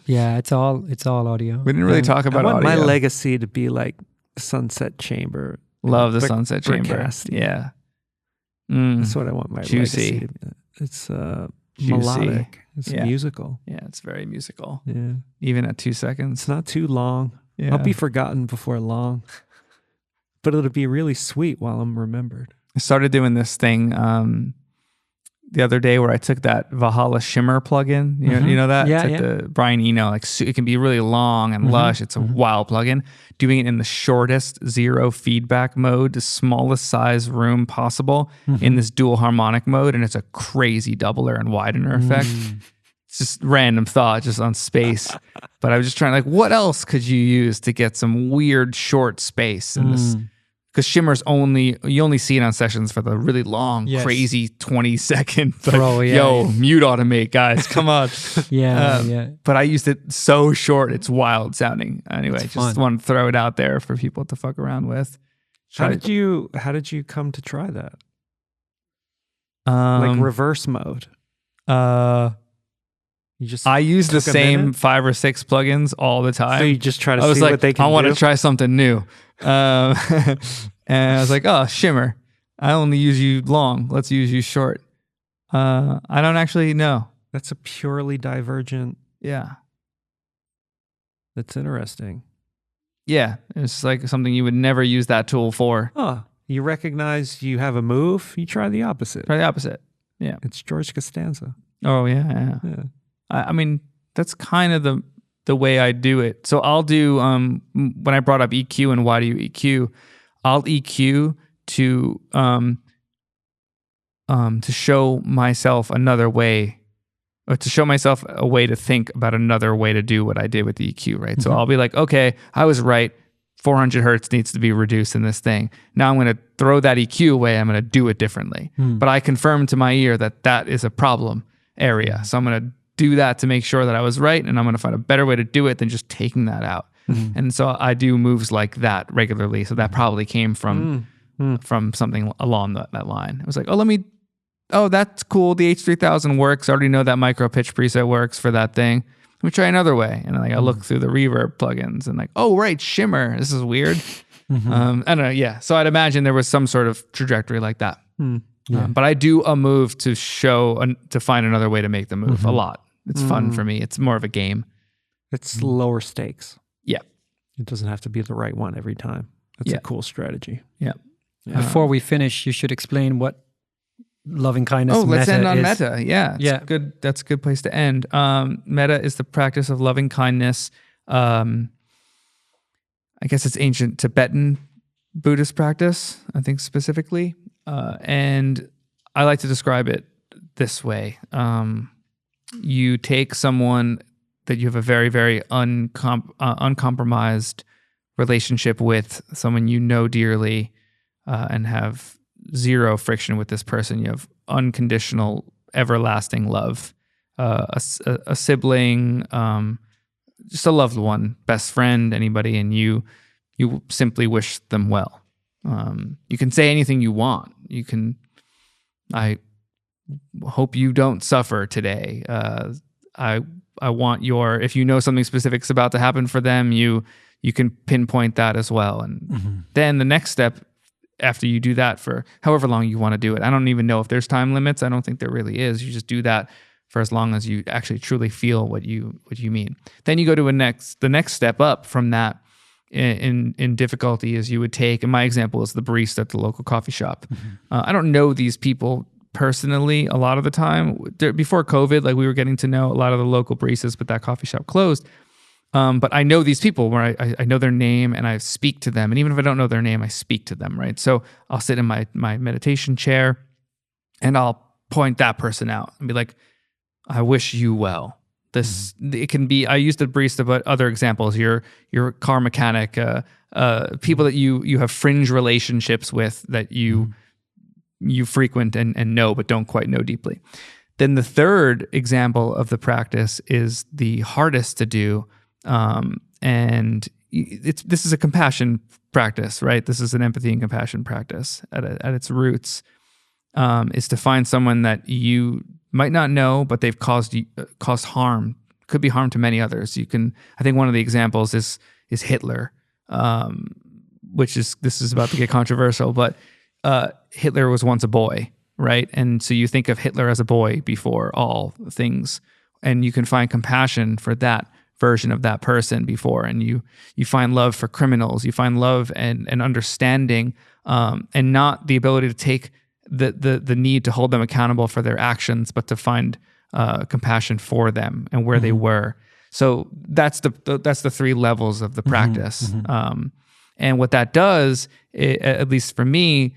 Yeah, it's all audio. We didn't really talk about I want audio. my legacy to be like Sunset Chamber. Love the Sunset Chamber. Brickcasting. Yeah. That's what I want my Juicy. legacy to be. It's melodic. It's musical. Yeah, it's very musical. Yeah. Even at 2 seconds. It's not too long. Yeah. I'll be forgotten before long. But it'll be really sweet while I'm remembered. I started doing this thing the other day where I took that Valhalla Shimmer plugin. You know that? Yeah, it's like the Brian Eno. Like it can be really long and lush. It's a wild plugin. Doing it in the shortest zero feedback mode, the smallest size room possible in this dual harmonic mode, and it's a crazy doubler and widener effect. It's just random thought, just on space. But I was just trying, like, what else could you use to get some weird short space in this? Because Shimmer's you only see it on sessions for the really long, crazy 20-second. Mute automate, guys. Come on. But I used it so short, it's wild sounding. Anyway, just want to throw it out there for people to fuck around with. How did you come to try that? Like reverse mode. I use the same 5 or 6 plugins all the time. So you just try to see what they can do? I want to try something new. And I was like, oh, Shimmer. I only use you long. Let's use you short. I don't actually know. That's a purely divergent. Yeah. That's interesting. Yeah. It's like something you would never use that tool for. Oh, you recognize you have a move, you try the opposite. Try the opposite. Yeah. It's George Costanza. Oh, yeah. I mean, that's kind of the way I do it. So I'll do, when I brought up EQ and why do you EQ, I'll EQ to show myself another way, or to show myself a way to think about another way to do what I did with the EQ, right? So I'll be like, okay, I was right. 400 hertz needs to be reduced in this thing. Now I'm going to throw that EQ away. I'm going to do it differently. But I confirmed to my ear that is a problem area. So I'm going to do that to make sure that I was right, and I'm going to find a better way to do it than just taking that out. And so I do moves like that regularly. So that probably came from something along that line. I was like, that's cool. The H3000 works. I already know that micro pitch preset works for that thing. Let me try another way. And I look through the reverb plugins and oh, right, Shimmer. This is weird. I don't know. Yeah. So I'd imagine there was some sort of trajectory like that. But I do a move to to find another way to make the move a lot. It's fun for me. It's more of a game. It's lower stakes. Yeah. It doesn't have to be the right one every time. That's a cool strategy. Yeah. Before we finish, you should explain what loving kindness meta is. Oh, let's end on meta. Yeah. Good. That's a good place to end. Meta is the practice of loving kindness. I guess it's ancient Tibetan Buddhist practice, I think specifically. And I like to describe it this way. You take someone that you have a very, very uncompromised relationship with, someone you know dearly, and have zero friction with this person. You have unconditional, everlasting love. A sibling, just a loved one, best friend, anybody, and you simply wish them well. You can say anything you want. I hope you don't suffer today. I want if you know something specific is about to happen for them, you can pinpoint that as well. And then the next step, after you do that for however long you want to do it, I don't even know if there's time limits. I don't think there really is. You just do that for as long as you actually truly feel what you mean. Then you go to the next step up from that in difficulty, as you would take, and my example is the barista at the local coffee shop. I don't know these people personally a lot of the time. Before COVID, we were getting to know a lot of the local baristas, but that coffee shop closed. But I know these people where I know their name and I speak to them. And even if I don't know their name, I speak to them, right? So I'll sit in my meditation chair and I'll point that person out and be like, I wish you well. This it can be. I used the barista, but other examples. Your car mechanic, people that you have fringe relationships with that you frequent and know but don't quite know deeply. Then the third example of the practice is the hardest to do, and this is a compassion practice, right? This is an empathy and compassion practice at its roots. Is to find someone that you might not know, but they've caused harm. Could be harm to many others. I think one of the examples is Hitler, this is about to get controversial, but Hitler was once a boy, right? And so you think of Hitler as a boy before all things, and you can find compassion for that version of that person before, and you find love for criminals. You find love and understanding, and not the ability to take the need to hold them accountable for their actions, but to find compassion for them and where they were. So that's the three levels of the practice. And what that does, at least for me,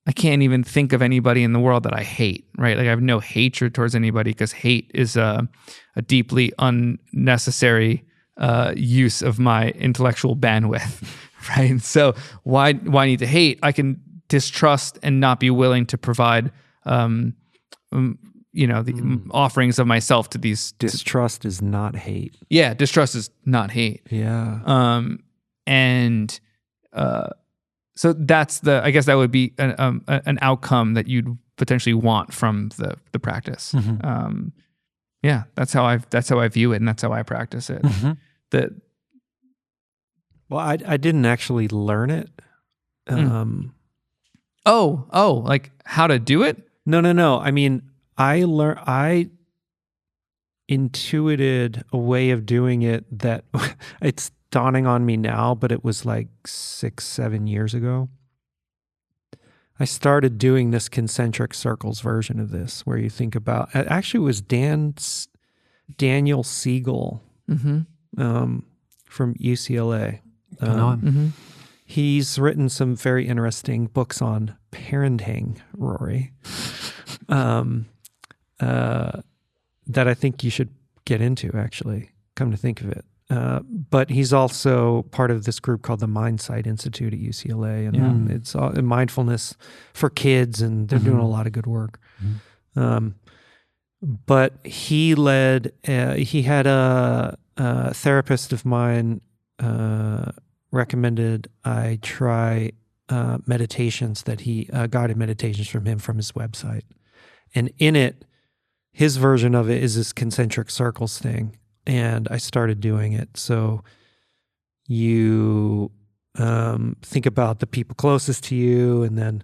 I can't even think of anybody in the world that I hate, right? Like I have no hatred towards anybody, because hate is a deeply unnecessary use of my intellectual bandwidth, right? So why need to hate? I can distrust and not be willing to provide, the offerings of myself to these. Distrust is not hate. Yeah, distrust is not hate. Yeah. So that's I guess that would be an outcome that you'd potentially want from the practice. Yeah, that's how I view it, and that's how I practice it. Well, I didn't actually learn it. Like how to do it? No. I mean, I intuited a way of doing it that it's dawning on me now, but it was like 6-7 years ago. I started doing this concentric circles version of this, where you think about, actually it was Daniel Siegel from UCLA. He's written some very interesting books on parenting, Ruairi, that I think you should get into, actually, come to think of it. But he's also part of this group called the Mindsight Institute at UCLA, and it's mindfulness for kids, and they're doing a lot of good work. But he had a therapist of mine recommended I try meditations that guided meditations from him from his website. And in it, his version of it is this concentric circles thing. And I started doing it. So you think about the people closest to you, and then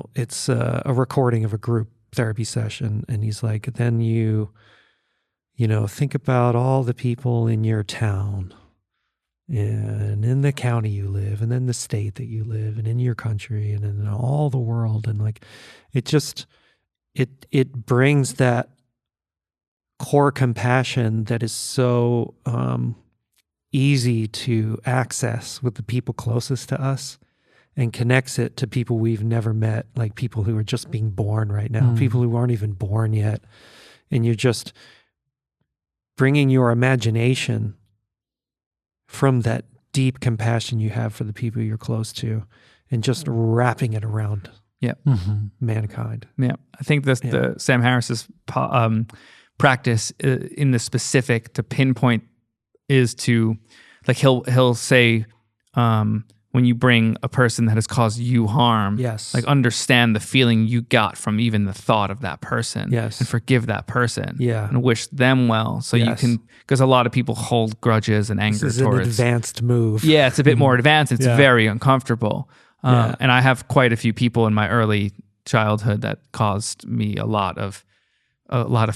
it's a recording of a group therapy session. And he's like, then you think about all the people in your town, and in the county you live, and then the state that you live, and in your country, and in all the world. And like, it just, it brings that core compassion that is so easy to access with the people closest to us, and connects it to people we've never met, like people who are just being born right now, people who aren't even born yet. And you're just bringing your imagination from that deep compassion you have for the people you're close to, and just wrapping it around mankind. Yeah, I think the Sam Harris's practice in the specific to pinpoint is to, like, he'll say, when you bring a person that has caused you harm, like, understand the feeling you got from even the thought of that person, and forgive that person, and wish them well. So you can, because a lot of people hold grudges and anger this is towards. An advanced move. Yeah, it's a bit more advanced. It's very uncomfortable. And I have quite a few people in my early childhood that caused me a lot of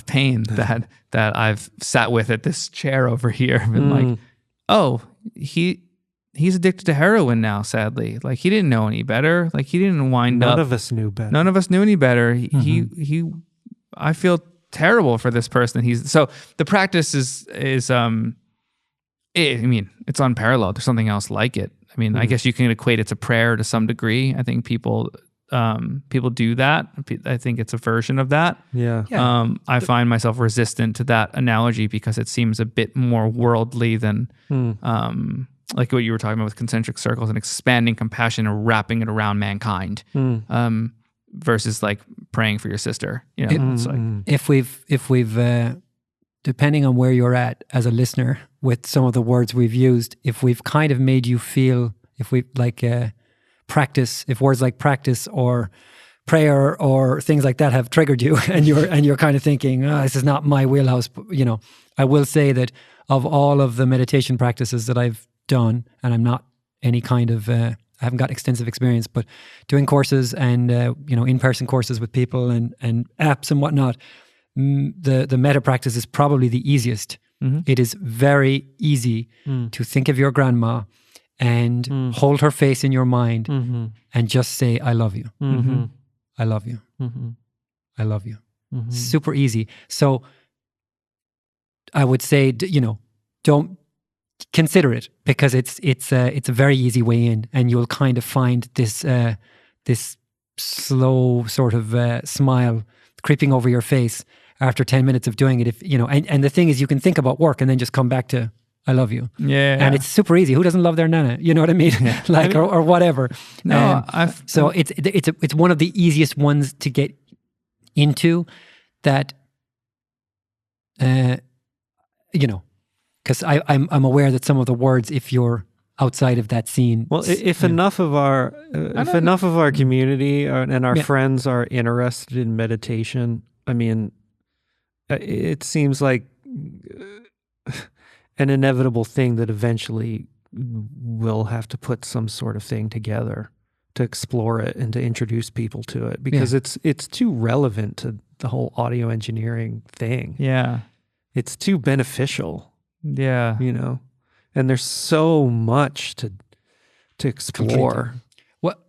pain that I've sat with at this chair over here and been like, oh, he's addicted to heroin now, sadly. Like, he didn't know any better. Like, he didn't wind up. None of us knew better. None of us knew any better. I feel terrible for this person. So the practice is it's unparalleled. There's something else like it. I mean, I guess you can equate it to prayer to some degree. I think people people do that. I think it's a version of that. Yeah. I find myself resistant to that analogy because it seems a bit more worldly than like what you were talking about with concentric circles and expanding compassion and wrapping it around mankind, versus like praying for your sister. You know, it's like if we've depending on where you're at as a listener with some of the words we've used, if we've kind of made you feel, if we like practice, if words like practice or prayer or things like that have triggered you, and you're kind of thinking, this is not my wheelhouse. You know, I will say that of all of the meditation practices that I've done, and I'm not any kind of I haven't got extensive experience, but doing courses and in-person courses with people and apps and whatnot, the metta practice is probably the easiest. It is very easy to think of your grandma and hold her face in your mind and just say, I love you. I love you. I love you. Super easy. So I would say, don't consider it, because it's a very easy way in, and you'll kind of find this slow sort of smile creeping over your face after 10 minutes of doing it. If and the thing is, you can think about work and then just come back to I love you. Yeah. And it's super easy. Who doesn't love their nana? You know what I mean? Or whatever. No, so it's one of the easiest ones to get into that, because I'm aware that some of the words, if you're outside of that scene. Well, if enough of our community and our friends are interested in meditation, I mean, it seems like an inevitable thing that eventually we'll have to put some sort of thing together to explore it and to introduce people to it, because it's too relevant to the whole audio engineering thing. Yeah. It's too beneficial. Yeah. And there's so much to explore.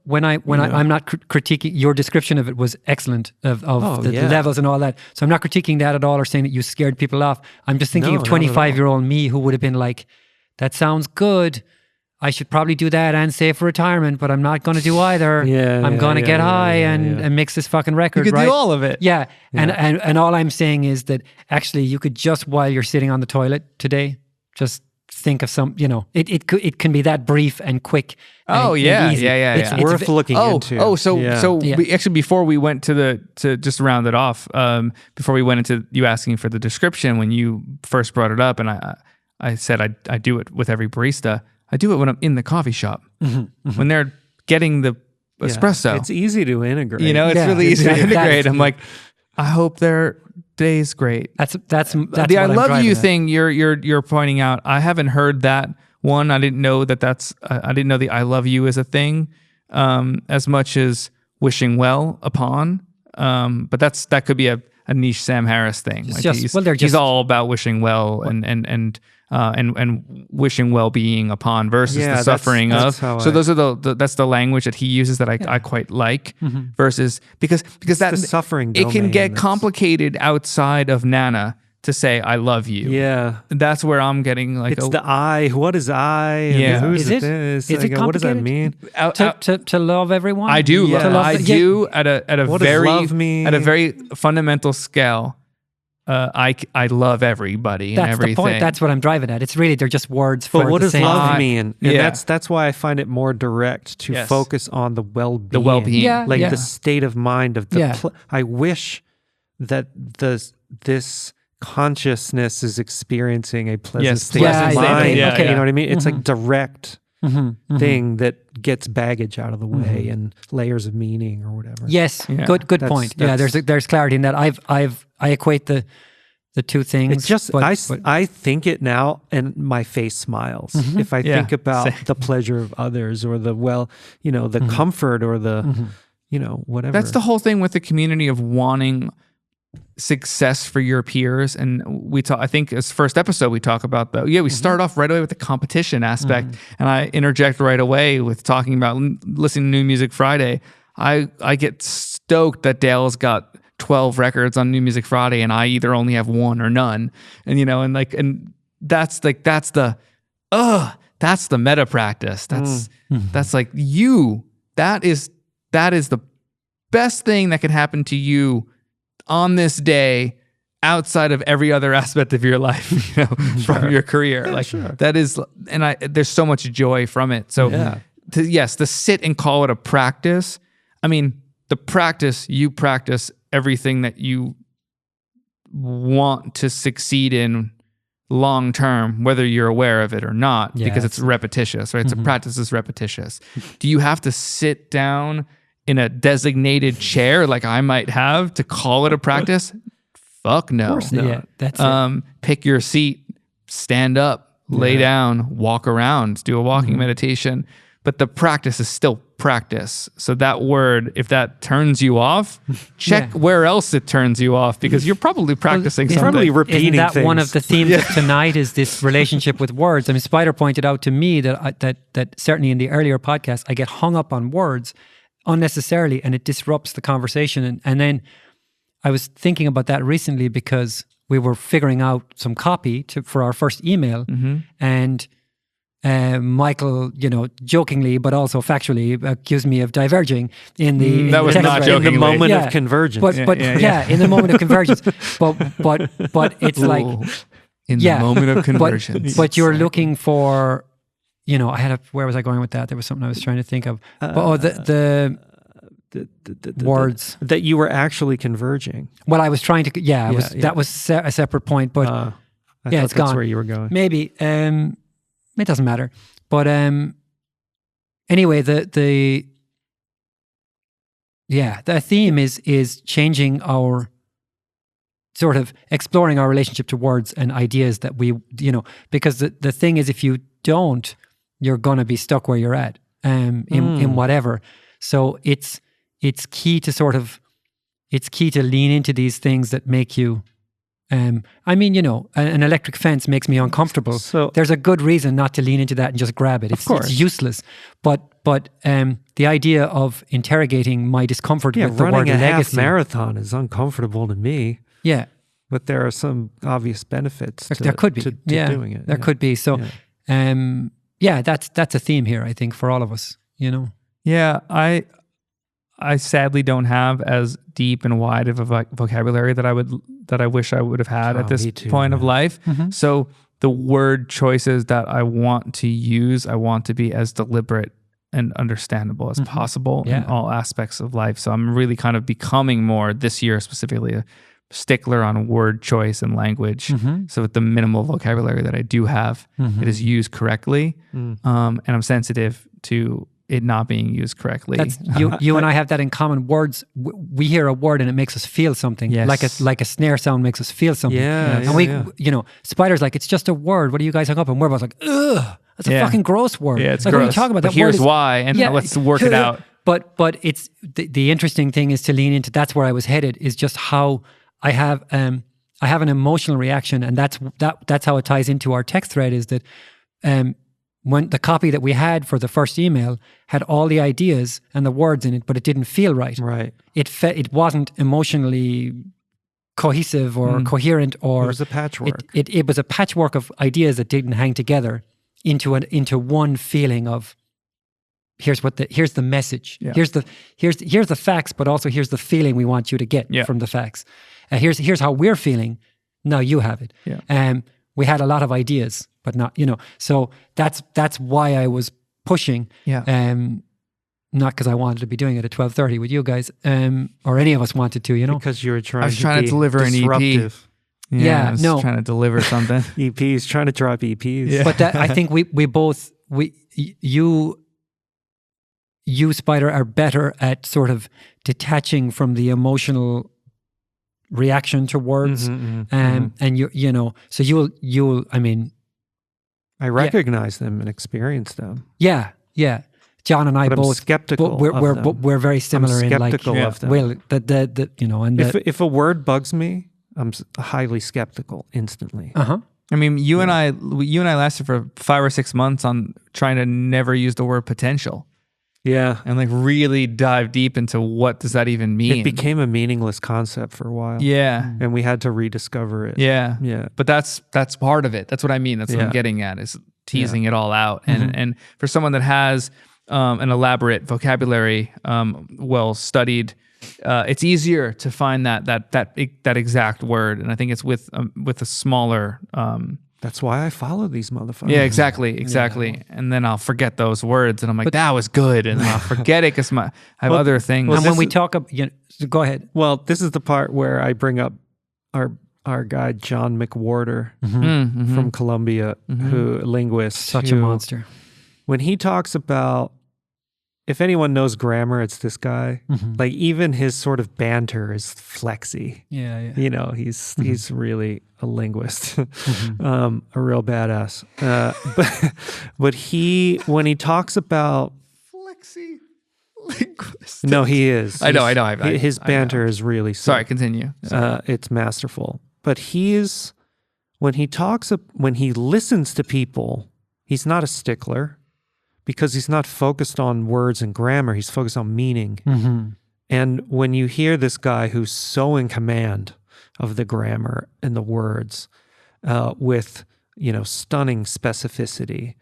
When I'm not critiquing, your description of it was excellent of the levels and all that. So I'm not critiquing that at all or saying that you scared people off. I'm just thinking of 25-year-old me who would have been like, that sounds good. I should probably do that and save for retirement, but I'm not going to do either. I'm going to get high and mix this fucking record. You could do all of it. Yeah. And all I'm saying is that actually you could just, while you're sitting on the toilet today, just think of some, it can be that brief and quick. And easy. It's worth looking into. So we actually, before we went to just round it off, before we went into you asking for the description, when you first brought it up, and I said I do it with every barista. I do it when I'm in the coffee shop, when they're getting the espresso. It's easy to integrate. It's really easy to integrate. I'm like, I hope their day's great. That's the I love you thing you're pointing out. I haven't heard that one. I didn't know that's. I didn't know the I love you is a thing, as much as wishing well upon. But that could be a niche Sam Harris thing. He's all about wishing well and wishing well-being upon versus the suffering of. So those are that's the language that he uses that I quite like, versus because that the suffering it can get complicated outside of Nana to say I love you. Yeah, that's where I'm getting like it's the I. What is I? Yeah, who's it? Is it complicated? What does that mean? To love everyone. I do. Yeah. I do at a very fundamental scale. I love everybody and everything. That's the point. That's what I'm driving at. It's really, they're just words for But what the does same love mean? And that's why I find it more direct to focus on the well-being. The well-being. The state of mind of the I wish that this consciousness is experiencing a pleasant state of mind. You know what I mean? It's like direct thing that gets baggage out of the way and layers of meaning or whatever. Yes, good point. There's clarity in that. I equate the two things. It's just I think it now, and my face smiles if I think about the pleasure of others or the the comfort or the whatever. That's the whole thing with the community of wanting success for your peers. And we talk, I think as first episode we talk about we start off right away with the competition aspect, and I interject right away with talking about listening to New Music Friday. I get stoked that Dale's got 12 records on New Music Friday and I either only have one or none, and that's the meta practice. That's like that is the best thing that can happen to you on this day outside of every other aspect of your life, from your career. That is, and there's so much joy from it. So to sit and call it a practice. I mean, you practice everything that you want to succeed in long term, whether you're aware of it or not, because it's repetitious, right? So practice is repetitious. Do you have to sit down in a designated chair like I might have to call it a practice? Fuck no. Of course not. Yeah, that's it. Pick your seat, stand up, lay down, walk around, do a walking meditation. But the practice is still practice. So that word, if that turns you off, check where else it turns you off, because you're probably practicing something. Probably repeating Isn't that things. one of the themes of tonight is this relationship with words? I mean, Spider pointed out to me that certainly in the earlier podcast, I get hung up on words unnecessarily, and it disrupts the conversation. And then I was thinking about that recently because we were figuring out some copy for our first email, and Michael, jokingly but also factually accused me of diverging in the that was text not thread. jokingly. In the moment of convergence. But in the moment of convergence. But it's like in the moment of convergence. But you're looking for, where was I going with that? There was something I was trying to think of. The words that you were actually converging. Well, I was trying to. That was a separate point. But I thought it's gone. That's where you were going. Maybe. It doesn't matter. But anyway, the theme is changing our, sort of exploring our relationship to words and ideas that we, because the thing is, if you don't, you're going to be stuck where you're at in whatever. So it's key to lean into these things that make you, an electric fence makes me uncomfortable. So there's a good reason not to lean into that and just grab it. It's useless. But the idea of interrogating my discomfort with the word running a legacy. half marathon is uncomfortable to me. Yeah. But there are some obvious benefits there could be. to doing it. There could be. So, that's a theme here, I think, for all of us, Yeah, I sadly don't have as deep and wide of a vocabulary that I wish I would have had at this point of life. So the word choices that I want to use, I want to be as deliberate and understandable as possible in all aspects of life. So I'm really kind of becoming more this year specifically a stickler on word choice and language. So with the minimal vocabulary that I do have, it is used correctly. And I'm sensitive to it not being used correctly. That's, you and I have that in common. Words, we hear a word and it makes us feel something. Yes. Like a snare sound makes us feel something. And Spider's like, it's just a word. What are you guys hung up on? We're both like, ugh, that's a fucking gross word. Yeah, it's like, gross. What are you talking about? But that here's word is, why, and let's work it out. But it's the interesting thing is to lean into. That's where I was headed. Is just how I have an emotional reaction, and that's how it ties into our text thread. Is that when the copy that we had for the first email had all the ideas and the words in it, but it didn't feel right. Right. It wasn't emotionally cohesive or coherent, or it was a patchwork. It was a patchwork of ideas that didn't hang together into one feeling of here's the message. Yeah. Here's the facts, but also here's the feeling we want you to get from the facts. Here's how we're feeling. Now you have it. Yeah. We had a lot of ideas, but not, so that's why I was pushing. Yeah. Not because I wanted to be doing it at 12:30 with you guys, or any of us wanted to, Because you were trying. I was trying to deliver disruptive. an EP. Yeah, I was no. trying to deliver something. EPs, trying to drop EPs. Yeah. But I think you Spider are better at sort of detaching from the emotional reaction to words, and so you'll. I mean, I recognize them and experience them. Yeah. John and I But both I'm skeptical. We're very similar I'm in like skeptical of them. Well, and if a word bugs me, I'm highly skeptical instantly. I mean, you and I lasted for 5 or 6 months on trying to never use the word potential. Yeah. And like really dive deep into what does that even mean? It became a meaningless concept for a while. Yeah. And we had to rediscover it. Yeah. Yeah. But that's part of it. That's what I mean. That's what I'm getting at, is teasing it all out. And for someone that has an elaborate vocabulary, well-studied it's easier to find that exact word, and I think it's with a smaller. That's why I follow these motherfuckers. Yeah, exactly. Yeah. And then I'll forget those words, and I'm like, that was good, and then I'll forget it because I have other things. And when we talk about, go ahead. Well, this is the part where I bring up our guy John McWhorter from Columbia, who linguist, such a monster. When he talks about, if anyone knows grammar, it's this guy. Like even his sort of banter is flexy. Yeah. You know, he's really a linguist, a real badass. But when he talks about flexy linguist, no, he is. I know. His banter is really sick. Sorry, continue. It's masterful. But when he listens to people, he's not a stickler. Because he's not focused on words and grammar, he's focused on meaning. And when you hear this guy who's so in command of the grammar and the words, with stunning specificity,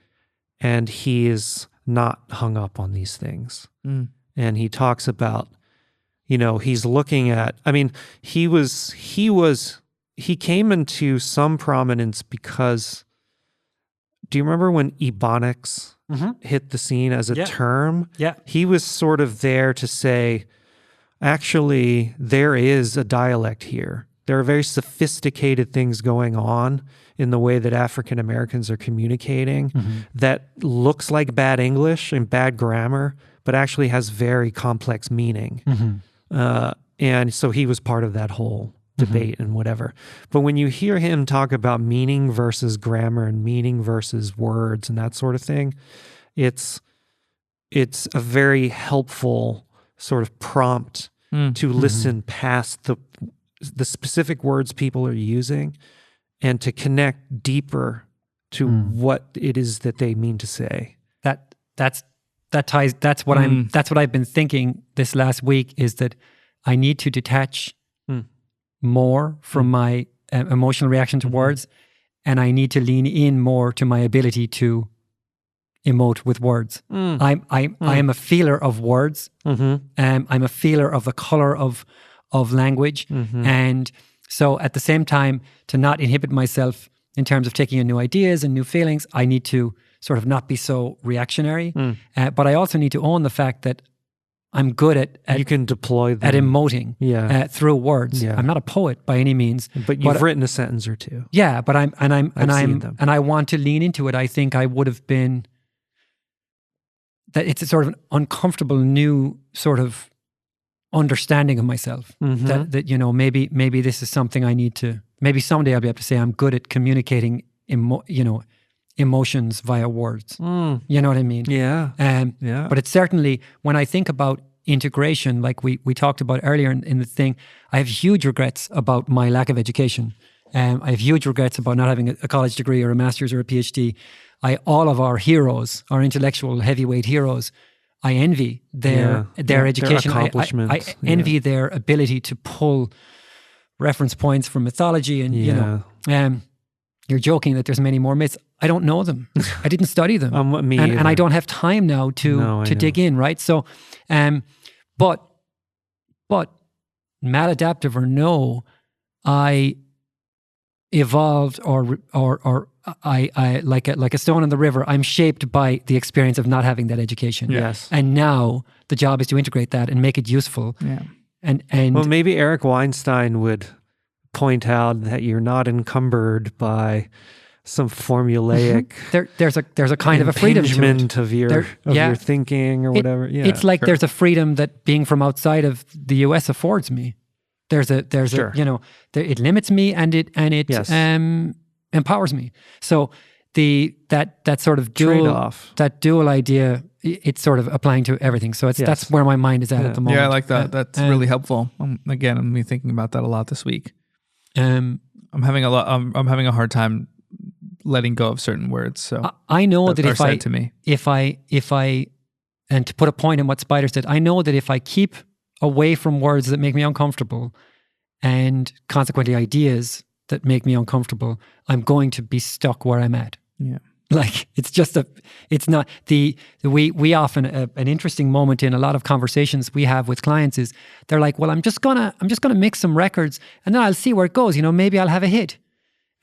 and he is not hung up on these things. And he talks about, he's looking at. I mean, he came into some prominence because. Do you remember when Ebonics hit the scene as a term? Yeah. He was sort of there to say, actually, there is a dialect here. There are very sophisticated things going on in the way that African Americans are communicating that looks like bad English and bad grammar, but actually has very complex meaning. And so he was part of that whole debate and whatever. But when you hear him talk about meaning versus grammar and meaning versus words and that sort of thing, it's a very helpful sort of prompt to listen past the specific words people are using and to connect deeper to what it is that they mean to say. That's what I've been thinking this last week, is that I need to detach more from my emotional reaction to words, and I need to lean in more to my ability to emote with words. I am a feeler of words. I'm a feeler of the color of language, and so at the same time, to not inhibit myself in terms of taking in new ideas and new feelings, I need to sort of not be so reactionary. But I also need to own the fact that I'm good at you can deploy them. At emoting through words. Yeah. I'm not a poet by any means, but you've written a sentence or two. Yeah, but I want to lean into it. I think I would have been that it's a sort of an uncomfortable new sort of understanding of myself. That maybe this is something I need to. Maybe someday I'll be able to say I'm good at communicating emotions via words. You know what I mean? Yeah. But it's certainly, when I think about integration, like we talked about earlier in the thing, I have huge regrets about my lack of education. I have huge regrets about not having a college degree or a master's or a PhD. All of our heroes, our intellectual heavyweight heroes, I envy their education. Their accomplishments. I envy their ability to pull reference points from mythology and you're joking that there's many more myths. I don't know them. I didn't study them. And I don't have time now to dig in, right? So, but maladaptive or no, I evolved or I like a stone in the river. I'm shaped by the experience of not having that education. Yes. And now the job is to integrate that and make it useful. Yeah. And well, maybe Eric Weinstein would point out that you're not encumbered by some formulaic there's a kind of a freedom to it. of your thinking or whatever. It's like there's a freedom that being from outside of the US affords me. There's a it limits me and it empowers me. So that sort of trade-off, that dual idea, it's sort of applying to everything. So that's where my mind is at the moment. Yeah, I like that. That's really helpful. I'm thinking about that a lot this week. I'm having a hard time letting go of certain words. So I know that if I and to put a point in what Spider said, I know that if I keep away from words that make me uncomfortable and consequently ideas that make me uncomfortable, I'm going to be stuck where I'm at. Yeah. Like it's not we often an interesting moment in a lot of conversations we have with clients is they're like, well, I'm just gonna mix some records and then I'll see where it goes. Maybe I'll have a hit.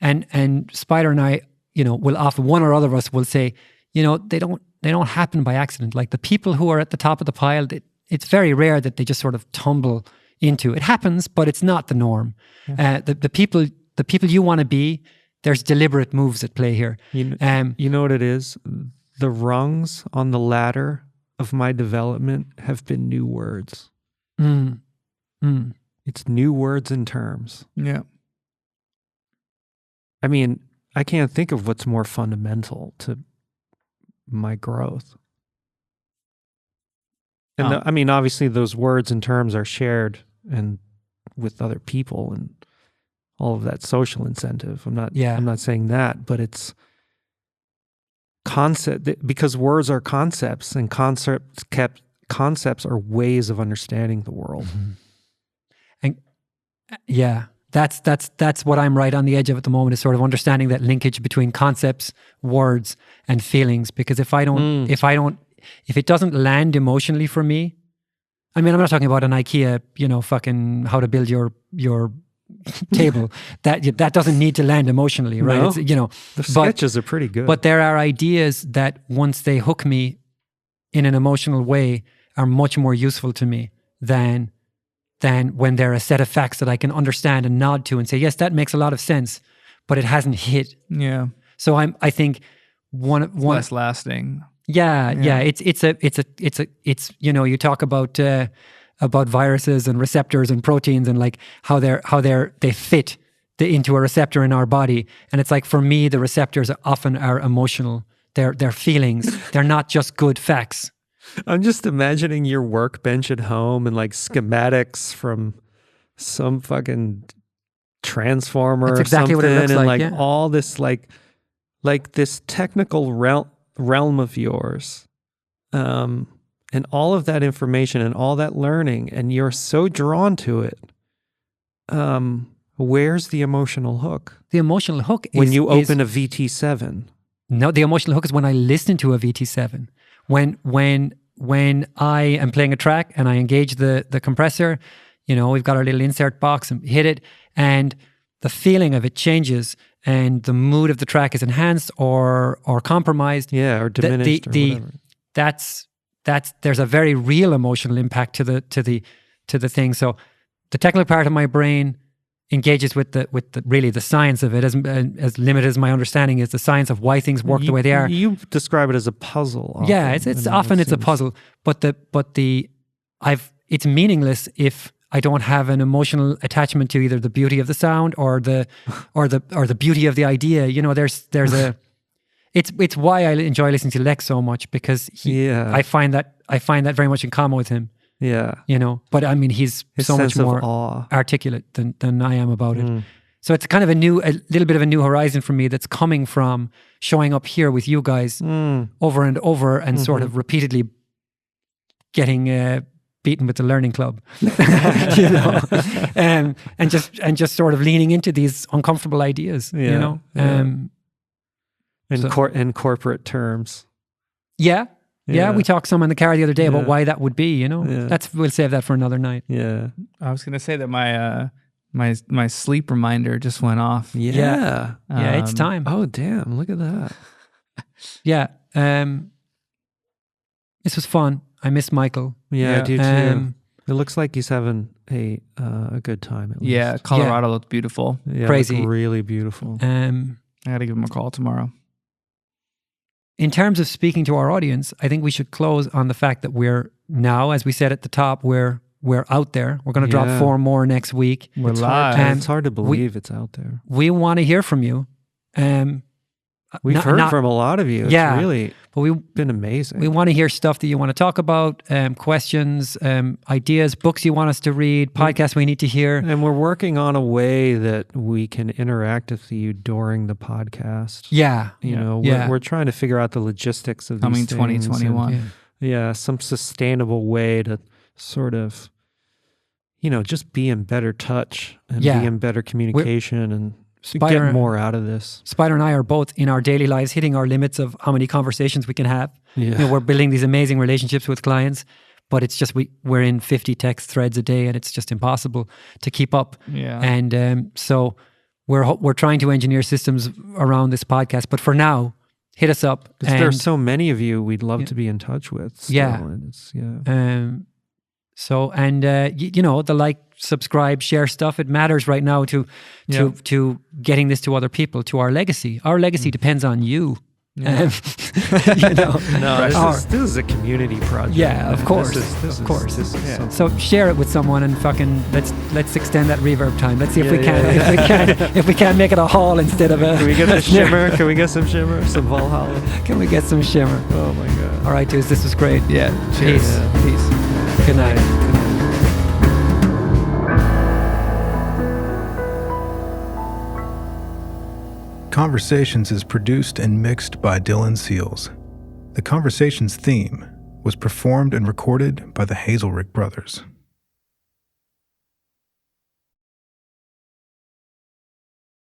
And Spider and I, will often, one or other of us will say, they don't happen by accident. Like the people who are at the top of the pile, it's very rare that they just sort of tumble into. It happens, but it's not the norm. Yeah. The people you want to be, there's deliberate moves at play here. You know what it is? The rungs on the ladder of my development have been new words. It's new words and terms. Yeah. I mean, I can't think of what's more fundamental to my growth. And I mean, obviously those words and terms are shared and with other people and all of that social incentive. I'm not saying that, but it's concept, because words are concepts and concepts are ways of understanding the world. And that's what I'm right on the edge of at the moment, is sort of understanding that linkage between concepts, words, and feelings. Because if it doesn't land emotionally for me, I mean, I'm not talking about an IKEA, fucking how to build your table. That doesn't need to land emotionally, right? No. It's, the sketches are pretty good. But there are ideas that once they hook me in an emotional way are much more useful to me than when they're a set of facts that I can understand and nod to and say, yes, that makes a lot of sense, but it hasn't hit. Yeah. So I think one less lasting. Yeah. It's you talk about viruses and receptors and proteins and like how they fit into a receptor in our body. And it's like, for me, the receptors often are emotional. They're feelings. They're not just good facts. I'm just imagining your workbench at home and like schematics from some fucking transformer. That's exactly or what it something, looks like, and all this like this technical realm of yours, and all of that information and all that learning, and you're so drawn to it. Where's the emotional hook? The emotional hook is when you open a VT7. No, the emotional hook is when I listen to a VT7. When I am playing a track and I engage the compressor, we've got our little insert box and hit it, and the feeling of it changes and the mood of the track is enhanced or compromised. Yeah, or diminished or whatever. There's a very real emotional impact to the thing. So the technical part of my brain engages with the science of it, as limited as my understanding is, the science of why things work the way they are. You describe it as a puzzle. Often. Yeah, it's often a puzzle, but it's meaningless if I don't have an emotional attachment to either the beauty of the sound or the beauty of the idea. It's why I enjoy listening to Lex so much, because I find that very much in common with him. Yeah. But I mean, he's His so much sense of more awe. articulate than I am about it. So it's kind of a little bit of a new horizon for me that's coming from showing up here with you guys over and over and sort of repeatedly getting beaten with the learning club, and just sort of leaning into these uncomfortable ideas, in corporate terms. Yeah, we talked some in the car the other day about why that would be, we'll save that for another night. Yeah. I was going to say that my sleep reminder just went off. Yeah. It's time. Oh, damn. Look at that. Yeah. This was fun. I miss Michael. Yeah, I do too. It looks like he's having a good time at least. Yeah, Colorado looked beautiful. Yeah, crazy. Really beautiful. I got to give him a call tomorrow. In terms of speaking to our audience, I think we should close on the fact that we're now, as we said at the top, we're out there. We're going to drop 4 more next week. We're live. It's hard to believe it's out there. We want to hear from you. We've heard from a lot of you. It's really been amazing. We want to hear stuff that you want to talk about, questions, ideas, books you want us to read, podcasts we need to hear. And we're working on a way that we can interact with you during the podcast. We're trying to figure out the logistics of these things. 2021. Some sustainable way to sort of, just be in better touch and be in better communication and Spider, get more out of this. Spider and I are both in our daily lives hitting our limits of how many conversations we can have. Yeah. You know, we're building these amazing relationships with clients, but it's just we're in 50 text threads a day, and it's just impossible to keep up. Yeah. And so we're trying to engineer systems around this podcast. But for now, hit us up. Because there are so many of you we'd love to be in touch with. Still, Yeah. and it's, you know, the like, subscribe, share stuff. It matters right now to getting this to other people, to our legacy. Our legacy depends on you. Yeah. You know, this is a community project. Yeah, of course, of course. So share it with someone and fucking let's extend that reverb time. Let's see if we can. If we can make it a hall instead of a. Can we get a shimmer? Can we get some shimmer? Some Valhalla? Can we get some shimmer? Oh my god! All right, dudes, this was great. Yeah. Cheers. Peace. Good night. Conversations is produced and mixed by Dylan Seals. The Conversations theme was performed and recorded by the Hazelrigg brothers.